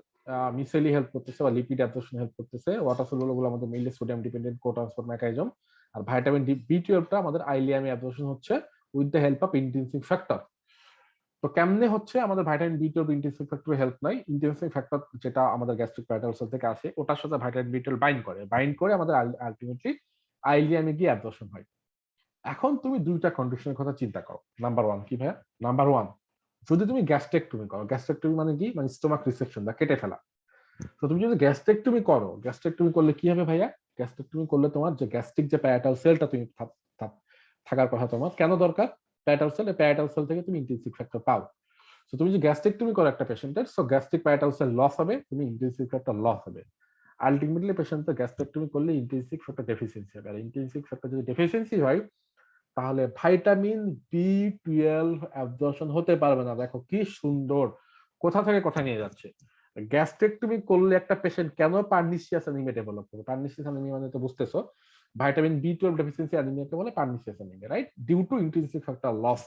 Speaker 1: মিসেলি হেল্প করতেছে বা লিপিড অ্যাবজর্পশন হেল্প করতেছে। ওয়াটার সলিউবল গুলো আমাদের mainly sodium dependent cotransport mechanism. আর ভাইটামিন B12 টা আমাদের আইলিয়ামে অ্যাবজর্পশন হচ্ছে with the help of intrinsic factor. তো কেমনে হচ্ছে আমাদের vitamin B12 intensive factor help নাই? ইন্টেন্সিভ ফ্যাক্টর যেটা আমাদের গ্যাস্ট্রিক প্যারাটাল সেল থেকে আসে, ওটার সাথে ভাইটামিন B12 বাইন্ড করে আমাদের আলটিমেটলি আইলিয়ামে গিয়ে অ্যাবজর্পশন হয়। এখন তুমি দুইটা কন্ডিশনের কথা চিন্তা করো। নাম্বার ওয়ান কি ভাইয়া? নাম্বার ওয়ান, যদি তুমি গ্যাস্ট্রেক্টমি করো, গ্যাস্ট্রেক্টমি মানে কি? মানে স্টোমাক রিসেকশন বা কেটে ফেলা। তো তুমি যদি গ্যাস্ট্রেক্টমি করো, গ্যাস্ট্রেক্টমি করলে কি হবে ভাইয়া? গ্যাস্ট্রেক্টমি করলে তোমার যে গ্যাস্ট্রিক যে প্যারাটাল সেলটা তুমি থাকার কথা, তোমার কেন দরকার প্যারাটাল সেল? প্যারাটাল সেল থেকে তুমি ইন্টেন্সিভ ফ্যাক্টর পাও। তো তুমি যে গ্যাস্ট্রেক্টমি করো একটা পেশেন্টের, so gastric parietal cell loss হবে, তুমি ইন্টেন্সিভ ফ্যাক্টর লস হবে। আলটিমেটলি পেশেন্টের গ্যাস্ট্রেক্টমি করলে ইন্টেন্সিভ ফ্যাক্টর ডেফিসিয়েন্সি হবে। আর ইন্টেন্সিভ ফ্যাক্টর যদি ডেফিসিয়েন্সি হয়, তাহলে ভাইটামিন B12 অ্যাবজর্পশন হতে পারবে না। দেখো কি সুন্দর, কোথা থেকে কথা নিয়ে যাচ্ছে। গ্যাস্ট্রেক্টমি করলে একটা পেশেন্ট কেন পার্নিসিয়াস অ্যানিমিয়া ডেভেলপ করবে? পার্নিসিয়াস অ্যানিমিয়া মানে তো বুঝতেছো, ভাইটামিন B12 ডেফিসিয়েন্সি অ্যানিমিয়াকে বলে pernicious anaemia, right? Due to intrinsic factor loss.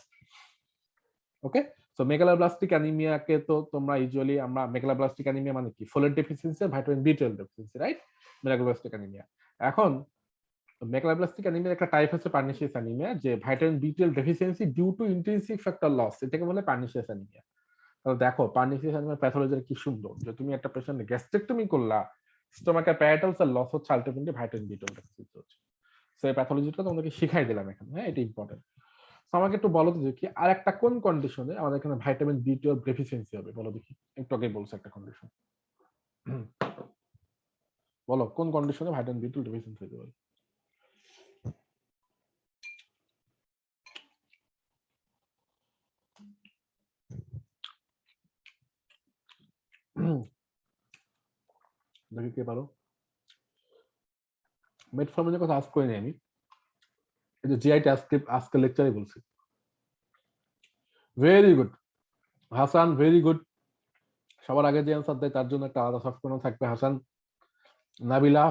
Speaker 1: Okay, so megaloblastic অ্যানিমিয়াকে তো তোমরা ইউজুয়ালি, আমরা মেগালোব্লাস্টিক অ্যানিমিয়া মানে কি? Folate deficiency, vitamin B12 deficiency, right? Megaloblastic anaemia. এখন মেগালোব্লাস্টিক অ্যানিমিয়ার একটা টাইপ হচ্ছে পার্নিশিয়াস অ্যানিমিয়া, যে vitamin B12 deficiency due to intrinsic factor loss, এটাকে বলে পার্নিশিয়াস অ্যানিমিয়া। তাহলে দেখো পার্নিশিয়াস অ্যানিমিয়ার প্যাথোলজি কি সুন্দর, যে তুমি একটা পেশেন্ট গ্যাস্ট্রেক্টমি করলা, স্টোমাকের প্যারাটাল সেল লস হচ্ছে, আলটিমেটলি ভাইটামিন B12 ডেফিসিয়েন্সি হচ্ছে। সো এই প্যাথোলজিটা তোমাদেরকে শিখাই দিলাম এখানে। হ্যাঁ, এটা ইম্পর্টেন্ট। আমাকে একটু বলো তো দেখি, আর একটা কোন কন্ডিশনে আমাদের এখানে ভাইটামিন B12 ডেফিসিয়েন্সি হবে? বলো দেখি, একটু আগে বলছো একটা কন্ডিশন। বলো কোন কন্ডিশনে ভাইটামিন B12 ডেফিসিয়েন্সি হতে পারে? দেখি কে পারো। মেটফর্মিনের কথা আজ করিনি আমি, এই যে জিআই ট্রান্সক্রিপ্ট আজকে লেকচারে বলছি। Very good Hasan, very good. সবার আগে যে অ্যান্সার দেয় তার জন্য একটা আলাদা সফটওয়্যার থাকবে। হাসান, নাবিলা,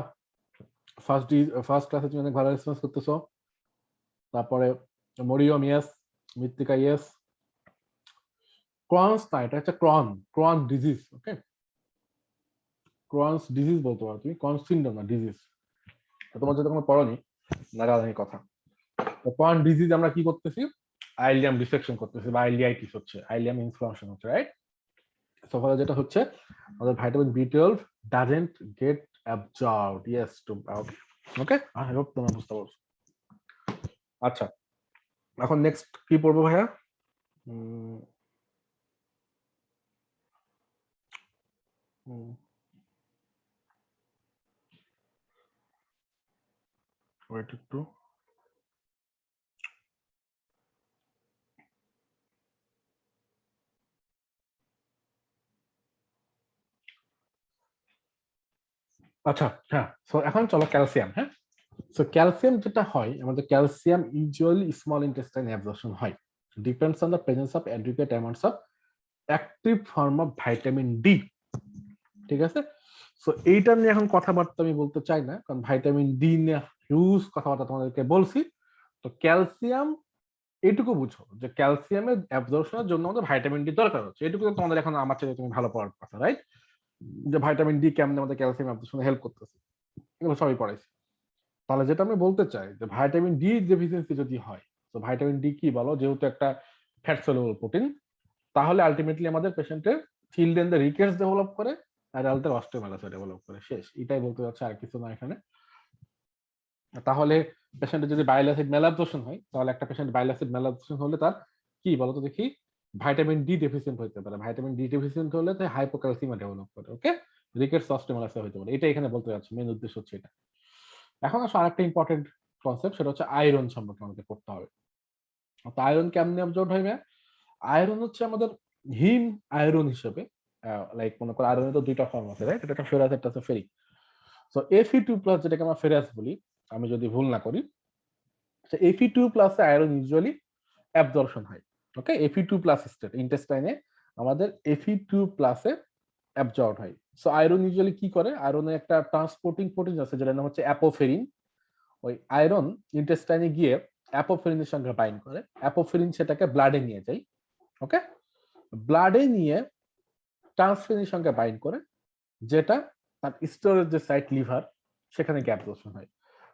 Speaker 1: ফার্স্ট ক্লাসে তুমি অনেক ভালো রেসপন্স করতেছো। তারপরে মরিয়ম ইয়েস, মৃত্তিকা ইয়েস। ক্রনস না, এটা হচ্ছে ক্রন ডিজিজ। ওকে, ক্রনস ডিজিজ বলতে পারো তুমি, ক্রন সিনড্রোম না ডিজিজ। তোমার যদি কোনো পড়নি, নাগালানি কথা। তো পয়েন্ট ডিজিজ আমরা কি করতেছি, আইলিয়াম ডিসেকশন করতেছি বা আইলিয়াইটিস হচ্ছে, আইলিয়াম ইনফ্লামেশন হচ্ছে, রাইট? সো ফলে যেটা হচ্ছে আমাদের ভিটামিন বি12 doesn't get absorbed, yes to okay okay, I hope তোমরা বুঝতে পারছো। আচ্ছা, এখন নেক্সট কি পড়বো ভাইয়া? ওয়েট একটু, আচ্ছা হ্যাঁ। সো এখন চলো ক্যালসিয়াম। হ্যাঁ, সো ক্যালসিয়াম যেটা হয় আমাদের, calcium usually small intestine absorption হয়, depends on the presence of adequate amounts of active form of vitamin D. ঠিক আছে, সো এইটা নিয়ে এখন কথাবার্তা আমি বলতে চাই না, কারণ ভিটামিন ডি নিয়ে হিউজ কথাবার্তা তোমাদেরকে বলছি। তো ক্যালসিয়াম এইটুকু বুঝো যে ক্যালসিয়ামের অ্যাবজর্পশনের জন্য আমাদের ভিটামিন ডি দরকার হচ্ছে, এটুকু তো তোমাদের এখন আমার চাইতে তুমি ভালো পড়ার কথা, রাইট? যে ভিটামিন ডি কেমনে আমাদের ক্যালসিয়াম অ্যাবজর্পশনে হেল্প করতেছে, এগুলো সবই পড়াইছি। তাহলে যেটা আমি বলতে চাই যে ভিটামিন ডি ডেফিসিয়েন্সি যদি হয়, তো ভিটামিন ডি কি বলো, যেহেতু একটা ফ্যাট সলিউবল প্রোটিন, তাহলে আলটিমেটলি আমাদের পেশেন্টের চিলড্রেনদের রিকেটস ডেভেলপ করে, অ্যাডাল্টের অস্টিওমালাইসিস ডেভেলপ করে, শেষ। এটাই বলতে যাচ্ছে, আর কিছু না এখানে। তাহলে পেশেন্টের যদি বাইল অ্যাসিড ম্যালাবজর্পশন হয়, তাহলে একটা পেশেন্ট বাইল অ্যাসিড ম্যালাবজর্পশন হলে তার কি বলতো দেখি, ভিটামিন ডি ডেফিসিয়েন্ট হতে পারে। ভিটামিন ডি ডেফিসিয়েন্ট হলে তাই হাইপোক্যালসিমিয়া ডেভেলপ করে, ওকে, রিকেটস অস্টিওমালাইসিস হতে পারে। এটা এখানে বলতে যাচ্ছে, মেইন উদ্দেশ্য হচ্ছে এটা। এখন আসলে আরেকটা ইম্পর্টেন্ট কনসেপ্ট, সেটা হচ্ছে আয়রন সম্পর্কে আমাদের পড়তে হবে। তো আয়রন কেমনে অ্যাবজর্ব হয়? আয়রন হচ্ছে আমাদের হিম আয়রন হিসেবে, লাইক মনে করো আয়রনের তো দুইটা ফর্ম আছে, রাইট? এটা একটা ফেরাস, একটা হচ্ছে ফেরিক। সো Fe2+ যেটাকে আমরা ফেরাস বলি, আমি যদি ভুল না করি, Fe2+ আয়রন ইউজুয়ালি অ্যাবজর্পশন হয়, ওকে। Fe2+ স্টেট ইন্টেস্টাইনে আমাদের Fe2+ এ অ্যাবজর্ব হয়। সো আয়রন ইউজুয়ালি কি করে, আয়রনের একটা ট্রান্সপোর্টিং প্রোটিন আছে যেটার নাম হচ্ছে অ্যাপোফেরিন। ওই আয়রন ইন্টেস্টাইনে গিয়ে অ্যাপোফেরিনের সঙ্গে বাইন্ড করে, অ্যাপোফেরিন সেটাকে ব্লাডে নিয়ে যায়, ওকে। ব্লাডে নিয়ে ট্রান্সফেরিনের সঙ্গে বাইন্ড করে, যেটা তার স্টোরেজ যে সাইট লিভার, সেখানে গ্যাপ অ্যাবজর্পশন হয়।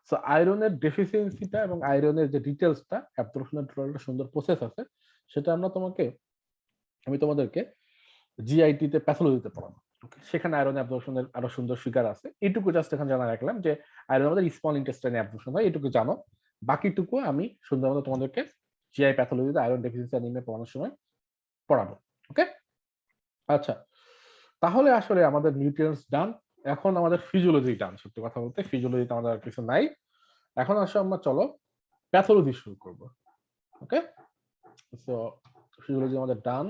Speaker 1: সো আয়রনের ডেফিসিয়েন্সিটা এবং আয়রনের যে ডিটেলসটা অ্যাবজর্পশনের একটা সুন্দর প্রসেস আছে, সেটা আমি তোমাদেরকে জিআইটি তে প্যাথোলজিতে পড়াবো, সেখানে আয়রন অ্যাবজর্পশনের আরো সুন্দর ফিগার আছে। এইটুকু জাস্ট এখানে জানা রাখলাম যে আয়রন আমাদের স্মল ইন্টেস্টাইনে অ্যাবজর্পশন হয়, এটুকু জানো। বাকিটুকু আমি সুন্দর মতো তোমাদেরকে জিআই প্যাথোলজিতে আয়রন ডেফিসিয়েন্সি অ্যানিমিয়া পড়ানোর সময় পড়াবো, ওকে। আচ্ছা, তাহলে আসলে আমাদের নিউট্রিয়েন্টস ডান, এখন আমাদের ফিজিওলজি ডান। সত্যি কথা বলতে ফিজিওলজিতে আমাদের আর কিছু নাই। এখন আসলে আমরা চলো প্যাথোলজি শুরু করব, ওকে। সো ফিজিওলজি আমাদের ডান।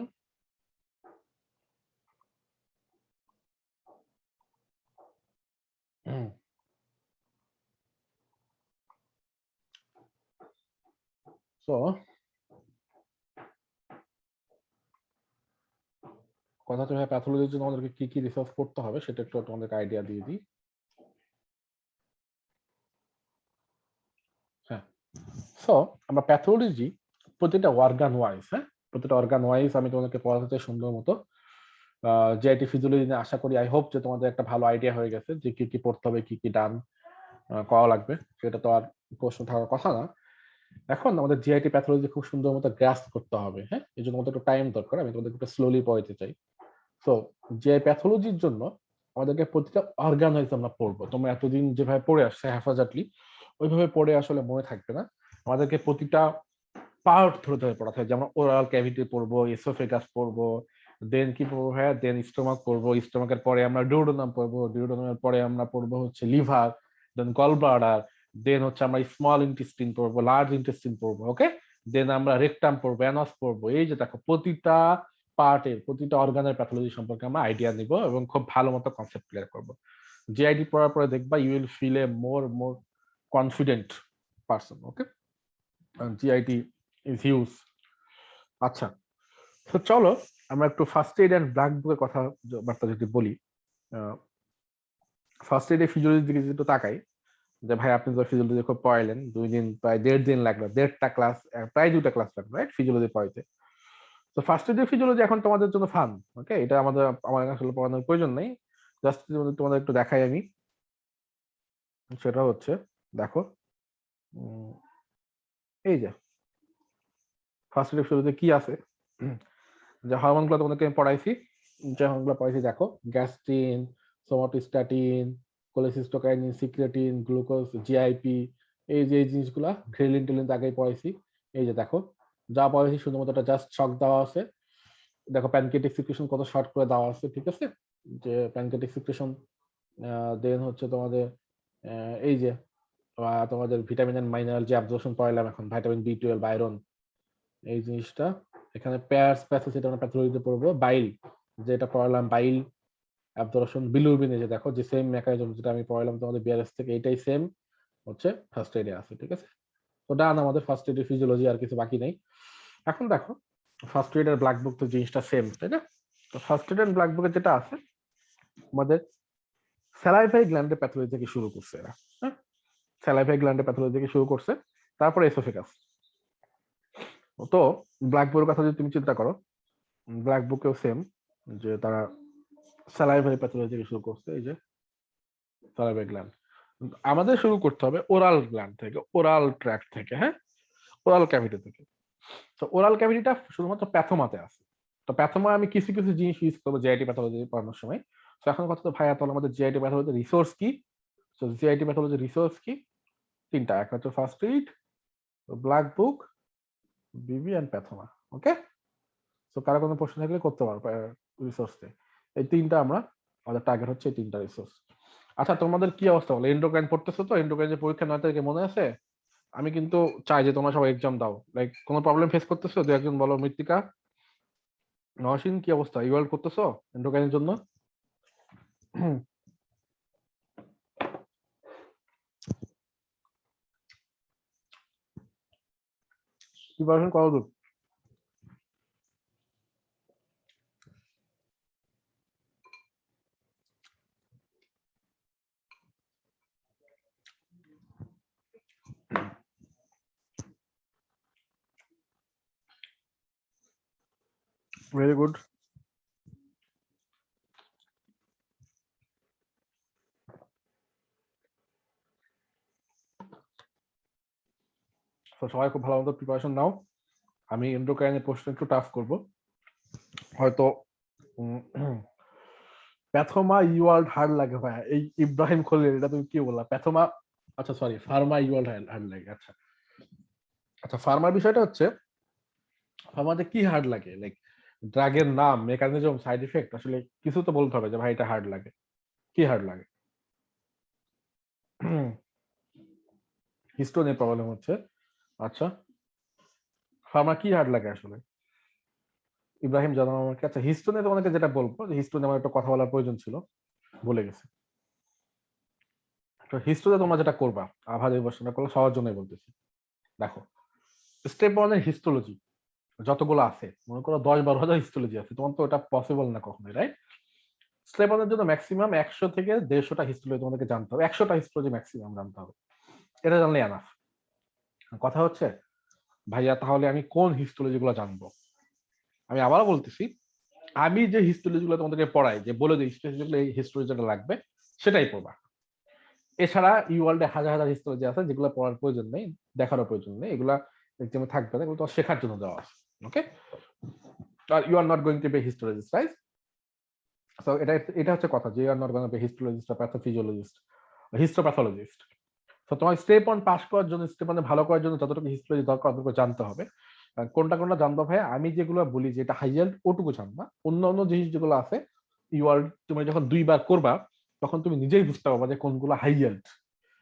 Speaker 1: সো কথা হচ্ছে ভাই, প্যাথোলজির জন্য আমাদেরকে কি কি রিসার্চ করতে হবে সেটা একটু তোমাদেরকে আইডিয়া দিয়ে দিই। হ্যাঁ, সো আমরা প্যাথোলজি প্রতিটা অর্গান ওয়াইজ, হ্যাঁ, প্রতিটা অর্গান ওয়াইজ আমি তোমাদেরকে পড়াতে চাই সুন্দর মতো। জিআইটি ফিজিওলজি নিয়ে আশা করি, আই হোপ যে তোমাদের একটা ভালো আইডিয়া হয়ে গেছে যে কি কি পড়তে হবে, কি কি ডান করা লাগবে, সেটা তো আর প্রশ্ন থাকার কথা না। এখন আমাদের জিআইটি প্যাথোলজি খুব সুন্দর মতো গ্রাস্প করতে হবে, হ্যাঁ, এই জন্য আমাদের একটু টাইম দরকার। আমি তোমাদের একটু স্লোলি পড়াইতে চাই। সো জিআই প্যাথোলজির জন্য আমাদেরকে প্রতিটা অর্গান ওয়াইজ আমরা পড়বো। তোমরা এতদিন যেভাবে পড়ে আসছে হ্যাফাজাটলি, ওইভাবে পড়ে আসলে মনে থাকবে না। আমাদেরকে প্রতিটা পার্ট ধরে ধরে পড়াতে হয়। যেমন ওরাল ক্যাভিটি পড়বো, এসোফেগাস পড়বো, দেন কি পড়বো হ্যাঁ, দেন স্টোমাক পড়বো, স্টোমাকের পরে আমরা ডিউওডেনাম পড়বো, ডিউওডেনামের পরে আমরা পড়বো হচ্ছে লিভার, দেন গল ব্লাডার, দেন হচ্ছে আমরা স্মল ইন্টেস্টিন পড়বো, লার্জ ইন্টেস্টিন পড়বো, ওকে। দেন আমরা রেকটাম পড়বো, অ্যানাস পড়বো। এই যে দেখো, প্রতিটা পার্টের, প্রতিটা অর্গানের প্যাথোলজি সম্পর্কে আমরা আইডিয়া নিব এবং খুব ভালো মতো কনসেপ্ট ক্লিয়ার করবো। জিআইডি পড়ার পরে দেখবা you will feel a more confident person, okay. GIT is huge. আচ্ছা, তো চলো আমরা একটু ফার্স্ট এইড অ্যান্ড ব্লাড বুকের কথা বার্তা যদি বলি। ফার্স্ট এইডে ফিজিওলজির দিকে যদি তাকাই, যে ভাই আপনি তো ফিজিওলজি খুব পড়াইলেন, 2 দিন প্রায় 1.5 দিন লাগলো, 1.5টা ক্লাস, প্রায় 2টা ক্লাস লাগলো, রাইট, ফিজিওলজি পড়াইতে। তো ফার্স্ট এইডে ফিজিওলজি এখন তোমাদের জন্য ফান, ওকে। এটা আমার আসলে পড়ানোর প্রয়োজন নেই। জাস্ট তোমাদের একটু দেখাই আমি, সেটা হচ্ছে দেখো, এই যে ফার্স্ট এডের শুরুতে কি আছে, যে হরমোনগুলো তোমাদেরকে আমি পড়াইছি, যে হরমোনগুলো পড়াইছি দেখো, gastrin, somatostatin, cholecystokinin, secretin, glucose, GIP, এই যে এই জিনিসগুলা, ঘ্রেলিন টেলিন আগেই পড়াইছি। এই যে দেখো যা পড়াইছি শুধুমাত্র একটা জাস্ট ছক দেওয়া আছে। দেখো প্যানকেটিক সিক্রেশন কত শর্ট করে দেওয়া আছে, ঠিক আছে, যে প্যানকেটিক সিক্রেশন, দেন হচ্ছে তোমাদের এই যে তোমাদের ভিটামিন এন্ড মিনারেল যে অ্যাবজর্পশন পড়াইলাম এখন, ভিটামিন বি12, আয়রন, এই জিনিসটা এখানে পেয়ার স্প্যাসিসিটি আমরা প্যাথোলজিতে পড়বো। বাইল যেটা পড়ালাম, বাইল অ্যাবজর্পশন, বিলিরুবিন, এই যে দেখো যে সেম মেকানিজম যেটা আমি পড়ালাম তোমাদের বিআরএস থেকে, এটাই সেম হচ্ছে ফার্স্ট এডে আছে, ঠিক আছে। তো ডান, আমাদের ফার্স্ট এডের ফিজিওলজি আর কিছু বাকি নেই। এখন দেখো ফার্স্ট এডের ব্ল্যাক বুক তো জিনিসটা সেম, তাই না? তো ফার্স্ট এড এন্ড ব্ল্যাক বুকে যেটা আছে আমাদের স্যালাইভারি গ্ল্যান্ডের প্যাথোলজি থেকে শুরু করছে এরা, হ্যাঁ, স্যালাইভারি গ্ল্যান্ডের প্যাথোলজি থেকে শুরু করছে, তারপরে এসোফেগাস। তো ব্ল্যাক বুকের কথা যদি তুমি চিন্তা করো, ব্ল্যাক বুকেও সেম, যে তারা স্যালাইভারি প্যাথোলজি থেকে শুরু করছে, এই যে স্যালাইভারি গ্ল্যান্ড। আমাদের শুরু করতে হবে ওরাল গ্ল্যান্ড থেকে, ওরাল ট্র্যাক্ট থেকে, হ্যাঁ, ওরাল ক্যাভিটি থেকে। তো ওরাল ক্যাভিটিটা শুধুমাত্র প্যাথোমাতে আছে। তো প্যাথোমা আমি কিছু কিছু জিনিস ইউজ করবো জিআইটি প্যাথোলজি পড়ানোর সময়। তো এখন কথা তো ভাইয়া, তাহলে আমাদের জিআইটি প্যাথোলজি রিসোর্স কি? তো জিআইটি প্যাথোলজি রিসোর্স কি? তিনটা, এক হচ্ছে first aid, black book, Bibi and প্যাথোমা। ওকে, তো কারো কোনো প্রশ্ন থাকলে করতে পারো রিসোর্সে। এই তিনটা আমরা, আমাদের টার্গেট হচ্ছে এই তিনটা রিসোর্স। আচ্ছা, তোমাদের কি অবস্থা বলো? এন্ডোক্রাইন পড়তেছো তো? এন্ডোক্রাইন যে পরীক্ষা 9 তারিখে মনে আছে? আমি কিন্তু চাই যে তোমরা সবাই এক্সাম দাও। লাইক কোনো প্রবলেম ফেস করতেছো? দু একজন বলো। মৃত্তিকা, নওশিন, কি অবস্থা? ইউএল করতেছো এন্ডোক্রাইনের জন্য? প্রিপারেশন করা দূর? Very good. সবাই খুব ভালো মতো প্রিপারেশন নাও। আমি এন্ডোক্রাইনের প্রশ্ন একটু টাফ করব হয়তো। প্যাথোমা ইউয়ার্ড হার্ড লাগে ভাই, এই ইব্রাহিম খলিল, এটা তুমি কি বললা? প্যাথোমা, আচ্ছা সরি, ফার্মা ইউয়ার্ড হার্ড লাগে। আচ্ছা আচ্ছা, ফার্মার বিষয়টা হচ্ছে, ফার্মাতে কি হার্ড লাগে? লাইক ড্রাগের নাম, মেকানিজম, সাইড ইফেক্ট, আসলে কিছু তো বলতে হবে যে ভাই এটা হার্ড লাগে। কি হার্ড লাগে? হিস্টোনের প্রবলেম হচ্ছে। আচ্ছা, ফার্মা কি হার্ড লাগে আসলে? ইব্রাহিম জানাও আমাকে। আচ্ছা, হিস্টোনে তোমাকে যেটা বলবো, যে হিস্টোনে আমার একটা কথা বলার প্রয়োজন ছিল, ভুলে গেছি। তো হিস্টোনে তোমরা যেটা করবা, আভা যে প্রশ্নটা করলো সবার জন্যই বলতেছি। দেখো, স্টেপ ওয়ানের হিস্টোলজি যতগুলো আছে, মনে করো 10-12 হাজার হিস্টোলজি আছে, তোমার তো এটা পসিবল না কখনোই, রাইট? স্টেপ ওয়ানের জন্য ম্যাক্সিমাম 100 থেকে 150টা হিস্টোলজি তোমাদেরকে জানতে হবে, 100টা হিস্টোলজি ম্যাক্সিমাম জানতে হবে। এটা জানলে এনাফ। কথা হচ্ছে ভাইয়া, তাহলে আমি কোন হিস্টোলজি গুলো জানবো? আমি আবারও বলতেছি, আমি যে হিস্টোলজি গুলো তোমাদেরকে পড়াই, যে বলে দিই স্পেসিফিকলি এই হিস্টোলজি যেটা লাগবে সেটাই পড়বা। এছাড়া ইউয়ার্ল্ডে হাজার হাজার হিস্টোলজি আছে যেগুলো পড়ার প্রয়োজন নেই, দেখারও প্রয়োজন নেই, এগুলা এক্সামে থাকবে না, এগুলো তো শেখার জন্য দেওয়া আছে। ওকে, আর you are not going to be histologist, right? So এটা এটা হচ্ছে কথা, যে you are not going to be histologist বা প্যাথোফিজিওলজিস্ট, হিস্টোপ্যাথোলজিস্ট। তো তোমার স্টেপ ওয়ান পাস করার জন্য, স্টেপ ওয়ানে ভালো করার জন্য যতটুকু হিস্টোলজি দরকার অতটুকু জানতে হবে। কোনটা কোনটা জানতে ভাই, আমি যেগুলো বলি যে এটা হাইয়েল্ড, ওটুকু জানবা। অন্য অন্য জিনিস যেগুলো আছে, ইউআর তুমি যখন 2বার করবা তখন তুমি নিজেই বুঝতে পারবা যে কোনগুলো হাইয়েল্ড।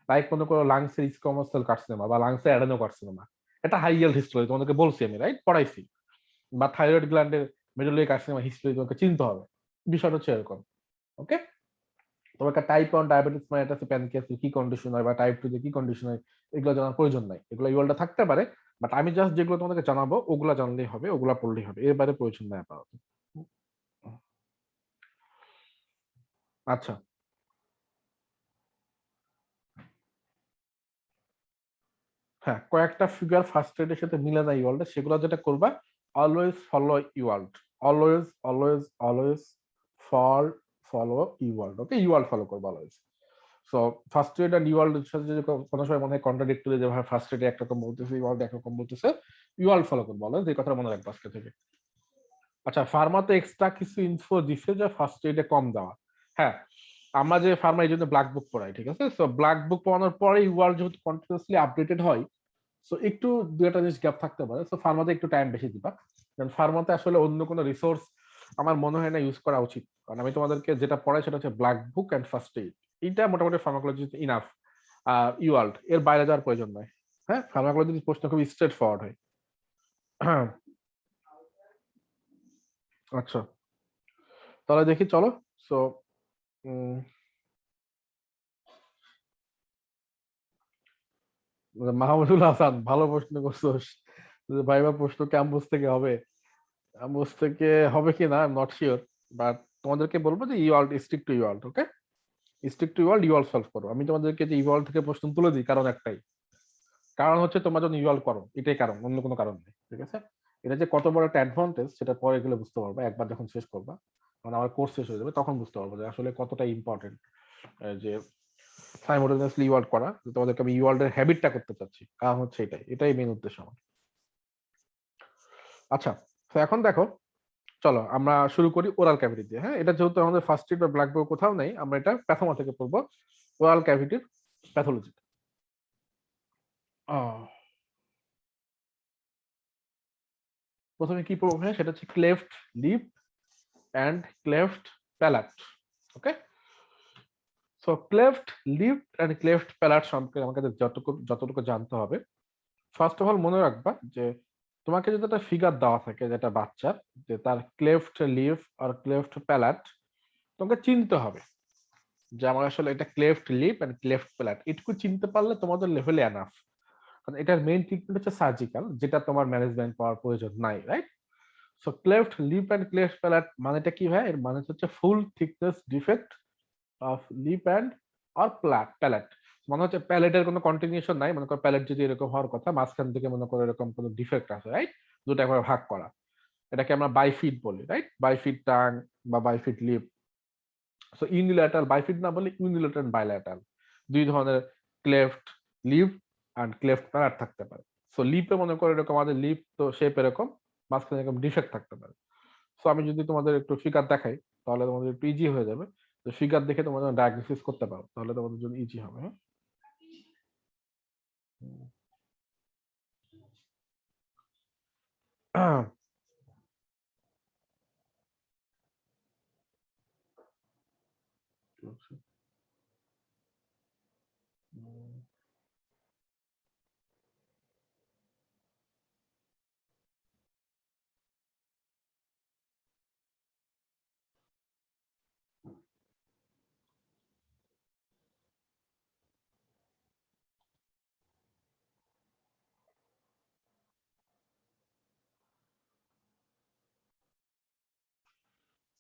Speaker 1: লাইক মনে করো লাংসের স্কোয়ামাস সেল কার্সিনোমা বা লাংসের অ্যাডেনো কার্সিনোমা, এটা হাইয়েল্ড হিস্টোলজি, তোমাদেরকে বলছি আমি, রাইট? পড়াইছি। বা থাইরয়েড গ্ল্যান্ডের মেডুলারি কার্সিনোমা হিস্টোরি তোমাকে চিনতে হবে। বিষয়টা হচ্ছে এরকম। ওকে, তোমাকে টাইপ 1 ডায়াবেটিস মেলিটাস প্যানক্রিয়াসের কি কন্ডিশন হয় বা টাইপ 2 তে কি কন্ডিশন হয় এগুলো জানার প্রয়োজন নাই। এগুলো ইউএলটা থাকতে পারে, বাট আমি জাস্ট যেগুলো তোমাদেরকে জানাবো ওগুলা জানলেই হবে, ওগুলা পড়লেই হবে, এর বাইরে প্রয়োজন নাই আপাতত। আচ্ছা, হ্যাঁ, কয়েকটা ফিগার ফার্স্ট এডের সাথে মিলে যায় ইউএলটা, সেগুলো যেটা করবা, always follow Ewald, always always always for follow Ewald. Okay, Ewald follow করবা অলওয়েজ। সো ফার্স্ট এড আর ইউয়াল্ডের সাথে যদি কোনো সময় মনে হয় কন্ট্রাডিক্টরি, যে ভাই ফার্স্ট এডে একরকম বলতেছে, ইউয়াল্ড একরকম বলতেছে, ইউয়াল্ড ফলো করবো, বলো যে কথা মনে রাখবো আজকে থেকে। আচ্ছা, ফার্মাতে এক্সট্রা কিছু ইনফো দিছে যে ফার্স্ট এডে কম দেওয়া। হ্যাঁ, আমরা যে ফার্মা এই জন্য ব্ল্যাক বুক পড়াই, ঠিক আছে? সো ব্ল্যাক বুক পড়ানোর পরে ইউয়াল্ড যেহেতু কন্টিনিউসলি আপডেটেড হয়, সো একটু দু একটা জিনিস গ্যাপ থাকতে পারে। সো ফার্মাতে একটু টাইম বেশি দিবা, কারণ ফার্মাতে আসলে অন্য কোনো রিসোর্স আমার মনে হয় না ইউজ করা উচিত। কারণ আমি তোমাদেরকে যেটা পড়াই সেটা হচ্ছে black book and first aid, এইটা মোটামুটি ফার্মাকোলজি ইনাফ। ইউয়াল্ড এর বাইরে যাওয়ার প্রয়োজন নয়। হ্যাঁ, ফার্মাকোলজি প্রশ্ন খুব স্ট্রেট ফরওয়ার্ড হয়। আচ্ছা, তাহলে দেখি চলো। সো মাহমুদুল হাসান, ভালো প্রশ্ন করছোস। ভাইবা প্রশ্ন ক্যাম্পাস থেকে হবে, ক্যাম্পাস থেকে হবে কি না নট শিওর, বাট তোমাদেরকে বলবো যে Ewald, stick to Ewald, okay? Stick to Ewald, Ewald solve করো। আমি তোমাদেরকে যে ইওয়াল্ড থেকে প্রশ্ন তুলে দিই কারণ একটাই, কারণ হচ্ছে তোমরা যখন ইওয়াল্ড করো, এটাই কারণ, অন্য কোনো কারণ নেই, ঠিক আছে? এটা যে কত বড় একটা অ্যাডভান্টেজ সেটা পরে গেলে বুঝতে পারবে, একবার যখন শেষ করবা, মানে আমার কোর্স শেষ হয়ে যাবে, তখন বুঝতে পারবো যে আসলে কতটা ইম্পর্টেন্ট যে সাইমultaneously ইওয়াল্ড করা। তোমাদেরকে আমি ইওয়াল্ডের হ্যাবিটটা করতে চাচ্ছি, কারণ হচ্ছে এটাই মেইন উদ্দেশ্য আমার। আচ্ছা, তো এখন দেখো, চলো আমরা শুরু করি ওরাল ক্যাভিটি দিয়ে। হ্যাঁ, এটা যেহেতু আমাদের ফার্স্ট এড বা ব্ল্যাক বই কোথাও নেই, আমরা এটা প্যাথোমা থেকে পড়বো, ওরাল ক্যাভিটির প্যাথোলজি। প্রথমে কি পড়বো? হ্যাঁ, সেটা হচ্ছে cleft lip and cleft palate. Okay, so cleft lip and cleft palate সম্পর্কে আমাকে যতটুকু জানতে হবে, ফার্স্ট অফ অল মনে রাখবা যে তোমাকে যদি একটা ফিগার দেওয়া থাকে যেটা বাচ্চার, যে তার ক্লেফট লিপ আর ক্লেফট প্যালাট, তোমাকে চিনতে হবে যে আমার আসলে এটা ক্লেফট লিপ এন্ড ক্লেফট প্যালাট। এটুকু চিনতে পারলে তোমাদের লেভেলে এনাফ, কারণ এটার মেইন ট্রিটমেন্ট হচ্ছে সার্জিক্যাল, যেটা তোমার ম্যানেজমেন্ট পাওয়ার প্রয়োজন নাই, right? So cleft lip and cleft palate মানেটা কি ভাই? এর মানে হচ্ছে full thickness defect of lip and আর প্যালেট। মনে হচ্ছে প্যালেটের কোনো কন্টিনিউশন নাই, মনে করো প্যালেট যদি এরকম হওয়ার কথা, মাঝখান থেকে মনে করো এরকম কোনো ডিফেক্ট আছে, রাইট? দুটো একবার ভাগ করা, এটাকে আমরা বাইফিট বলি, রাইট? বাইফিট টাং বা বাইফিট লিপ। সো ইউনিল্যাটারাল বাইফিট না বলে ইউনিল্যাটারাল বাইল্যাটারাল, দুই ধরনের ক্লেফট লিপ এন্ড ক্লেফট প্যালাট থাকতে পারে। সো লিপে মনে করো এরকম, আমাদের লিপ তো শেপ এরকম, মাঝখানে এরকম ডিফেক্ট থাকতে পারে। সো আমি যদি তোমাদের একটু ফিগার দেখাই তাহলে তোমাদের একটু ইজি হয়ে যাবে। তো ফিগার দেখে তোমরা ডায়াগনোসিস করতে পারো, তাহলে তোমাদের জন্য ইজি হবে। হ্যাঁ,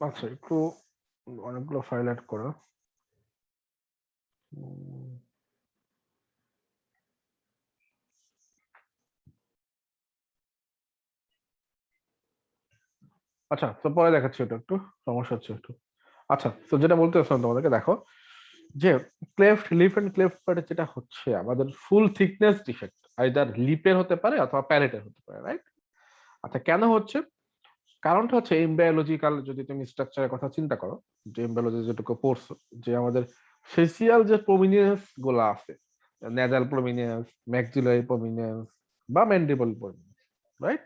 Speaker 1: আচ্ছা, একটু অনেকগুলো ফাইল অ্যাড করো। আচ্ছা, তো পরে দেখাচ্ছি, এটা একটু সমস্যা হচ্ছে একটু। আচ্ছা, তো যেটা বলতে চাচ্ছিলাম তোমাদেরকে, দেখো যে cleft lip and cleft palate যেটা হচ্ছে আমাদের ফুল থিকনেস ডিফেক্ট, আইদার লিপের হতে পারে অথবা প্যালেটের হতে পারে, রাইট? আচ্ছা, কেন হচ্ছে? কারণটা হচ্ছে এমব্রায়োলজিক্যাল, যদি তুমি স্ট্রাকচারের কথা চিন্তা করো, যে এমব্রায়োলজি যেটুকু পড়ছো, যে আমাদের ফেসিয়াল যে প্রমিনেন্স গুলা আছে, নেজাল প্রমিনেন্স, ম্যাক্সিলারি প্রমিনেন্স বা ম্যান্ডিবল প্রমিনেন্স, রাইট?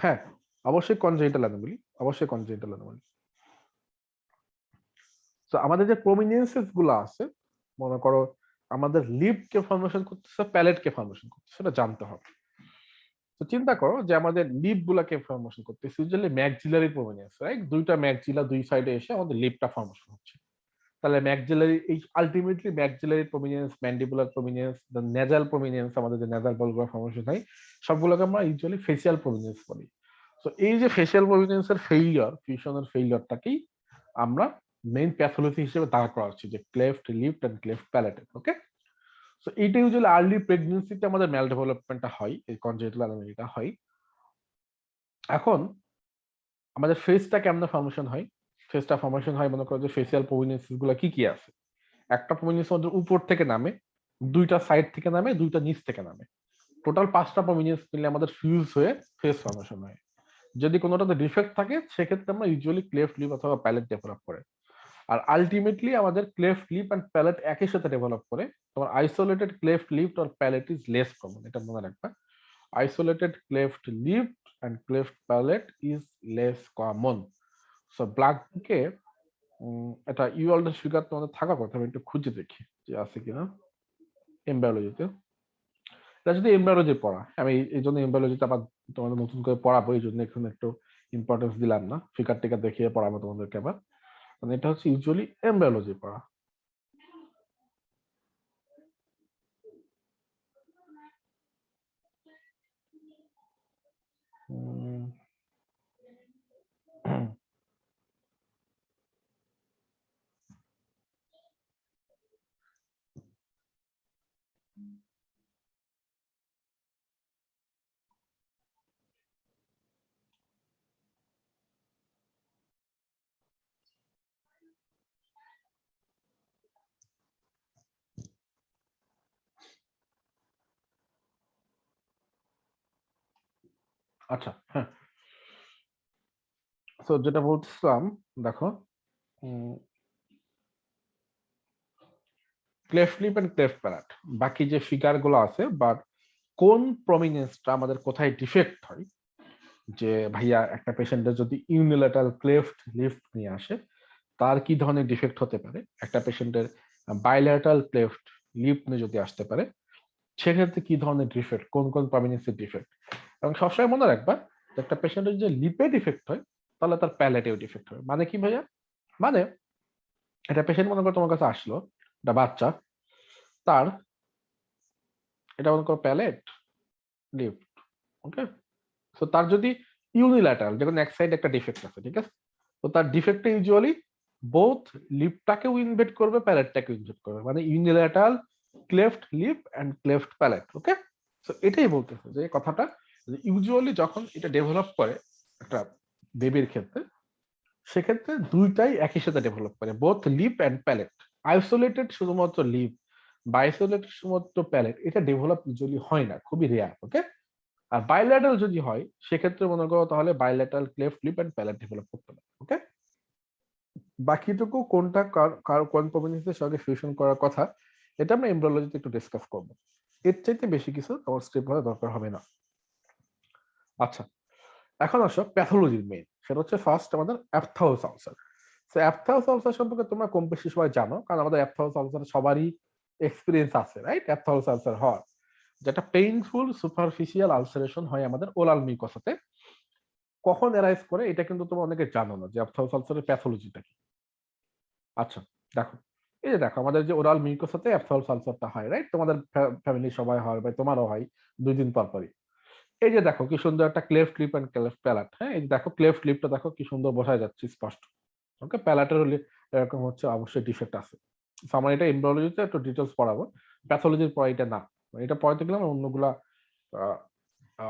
Speaker 1: হ্যাঁ, অবশ্যই কনজেনিটাল অ্যানোমালি, অবশ্যই কনজেনিটাল অ্যানোমালি। তো আমাদের যে প্রমিনেন্সেস গুলো আছে, মনে করো আমাদের লিপ কে ফর্মেশন করতেছে, প্যালেট কে ফর্মেশন করতেছে, সেটা জানতে হবে। তো চিন্তা করো যে আমাদের লিপ গুলাকে ফর্মেশন করতেছে ইউজুয়ালি ম্যাক্সিলারি প্রমিনেন্স, রাইট? দুইটা ম্যাক্সিলা দুই সাইডে এসে আমাদের লিপটা ফর্মেশন হচ্ছে। তাহলে ম্যাক্সিলারি, এই ultimately maxillary prominence, mandibular prominence, the nasal prominence, আমাদের যে নেজাল বলগুলো ফর্মেশন হয়, সবগুলোকে আমরা ইউজুয়ালি ফেসিয়াল প্রমিনেন্স বলি। তো এই যে ফেসিয়াল প্রমিনেন্সের ফেইলিয়ার, ফিউশনের ফেইলিয়ারটাকেই আমরা মেইন প্যাথোলজি হিসেবে দাঁড় করা হচ্ছে, যে cleft lip and cleft palate. Okay, so এইটা ইউজুয়ালি আর্লি প্রেগন্যান্সিতে আমাদের ম্যাল ডেভেলপমেন্টটা হয়, এই কনজেনিটাল অ্যানোমালিটা হয়। এখন আমাদের ফেসটা কেমন ফর্মেশন হয়? ফেসটা ফর্মেশন হয়, মনে করো যে ফেসিয়াল প্রমিনেন্স গুলো কি কি আছে, একটা প্রমিনেন্স মধ্যে উপর থেকে নামে, দুইটা সাইড থেকে নামে, দুইটা নিচ থেকে নামে। টোটাল 5টা প্রমিনেন্স মিলে আমাদের ফিউজ হয়ে ফেস ফর্মেশন হয়। যদি কোনোটাতে ডিফেক্ট থাকে সেক্ষেত্রে আমরা ইউজুয়ালি ক্লেফট লিপ অথবা প্যালেট ডেভেলপ করে। আর আলটিমেটলি আমাদের ক্লেফট লিপ এন্ড প্যালেট একই সাথে ডেভেলপ করে। তোমার isolated cleft lip or palate is less common, এটা মনে রাখবা। Isolated cleft lip and cleft palate is less common. So black বুকে এটা ইউআলডের ফিগার তোমাদের থাকার কথা, আমি একটু খুঁজে দেখি যে আছে কিনা এমব্রায়োলজিতে। এটা যদি এমব্রায়োলজি পড়া, আমি এই জন্য এমব্রায়োলজিতে আবার তোমাদের নতুন করে পড়াবো, এই জন্য এখানে একটু ইম্পর্টেন্স দিলাম না, ফিগার টিকার দেখিয়ে পড়াবো তোমাদেরকে আবার। মানে এটা হচ্ছে ইউজুয়ালি এমব্রায়োলজি পড়া। আচ্ছা, হ্যাঁ, তো যেটা বলছিলাম, দেখো cleft lip and cleft palate, বাকি যে ফিগার গুলো আছে, বাট কোন প্রমিনেন্সটা আমাদের কোথায় ডিফেক্ট হয়, যে ভাইয়া একটা পেশেন্টের যদি ইউনিল্যাটারাল ক্লেফট লিফট নিয়ে আসে তার কি ধরনের ডিফেক্ট হতে পারে, একটা পেশেন্টের বাইল্যাটারাল ক্লেফট লিফট নিয়ে যদি আসতে পারে সেক্ষেত্রে কি ধরনের ডিফেক্ট, কোন কোন প্রমিনেন্সের ডিফেক্ট। এবং সবসময় মনে রাখবা একটা পেশেন্টের যে লিপে ডিফেক্ট হয় তাহলে তার প্যালেটেও ডিফেক্ট হয়। মানে কি ভাইয়া? মানে একটা পেশেন্ট মনে করো তোমার কাছে আসলো, একটা বাচ্চা, তার এটা মনে করো প্যালেট লিফট, ওকে। তো তার যদি ইউনিল্যাটারাল, যেমন এক সাইড একটা ডিফেক্ট আছে, ঠিক আছে, তো তার ডিফেক্টটা ইউজুয়ালি বোথ লিপটাকেও ইনভেট করবে, প্যালেটটাকেও ইনভেট করবে, মানে unilateral cleft lip and cleft palate, okay. তো এটাই বলতেছে যে কথাটা, ইউজুয়ালি যখন এটা ডেভেলপ করে একটা বেবির ক্ষেত্রে, সেক্ষেত্রে দুইটাই একই সাথে ডেভেলপ করে, both lip and palate. Isolated শুধুমাত্র লিপ বা আইসোলেটেড শুধুমাত্র প্যালেট এটা ডেভেলপ ইউজুয়ালি হয় না, খুবই রেয়ার, ওকে। আর বাইল্যাটারাল যদি হয় সেক্ষেত্রে মনে করো তাহলে bilateral cleft lip and palate develop করতে পারে, ওকে। বাকিটুকু কোনটা কার কোন প্রমিনেন্সের সঙ্গে ফিউশন করার কথা এটা আমরা এমব্রিওলজিতে একটু ডিসকাস করব। এর চাইতে বেশি কিছু তোমার স্টেপ করা দরকার হবে না। আচ্ছা, এখন আসো প্যাথোলজির মেইন, সেটা হচ্ছে ফার্স্ট আমাদের অ্যাপথাউস আলসার। তো অ্যাপথাউস আলসার সম্পর্কে তোমরা কম বেশি সবাই জানো, কারণ আমাদের অ্যাপথাউস আলসার সবারই এক্সপিরিয়েন্স আছে, রাইট? অ্যাপথাউস আলসার হয় যেটা পেইনফুল সুপারফিশিয়াল আলসারেশন হয় আমাদের ওরাল মিউকাসে। কখন অ্যারাইজ করে এটা কিন্তু তোমরা অনেকে জানো না, যে অ্যাপথাউস আলসারের প্যাথোলজিটা কি। আচ্ছা, দেখো, এই যে দেখো আমাদের যে ওরাল মিউকাসে অ্যাপথাউস আলসারটা হয়, রাইট? তোমাদের ফ্যামিলি সবাই হয় বা তোমারও হয় 2 দিন পর পরই। এই যে দেখো কি সুন্দর একটা ক্লেফট লিপ এন্ড ক্লেফট প্যালাট, হ্যাঁ, এই যে দেখো ক্লেফট লিপটা দেখো কি সুন্দর বোঝা যাচ্ছে স্পষ্ট, ওকে। প্যালাটের হলে এরকম হচ্ছে অবশ্যই ডিফেক্ট আছে। আমার এটা এমব্রিওলজিতে একটু ডিটেলস পড়াবো, প্যাথোলজির পরে এটা না, এটা পড়াইতে গেলে আমার অন্যগুলা আহ,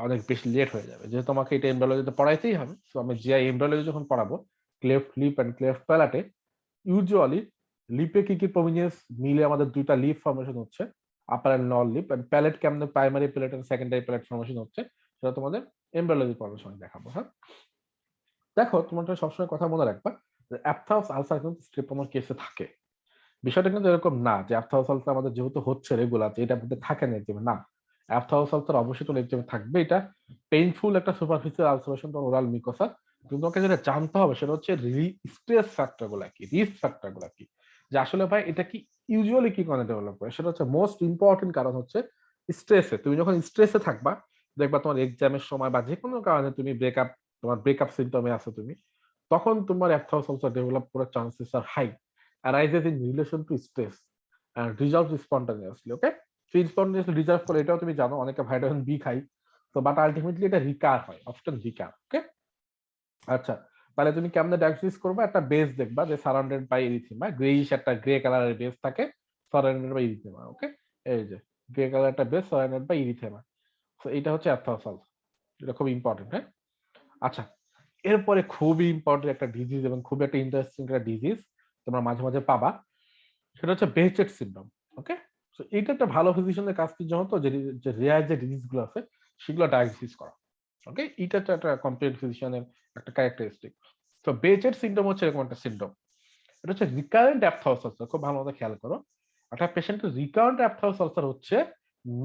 Speaker 1: অনেক বেশি লেট হয়ে যাবে, যেহেতু আমাকে এটা এমব্রিওলজিতে পড়াইতেই হবে। তো আমি জিআই এমব্রিওলজি যখন পড়াবো ক্লেফট লিপ এন্ড ক্লেফট প্যালাটে, ইউজুয়ালি লিপে কি কি প্রমিনেন্স মিলে আমাদের দুইটা লিপ ফর্মেশন হচ্ছে, upper and lower lip, and palate কেমনে primary palate and secondary palate formation হচ্ছে, সেটা তোমাদের এমব্রিওলজি পড়ার সময় দেখাবো, হ্যাঁ। দেখো তোমাদের সবসময় কথা মনে রাখবা যে অ্যাপথাউস আলসার কিন্তু স্ট্রেপটোমার কেসে থাকে। বিষয়টা কিন্তু এরকম না যে অ্যাপথাউস আলসার আমাদের যেহেতু হচ্ছে রেগুলার যে এটা মধ্যে থাকে না এক্সামে, না। অ্যাপথাউস আলসার অবশ্যই তোমার এক্সামে থাকবে, এটা পেইনফুল একটা সুপারফিশিয়াল আলসারেশন তোমার ওরাল মিউকাসা। কিন্তু তোমাকে যেটা জানতে হবে সেটা হচ্ছে স্ট্রেস ফ্যাক্টর গুলা কি, রিস্ক ফ্যাক্টর গুলা কি, যে আসলে ভাই এটা কি ইউজুয়ালি কি কারণে ডেভেলপ করে। সেটা হচ্ছে মোস্ট ইম্পর্টেন্ট কারণ হচ্ছে স্ট্রেসে। তুমি যখন স্ট্রেসে থাকবা দেখবা তোমার এক্সামের সময় বা যে কোনো কারণে তুমি ব্রেকআপ, তোমার ব্রেকআপ সিম্পটমে আছো তুমি, তখন তোমার অ্যাপথাউস আলসার ডেভেলপ করার চান্সেস আর high, arises in relation to stress and resolves spontaneously, okay? So spontaneously resolve করে এটাও তুমি জানো, অনেকে ভিটামিন বি খাই, তো বাট আলটিমেটলি এটা রিকার হয়, অফটেন রিকার, ওকে। আচ্ছা, তাহলে তুমি কেমনে ডায়াগনোসিস করবে, একটা বেস দেখবা যে সারাউন্ডেড বাই এরিথেমা, গ্রেইশ একটা গ্রে কালারের বেস থাকে সারাউন্ডেড বাই এরিথেমা, ওকে। এই যে গ্রে কালার একটা বেস সারাউন্ডেড বাই এরিথেমা, তো এটা হচ্ছে অ্যাপথাউসাল, এটা খুব ইম্পর্টেন্ট, হ্যাঁ। আচ্ছা, এরপরে খুবই ইম্পর্টেন্ট একটা ডিজিজ এবং খুব একটা ইন্টারেস্টিং একটা ডিজিজ তোমরা মাঝে মাঝে পাবা, সেটা হচ্ছে বেহেচেট সিনড্রোম। ওকে, সো এটা একটা ভালো ফিজিশিয়ানের কাজ কি জানো তো, যে রেয়ার যে ডিজিজ গুলো আছে সেগুলো ডায়াগনোসিস করা। ওকে, এটা একটা কম্পিটেন্ট ফিজিশিয়ানের একটা ক্যারেক্টারিস্টিক। তো বেহেচেট সিনড্রোম হচ্ছে এরকম একটা সিনড্রোম। এটা হচ্ছে রিকারেন্ট অ্যাপথাউস আলসার, খুব ভালো মতো খেয়াল করো। একটা পেশেন্টের রিকারেন্ট অ্যাপথাউস আলসার হচ্ছে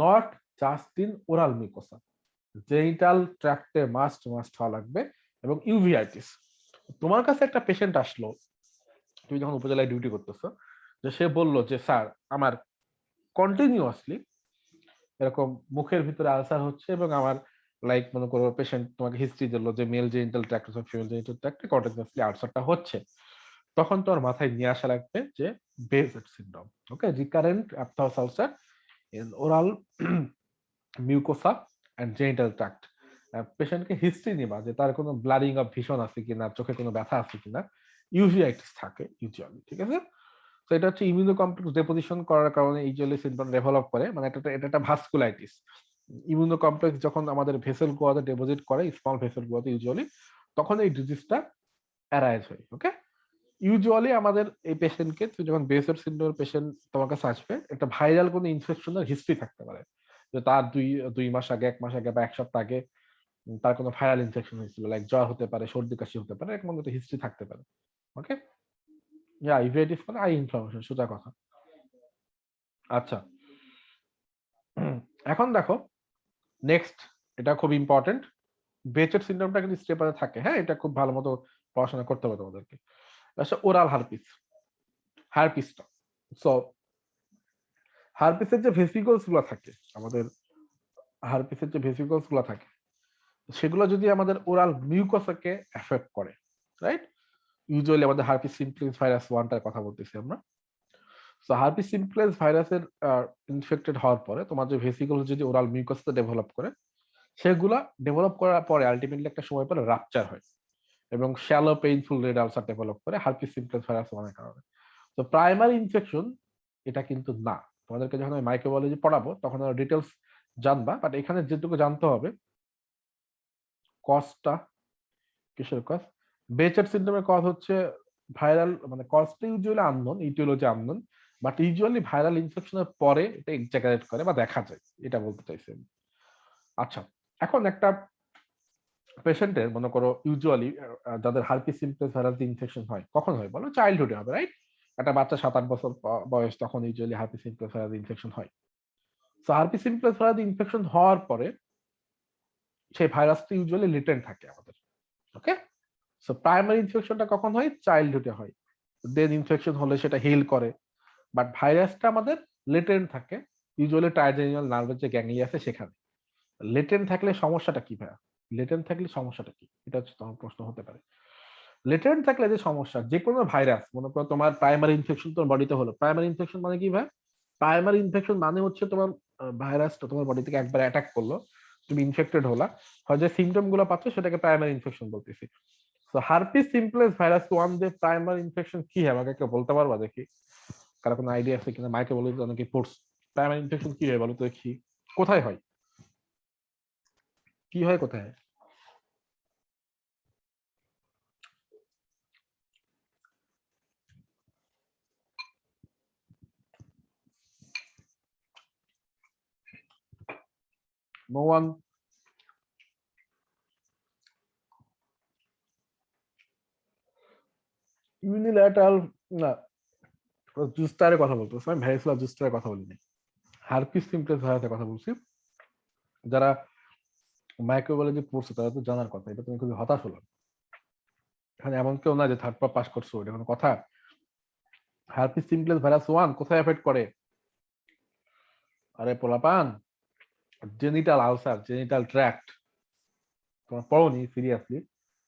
Speaker 1: not just in oral mucosa, genital ট্র্যাক্টে মাস্ট মাস্ট হওয়া লাগবে, এবং ইউভিআইটিস। তোমার কাছে একটা পেশেন্ট আসলো, তুমি যখন উপজেলায় ডিউটি করতেছো, যে সে বলল যে স্যার আমার কন্টিনিউয়াসলি এরকম মুখের ভিতরে আলসার হচ্ছে, এবং আমার লাইক মনে করো পেশেন্ট তোমাকে হিস্ট্রি দিল যে মেল জেনিটাল ট্র্যাক্ট অথবা ফিমেল জেনিটাল ট্র্যাক্টে কন্টিনিউয়াসলি আলসারটা হচ্ছে, তখন তোমার মাথায় নিয়ে আসা লাগবে যে Behcet syndrome. Okay, recurrent aphthous ulcer in oral mucosa and genital tract. পেশেন্টকে হিস্ট্রি নিবা যে তার কোনো ব্লাডিং অফ ভিশন আছে কিনা, চোখে কোনো ব্যথা আছে কিনা, ইউভিআইটিস থাকে ইউজুয়ালি, ঠিক আছে। তো এটা হচ্ছে ইমিউনো কমপ্লেক্স ডেপোজিশন করার কারণে ইউজুয়ালি সিনড্রোম ডেভেলপ করে, মানে এটা একটা ভাস্কুলাইটিস। ইমিউনো কমপ্লেক্স যখন আমাদের ভেসেল গুলোতে ডেপোজিট করে, স্মল ভেসেল গুলোতে ইউজুয়ালি, তখন এই ডিজিজটা অ্যারাইজ হয়। ওকে, ইউজুয়ালি আমাদের এই পেশেন্টকে, যখন বেহেচেট সিনড্রোমের পেশেন্ট তোমার কাছে আসবে, একটা ভাইরাল কোনো ইনফেকশনের হিস্ট্রি থাকতে পারে, যে তার দুই মাস আগে, 1 মাস আগে বা 1 সপ্তাহ আগে তার কোনো ভাইরাল ইনফেকশন হয়েছিল, লাইক জ্বর হতে পারে, সর্দি কাশি হতে পারে, এরকম একটা হিস্ট্রি থাকতে পারে। ওকে, ইউভেটিস মানে আই ইনফ্লামেশন, সোজা কথা। আচ্ছা, এখন দেখো নেক্সট, এটা খুব ইম্পর্টেন্ট। বেচেট সিনড্রোমটা কিন্তু স্টেপারে থাকে, হ্যাঁ, এটা খুব ভালো মতো পড়াশোনা করতে হবে তোমাদেরকে। আচ্ছা, ওরাল হারপিসটা। সো হারপিসের যে ভেসিকলস গুলো থাকে, আমাদের হারপিসের যে ভেসিকলস গুলো থাকে, সেগুলো যদি আমাদের ওরাল মিউকোসাকে এফেক্ট করে, রাইট, ইউজুয়ালি আমাদের হারপিস সিমপ্লেক্স ভাইরাস 1টার কথা বলতেছি আমরা। সো হারপিস সিমপ্লেক্স ভাইরাসের ইনফেক্টেড হওয়ার পরে তোমার যে ভেসিকল যদি ওরাল মিউকাসে ডেভেলপ করে, সেগুলা ডেভেলপ করার পরে আলটিমেটলি একটা সময় পরে রাপচার হয় এবং shallow painful red ulcer develop করে হারপিস সিমপ্লেক্স ভাইরাস 1 কারণে। তো প্রাইমারি ইনফেকশন এটা কিন্তু না। তোমাদেরকে যখন আমি মাইক্রোবায়োলজি পড়াবো তখন আরো ডিটেলস জানবা, বাট এখানে যেটুকু জানতে হবে, কজটা কিসের কজ, বেচেট সিনড্রোমের কজ হচ্ছে ভাইরাল, মানে কজটা usually unknown, etiology unknown, but usually viral ইনফেকশনের পরে এটা এক্সাগারেট করে বা দেখা যায়, এটা বলতে চাইছি আমি। আচ্ছা, এখন একটা পেশেন্টের মনে করো ইউজুয়ালি যাদের হারপিস সিমপ্লেক্স ভাইরাস ইনফেকশন হয়, কখন হয় বলো, চাইল্ডহুডে হবে, রাইট। একটা বাচ্চা 7-8 বছর বয়স, তখন usually herpes simplex virus infection হয়। So herpes simplex virus infection হওয়ার পরে সেই ভাইরাসটা ইউজুয়ালি লিটেন্ট থাকে আমাদের। ওকে, সো প্রাইমারি ইনফেকশনটা কখন হয়, চাইল্ডহুডে হয়। দেন ইনফেকশন হলে সেটা হিল করে, বাট ভাইরাসটা আমাদের লেটেন্ট থাকে ইউজুয়ালি ট্রাইজেনিয়াল নার্ভের যে গ্যাংলিয়া আছে সেখানে। লেটেন্ট থাকলে সমস্যাটা কি ভাইয়া, লেটেন্ট থাকলে সমস্যাটা কি, এটা হচ্ছে তোমার প্রশ্ন হতে পারে। লেটেন্ট থাকলে যে সমস্যা, যে কোনো ভাইরাস, মনে করো তোমার প্রাইমারি ইনফেকশন তোমার বডিতে হলো, প্রাইমারি ইনফেকশন মানে কি ভাই, প্রাইমারি ইনফেকশন মানে হচ্ছে তোমার ভাইরাসটা তোমার বডি থেকে একবার অ্যাটাক করলো, তুমি ইনফেক্টেড হলা, হয় যে সিমটম গুলো পাচ্ছ সেটাকে প্রাইমারি ইনফেকশন বলতেছি। তো হারপিস সিমপ্লেক্স ভাইরাস 1 যে প্রাইমারি ইনফেকশন কি, আমাকে কেউ বলতে পারবা দেখি, কারো কোনো আইডিয়া আছে কিনা, মাইক্রোবায়োলজি অনেকে পড়ছে, প্রাইমারি ইনফেকশন কি হয় বলো তো দেখি, কোথায় হয়, কি হয়, কোথায় হয়? No one? ইউনিল্যাটারাল না, জুস্টারের কথা বলতেছি আমি, ভ্যারিসিলা জুস্টারের কথা বলিনি, হারপিস সিমপ্লেক্স ভাইরাসের কথা বলছি। যারা মাইক্রোবায়োলজি পড়ছে তারা তো জানার কথা, এটা তুমি খুবই হতাশ হলাম। এখানে এমন কেউ না যে থার্ড পাস করছো, এটা কোনো কথা? হারপিস সিমপ্লেক্স ভাইরাস 1 কোথায় এফেক্ট করে? আরে পোলাপান, জেনিটাল আলসার, জেনিটাল ট্র্যাক্ট, তোমরা পড়োনি সিরিয়াসলি?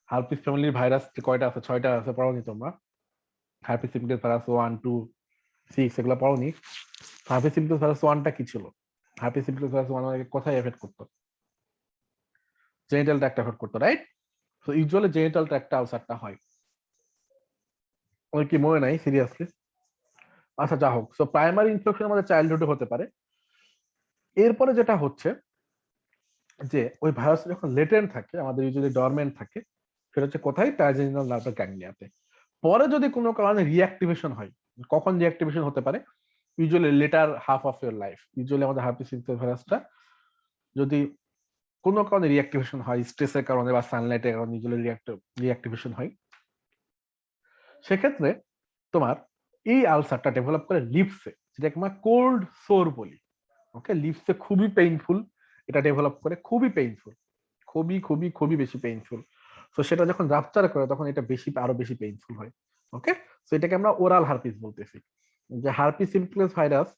Speaker 1: হারপিস ফ্যামিলির ভাইরাস কয়টা আছে, 6টা আছে, পড়োনি তোমরা? হারপিস সিমপ্লেক্স ভাইরাস 1, 2, 6 এগুলো পড়োনি? হারপিস সিমপ্লেক্স ভাইরাস 1টা কি ছিল? হারপিস সিমপ্লেক্স ভাইরাস 1 আমাকে কোথায় এফেক্ট করতো? জেনিটাল ট্র্যাক্ট এফেক্ট করতো, রাইট। তো ইউজুয়ালি জেনিটাল ট্র্যাক্ট আলসারটা হয়, ওই কি মনে নাই সিরিয়াসলি? আচ্ছা, যা হোক, সো প্রাইমারি ইনফেকশন আমাদের চাইল্ডহুডে হতে পারে। এরপরে যেটা হচ্ছে যে ওই ভাইরাস যখন লেটেন্ট থাকে, আমাদের ইউজুয়ালি ডরমেন্ট থাকে, সেটা হচ্ছে কোথায়, ট্রাইজেমিনাল নার্ভাস গ্যাংলিয়াতে। পরে যদি কোনো কারণে রিঅ্যাক্টিভেশন হয়, কখন রিঅ্যাক্টিভেশন হতে পারে? Usually letter half of your life. Usually আমাদের হার্পিস সিম্পলেক্স ভাইরাসটা যদি কোনো কারণে রিঅ্যাক্টিভেশন হয়, স্ট্রেসের কারণে বা সানলাইটের কারণে ইউজুয়ালি রিঅ্যাক্টিভেশন হয়, সেক্ষেত্রে তোমার এই আলসারটা ডেভেলপ করে লিপসে, যেটাকে আমরা কোল্ড সোর বলি। ওকে, লিপসে খুবই পেইনফুল, এটা ডেভেলপ করে খুবই পেইনফুল, খুবই খুবই খুবই বেশি পেইনফুল। তো সেটা যখন রাপচার করে তখন এটা বেশি আরো বেশি পেইনফুল হয়। ওকে, তো এটাকে আমরা ওরাল হার্পিস বলতেছি। যে হার্পিস সিম্পলেক্স ভাইরাস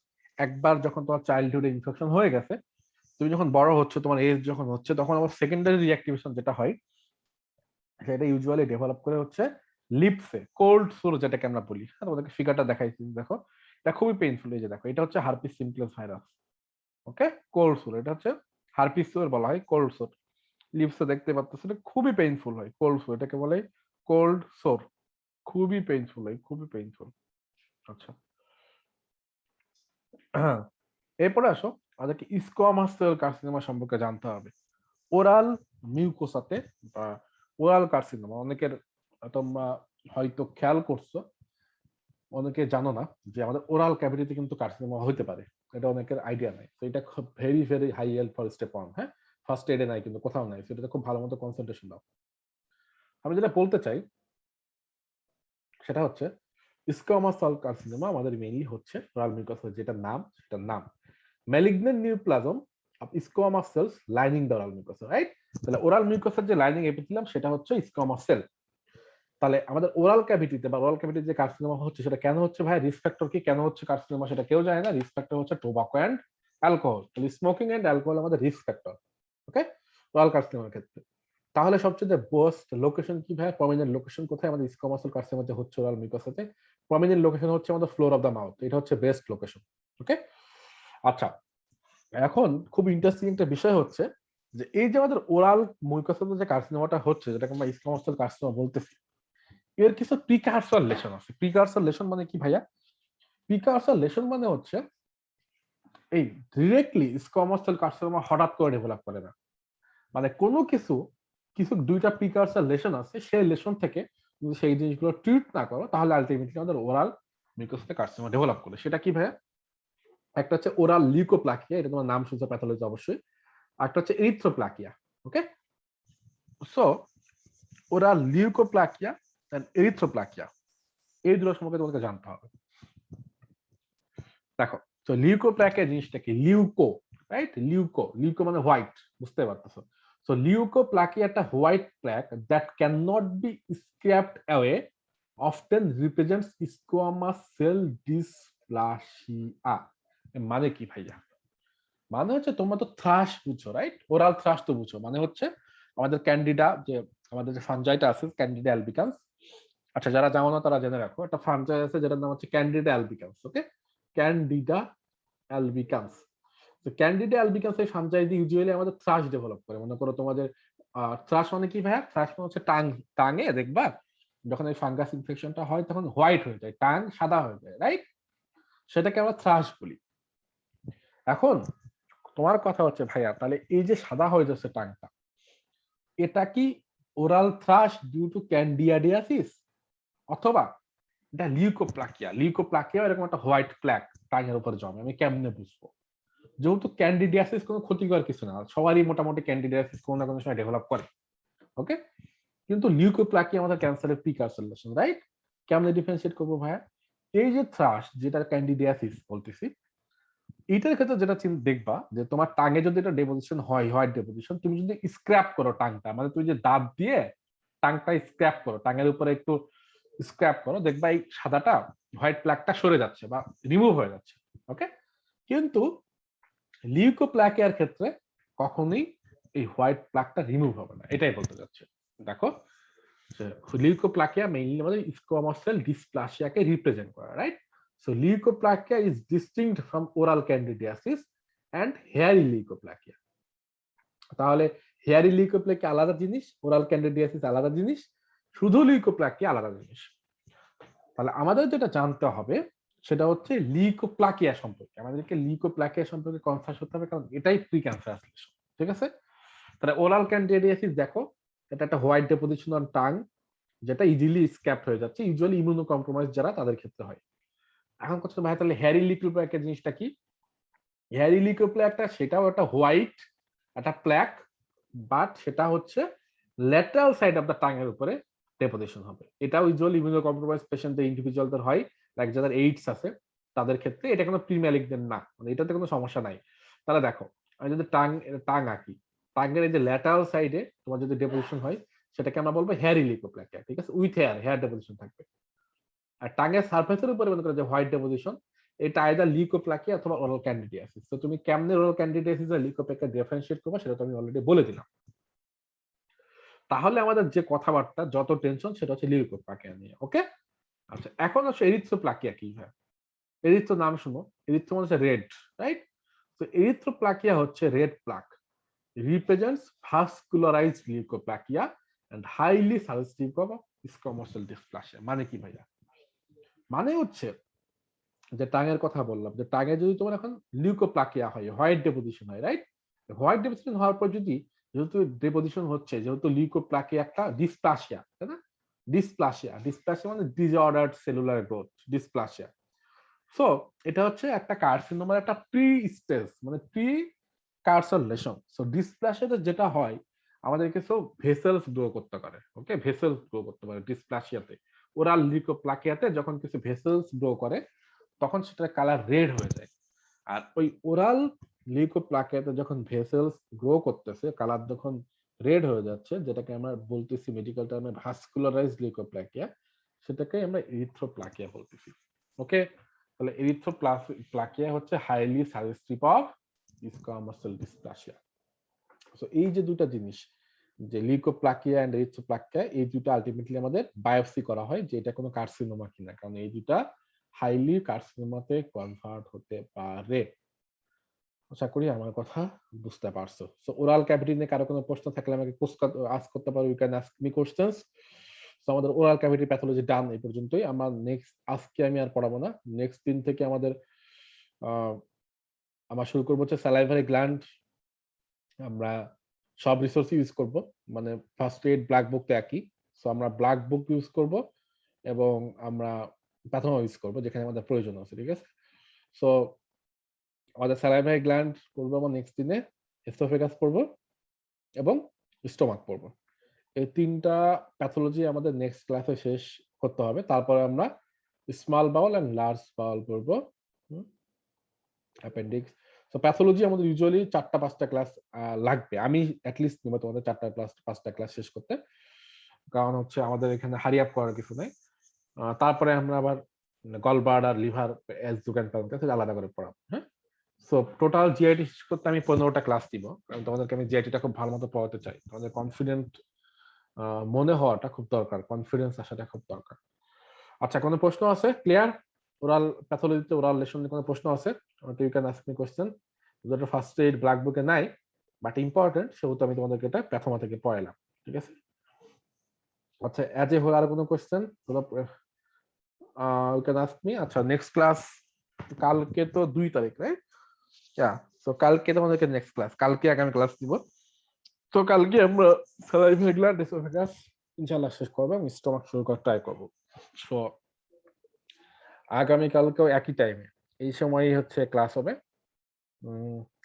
Speaker 1: একবার যখন তোমার চাইল্ডহুডে ইনফেকশন হয়ে গেছে, তুমি যখন বড় হচ্ছে, তোমার এজ যখন হচ্ছে, তখন আবার সেকেন্ডারি রিঅ্যাক্টিভেশন যেটা হয় সেটা ইউজুয়ালি ডেভেলপ করে হচ্ছে লিপসে, কোল্ড সোর যেটাকে আমরা বলি। তোমাদেরকে ফিগারটা দেখাইছি, দেখো এটা খুবই পেইনফুল। এই যে দেখো, এটা হচ্ছে হার্পিস সিম্পলেক্স ভাইরাস। ওকে, কোল্ড সোর, এটা হচ্ছে হার্পিস সোর বলা হয় কোল্ড সোর। লিপসে দেখতে পাচ্ছ, এটা খুবই পেইনফুল হয় কোল্ড সোর, এটাকে বলে কোল্ড সোর, খুবই পেইনফুল হয়, খুবই পেইনফুল। আচ্ছা, এরপরে আসো, আমাদেরকে স্কোয়ামাস সেল কার্সিনোমা সম্পর্কে জানতে হবে। ওরাল মিউকোসাতে বা ওরাল কার্সিনোমা, অনেকের তোমরা হয়তো খেয়াল করছো, অনেকে জানো না যে আমাদের ওরাল ক্যাভিটিতে কিন্তু কার্সিনোমা হতে পারে, এটা অনেকের আইডিয়া নাই। তো এটা খুব very very high help for step 1। হ্যাঁ, ফার্স্ট এডে নাই, কিন্তু কোথাও নাই, সেটাতে খুব ভালো মতো কনসেন্ট্রেশন দাও। আমি যেটা বলতে চাই সেটা হচ্ছে স্কোয়ামাস সেল কার্সিনোমা আমাদের মেইনলি হচ্ছে ওরাল মিউকোসা, যেটা নাম সেটার নাম malignant neoplasm of squamous cells lining the oral mucosa, right? তাহলে ওরাল মিউকোসার যে লাইনিং এপিথেলিয়াম সেটা হচ্ছে স্কোয়ামাস সেল। তাহলে আমাদের ওরাল ক্যাভিটিতে বা ওরাল ক্যাভিটিতে যে কার্সিনোমা হচ্ছে সেটা কেন হচ্ছে ভাই? রিস্ক ফ্যাক্টর কি, কেন হচ্ছে কার্সিনোমা সেটা কেউ জানে না। রিস্ক ফ্যাক্টর হচ্ছে টোবাকো এন্ড অ্যালকোহল। তাহলে স্মোকিং এন্ড অ্যালকোহল আমাদের রিস্ক ফ্যাক্টর, ওকে, ওরাল কার্সিনোমার ক্ষেত্রে। তাহলে সবচেয়ে বেস্ট লোকেশন কি ভাই? প্রমিনেন্ট লোকেশন কোথায় আমাদের স্কোয়ামাস কার্সিনোমা যে হচ্ছে ওরাল মিউকোসাতে? প্রমিনেন্ট লোকেশন হচ্ছে আমাদের ফ্লোর অফ দ্য মাউথ, এটা হচ্ছে বেস্ট লোকেশন। ওকে, আচ্ছা, এখন খুব ইন্টারেস্টিং একটা বিষয় হচ্ছে যে এই যে আমাদের ওরাল মিউকোসাতে যে কার্সিনোমাটা হচ্ছে, যেটাকে আমরা স্কোয়ামাস কার্সিনোমা বলতেছি, এর কিছু প্রিকারসর লেশন আছে। প্রিকারসর লেশন মানে কি ভাইয়া? প্রিকারসর লেশন মানে হচ্ছে এই ডিরেক্টলি স্কোয়ামাস সেল কার্সিনোমা হঠাৎ করে ডেভেলপ করে না, মানে কোনো কিছু কিছু দুইটা প্রিকারসর লেশন আছে, সেই লেশন থেকে যদি সেই জিনিসগুলো ট্রিট না করো তাহলে আলটিমেটলি আমাদের ওরাল মিউকোসাতে কার্সিনোমা ডেভেলপ করে। সেটা কি ভাইয়া? একটা হচ্ছে ওরাল লিউকোপ্লাকিয়া, এটা তোমার নাম শুনছে প্যাথোলজি অবশ্যই। আর একটা হচ্ছে erythroplakia. Okay, so oral leukoplakia and erythroplakia, এই দুটো সম্পর্কে তোমাকে জানতে হবে। দেখো, তো লিউকোপ্লাকিয়া জিনিসটা কি? লিউকো, রাইট? লিউকো, লিউকো মানে হোয়াইট, বুঝতে পারতেছো? সো লিউকোপ্লাকিয়া একটা white plaque that can not be scraped away often represents squamous cell dysplasia. মানে কি ভাইয়া? মানে হচ্ছে তোমরা তো থ্রাশ বুঝছো, রাইট? ওরাল থ্রাশ তো বুঝছো, মানে হচ্ছে আমাদের ক্যান্ডিডা, যে আমাদের যে ফানজাইটা আছে ক্যান্ডিডা অ্যালবিকান্স। আচ্ছা, যারা জানো না তারা জেনে রাখো, একটা ফানজাই আছে যেটার নাম হচ্ছে ক্যান্ডিডা অ্যালবিকান্স। ওকে, ক্যান্ডিডা অ্যালবিকান্স। তো ক্যান্ডিডা অ্যালবিকান্স এই ফানজাই দিয়ে ইউজুয়ালি আমাদের থ্রাশ ডেভেলপ করে। মনে করো তোমাদের থ্রাশ মানে কি ভাইয়া? থ্রাশ মানে হচ্ছে টাঙে দেখবা যখন এই ফাঙ্গাস ইনফেকশনটা হয় তখন হোয়াইট হয়ে যায়, টাং সাদা হয়ে যায়, রাইট? সেটাকে আমরা থ্রাশ বলি। এখন তোমার কথা হচ্ছে ভাইয়া, তাহলে এই যে সাদা হয়ে যাচ্ছে টাংটা, এটা কি oral thrush due to candidiasis, অথবা এটা লিউকোপ্লাকিয়া? লিউকোপ্লাকিয়া এরকম একটা হোয়াইট প্ল্যাক টাঙের উপর জমে, আমি কেমনে বুঝবো? যেহেতু ক্যান্ডিডিয়াসিস কোনো ক্ষতিকর কিছু না, সবারই মোটামুটি ক্যান্ডিডিয়াসিস কোনো না কোনো সময় ডেভেলপ করে। ওকে, কিন্তু লিউকোপ্লাকিয়া আমাদের ক্যান্সারের প্রিকারসর লেশন, রাইট? কেমনে ডিফারেন্সিয়েট করবো ভাইয়া? এই যে থ্রাশ, যেটা ক্যান্ডিডিয়াসিস বলতেছি, এইটার ক্ষেত্রে যেটা দেখবা যে তোমার টাঙে যদি এটা ডেপোজিশন হয়, হোয়াইট ডেপোজিশন, তুমি যদি স্ক্র্যাপ করো টাংটা, মানে তুমি যে দাঁত দিয়ে টাংটা স্ক্র্যাপ করো, টাঙের উপরে একটু স্ক্র্যাপ করো, দেখবা এই সাদাটা হোয়াইট প্লাকটা সরে যাচ্ছে বা রিমুভ হয়ে যাচ্ছে। ওকে, কিন্তু লিউকোপ্লাকিয়ার ক্ষেত্রে কখনোই এই হোয়াইট প্লাকটা রিমুভ হবে না, এটাই বলতে যাচ্ছে। দেখো, লিউকোপ্লাকিয়া মেইনলি আমাদের স্কোয়ামাস সেল ডিসপ্লাসিয়াকে রিপ্রেজেন্ট করে, right? So leukoplakia is distinct from oral candidiasis and hairy leukoplakia. তাহলে হেয়ারি লিউকোপ্লাকিয়া আলাদা জিনিস, ওরাল ক্যান্ডিডিয়াসিস আলাদা জিনিস, শুধু লিউকোপ্লাকিয়া আলাদা জিনিস। তাহলে আমাদের যেটা জানতে হবে সেটা হচ্ছে লিউকোপ্লাকিয়া সম্পর্কে। আমাদেরকে লিউকোপ্লাকিয়া সম্পর্কে কনসাস হতে হবে, কারণ এটাই প্রি ক্যান্সারাস লেশন। ঠিক আছে? তাহলে ওরাল ক্যান্ডিডিয়াসিস দেখো, এটা একটা হোয়াইট ডেপোজিশন অন টাং, যেটা ইজিলি স্ক্যাপড হয়ে যাচ্ছে, ইউজুয়ালি ইমিউনো কম্প্রোমাইজ যারা তাদের ক্ষেত্রে হয়। এখন কথা ভাই তাহলে হ্যারি লিউকোপ্লাকিয়া জিনিসটা কি? হ্যারি লিউকোপ্লাকিয়াটা সেটাও একটা হোয়াইট একটা প্ল্যাক, বাট সেটা হচ্ছে lateral side of the tongue এর উপরে ডেপোজিশন হবে। এটা ইউজুয়ালি ইমিউনো কম্প্রোমাইজ পেশেন্টদের ইন্ডিভিজুয়ালদের হয়, লাইক যাদের এইডস আছে তাদের ক্ষেত্রে। এটা কোনো প্রিম্যালিকদের না, মানে এটাতে কোনো সমস্যা নাই। তাহলে দেখো আমি যদি টাং আঁকি, টাঙ্গের এই যে ল্যাটারাল সাইডে তোমার যদি ডেপোজিশন হয় সেটাকে আমরা বলবো হ্যারি লিউকোপ্লাকিয়া, ঠিক আছে, উইথ হেয়ার ডেপোজিশন থাকবে। আর টাঙ্গের সারফেসের উপরে মনে করো যে হোয়াইট ডেপোজিশন, এটা আইদার লিউকোপ্লাকিয়া অথবা ওরাল ক্যান্ডিডিয়াসিস। তো তুমি কেমনে ওরাল ক্যান্ডিডিয়াসিস আর লিউকোপ্লাকিয়া ডিফারেন্সিয়েট করবে সেটা তো আমি অলরেডি বলে দিলাম। তাহলে আমাদের যে কথাবার্তা যত টেনশন সেটা হচ্ছে লিউকোপ্লাকিয়া নিয়ে। ওকে, আচ্ছা এখন হচ্ছে এরিথ্রোপ্লাকিয়া কি হয়? এরিথ্রো নাম শুনো, এরিথ্রো মানে হচ্ছে রেড, রাইট? তো এরিথ্রোপ্লাকিয়া হচ্ছে red plaque, represents vascularized leukoplakia and highly suggestive of squamous cell dysplasia. মানে কি ভাইয়া? মানে হচ্ছে যে টাঙের কথা বললাম, যে টাঙে যদি তোমার এখন লিউকোপ্লাকিয়া হয়, হোয়াইট ডেপোজিশন হয়, রাইট? হোয়াইট ডেপোজিশন হওয়ার পর যদি, যেহেতু ডেপোজিশন হচ্ছে, যেহেতু লিউকোপ্লাকিয়া একটা ডিসপ্লাসিয়া, তাই না? ডিসপ্লাসিয়া মানে ডিসঅর্ডার্ড সেলুলার গ্রোথ, ডিসপ্লাসিয়া। সো এটা হচ্ছে একটা কার্সিনোমার একটা প্রি স্টেজ, মানে প্রি কার্সার লেশন। সো ডিসপ্লাসিয়াতে যেটা হয়, আমাদের কিছু ভেসেলস গ্রো করতে পারে। ওকে, ভেসেলস গ্রো করতে পারে ডিসপ্লাসিয়াতে। ওরাল লিউকোপ্লাকিয়াতে যখন কিছু ভেসেলস গ্রো করে তখন সেটার কালার রেড হয়ে যায়। আর ওই ওরাল লিউকোপ্লাকিয়াতে যখন ভেসেলস গ্রো করতেছে, কালার যখন রেড হয়ে যাচ্ছে, যেটাকে আমরা বলতেছি মেডিকেল টার্মে ভাস্কুলারাইজড লিউকোপ্লাকিয়া, সেটাকে আমরা এরিথ্রোপ্লাকিয়া বলতেছি। ওকে, তাহলে এরিথ্রোপ্লাকিয়া হচ্ছে highly suggestive of squamous cell dysplasia. So এই যে দুটো জিনিস, যে লিউকোপ্লাকিয়া এন্ড এরিথ্রোপ্লাকিয়া, এই দুটো আলটিমেটলি আমাদের বায়োপসি করা হয় যে এটা কোনো কার্সিনোমা কিনা, কারণ এই দুটা হাইলি কার্সিনোমাতে কনভার্ট হতে পারে। আশা করি আমার কথা বুঝতে পারছো। সো ওরাল ক্যাভিটি নিয়ে কারো কোনো প্রশ্ন থাকলে আমাকে আস্ক করতে পারো, you can ask me questions. So আমাদের ওরাল ক্যাভিটি প্যাথোলজি ডান এই পর্যন্তই। আমরা নেক্সট, আজকে আমি আর পড়াবো না, নেক্সট দিন থেকে আমাদের আমরা শুরু করবো হচ্ছে স্যালাইভারি গ্ল্যান্ড। আমরা সব রিসোর্স ইউজ করব, মানে ফার্স্ট এড ব্ল্যাক বুক তো একই। সো আমরা ব্ল্যাক বুক ইউজ করব এবং আমরা প্যাথোমা ইউজ করব যেখানে আমাদের প্রয়োজন আছে, ঠিক আছে? সো আমাদের স্যালাইভারি গ্ল্যান্ড পড়বো আমরা নেক্সট দিনে, এসোফেগাস পড়বো এবং স্টোমাক পড়বো। এই তিনটা প্যাথোলজি আমাদের নেক্সট ক্লাসে শেষ করতে হবে। তারপরে আমরা স্মল বাউল এন্ড লার্জ বাউল পড়বো, অ্যাপেন্ডিক্স। সো প্যাথোলজি আমাদের ইউজুয়ালি 4-5টা ক্লাস লাগবে। আমি অ্যাটলিস্ট নিব তোমাদের 4-5টা ক্লাস শেষ করতে, কারণ হচ্ছে আমাদের এখানে হারি আপ করার কিছু নেই। তারপরে আমরা আবার গলব্লাডার আর লিভার এস দুকান কাছে আলাদা করে পড়াবো। হ্যাঁ, সো টোটাল জিআইটি শেষ করতে আমি 15টা ক্লাস দিব, কারণ তোমাদেরকে আমি জিআইটিটা খুব ভালো মতো পড়াতে চাই। তোমাদের কনফিডেন্ট মনে হওয়াটা খুব দরকার, কনফিডেন্স আসাটা খুব দরকার। আচ্ছা, কোনো প্রশ্ন আছে? ক্লিয়ার? ওরাল প্যাথোলজিতে ওরাল লেশন নিয়ে কোনো প্রশ্ন আছে? You can ask me question. যেটা ফার্স্ট এইড ব্ল্যাক বুকে নাই বাট ইম্পর্টেন্ট, সেহেতু আমি তোমাদেরকে এটা প্যাথোমা থেকে পড়াইলাম, ঠিক আছে? আচ্ছা, অ্যাজ এ হোল আর কোনো question? You can ask me. আচ্ছা, নেক্সট ক্লাস কালকে তো 2 তারিখ, রাইট? ইয়া, সো কালকে তোমাদেরকে নেক্সট ক্লাস, কালকে আগামী ক্লাস দিব। তো কালকে আমরা স্যালাইভারি গ্ল্যান্ড, এসোফেগাস ইনশাআল্লাহ শেষ করব এবং স্টমাক শুরু করার ট্রাই করব। সো আগামী কালকেও একই টাইমে এই সময়ই হচ্ছে ক্লাস হবে।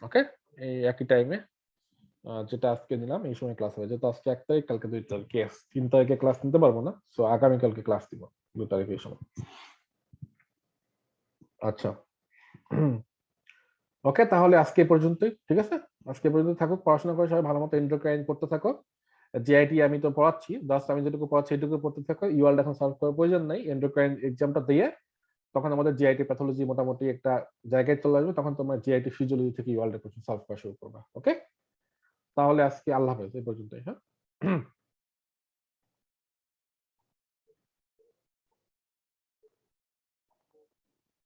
Speaker 1: ওকে, এই একই টাইমে যেটা আজকে নিলাম এই সময় ক্লাস হবে। যেহেতু আজকে 1 তারিখ, কালকে 2 তারিখ, 3 তারিখে ক্লাস নিতে পারবো না। সো আগামী কালকে ক্লাস দিব 2 তারিখে এই সময়। আচ্ছা, ওকে, তাহলে আজকে পর্যন্তই, ঠিক আছে? আজকে পর্যন্ত থাকুক, পড়াশোনা করে সবাই ভালো মতো এন্ডোক্রাইন পড়তে থাকো। জিআইটি আমি তো পড়াচ্ছি, জাস্ট আমি যেটুকু পড়াচ্ছি এটুকু পড়তে থাকো। ইউআল এখন সলভ করার প্রয়োজন নাই, এন্ডোক্রাইন এক্সামটা দিয়ে তখন আমাদের জিআইটি প্যাথোলজি মোটামুটি একটা জায়গায় চলে আসবে, তখন তোমার জিআইটি ফিজিওলজি থেকে ইউআল এর কোশ্চেন সলভ করা শুরু করবা। ওকে, তাহলে আজকে আল্লাহ হাফেজ, এই পর্যন্তই। হ্যাঁ।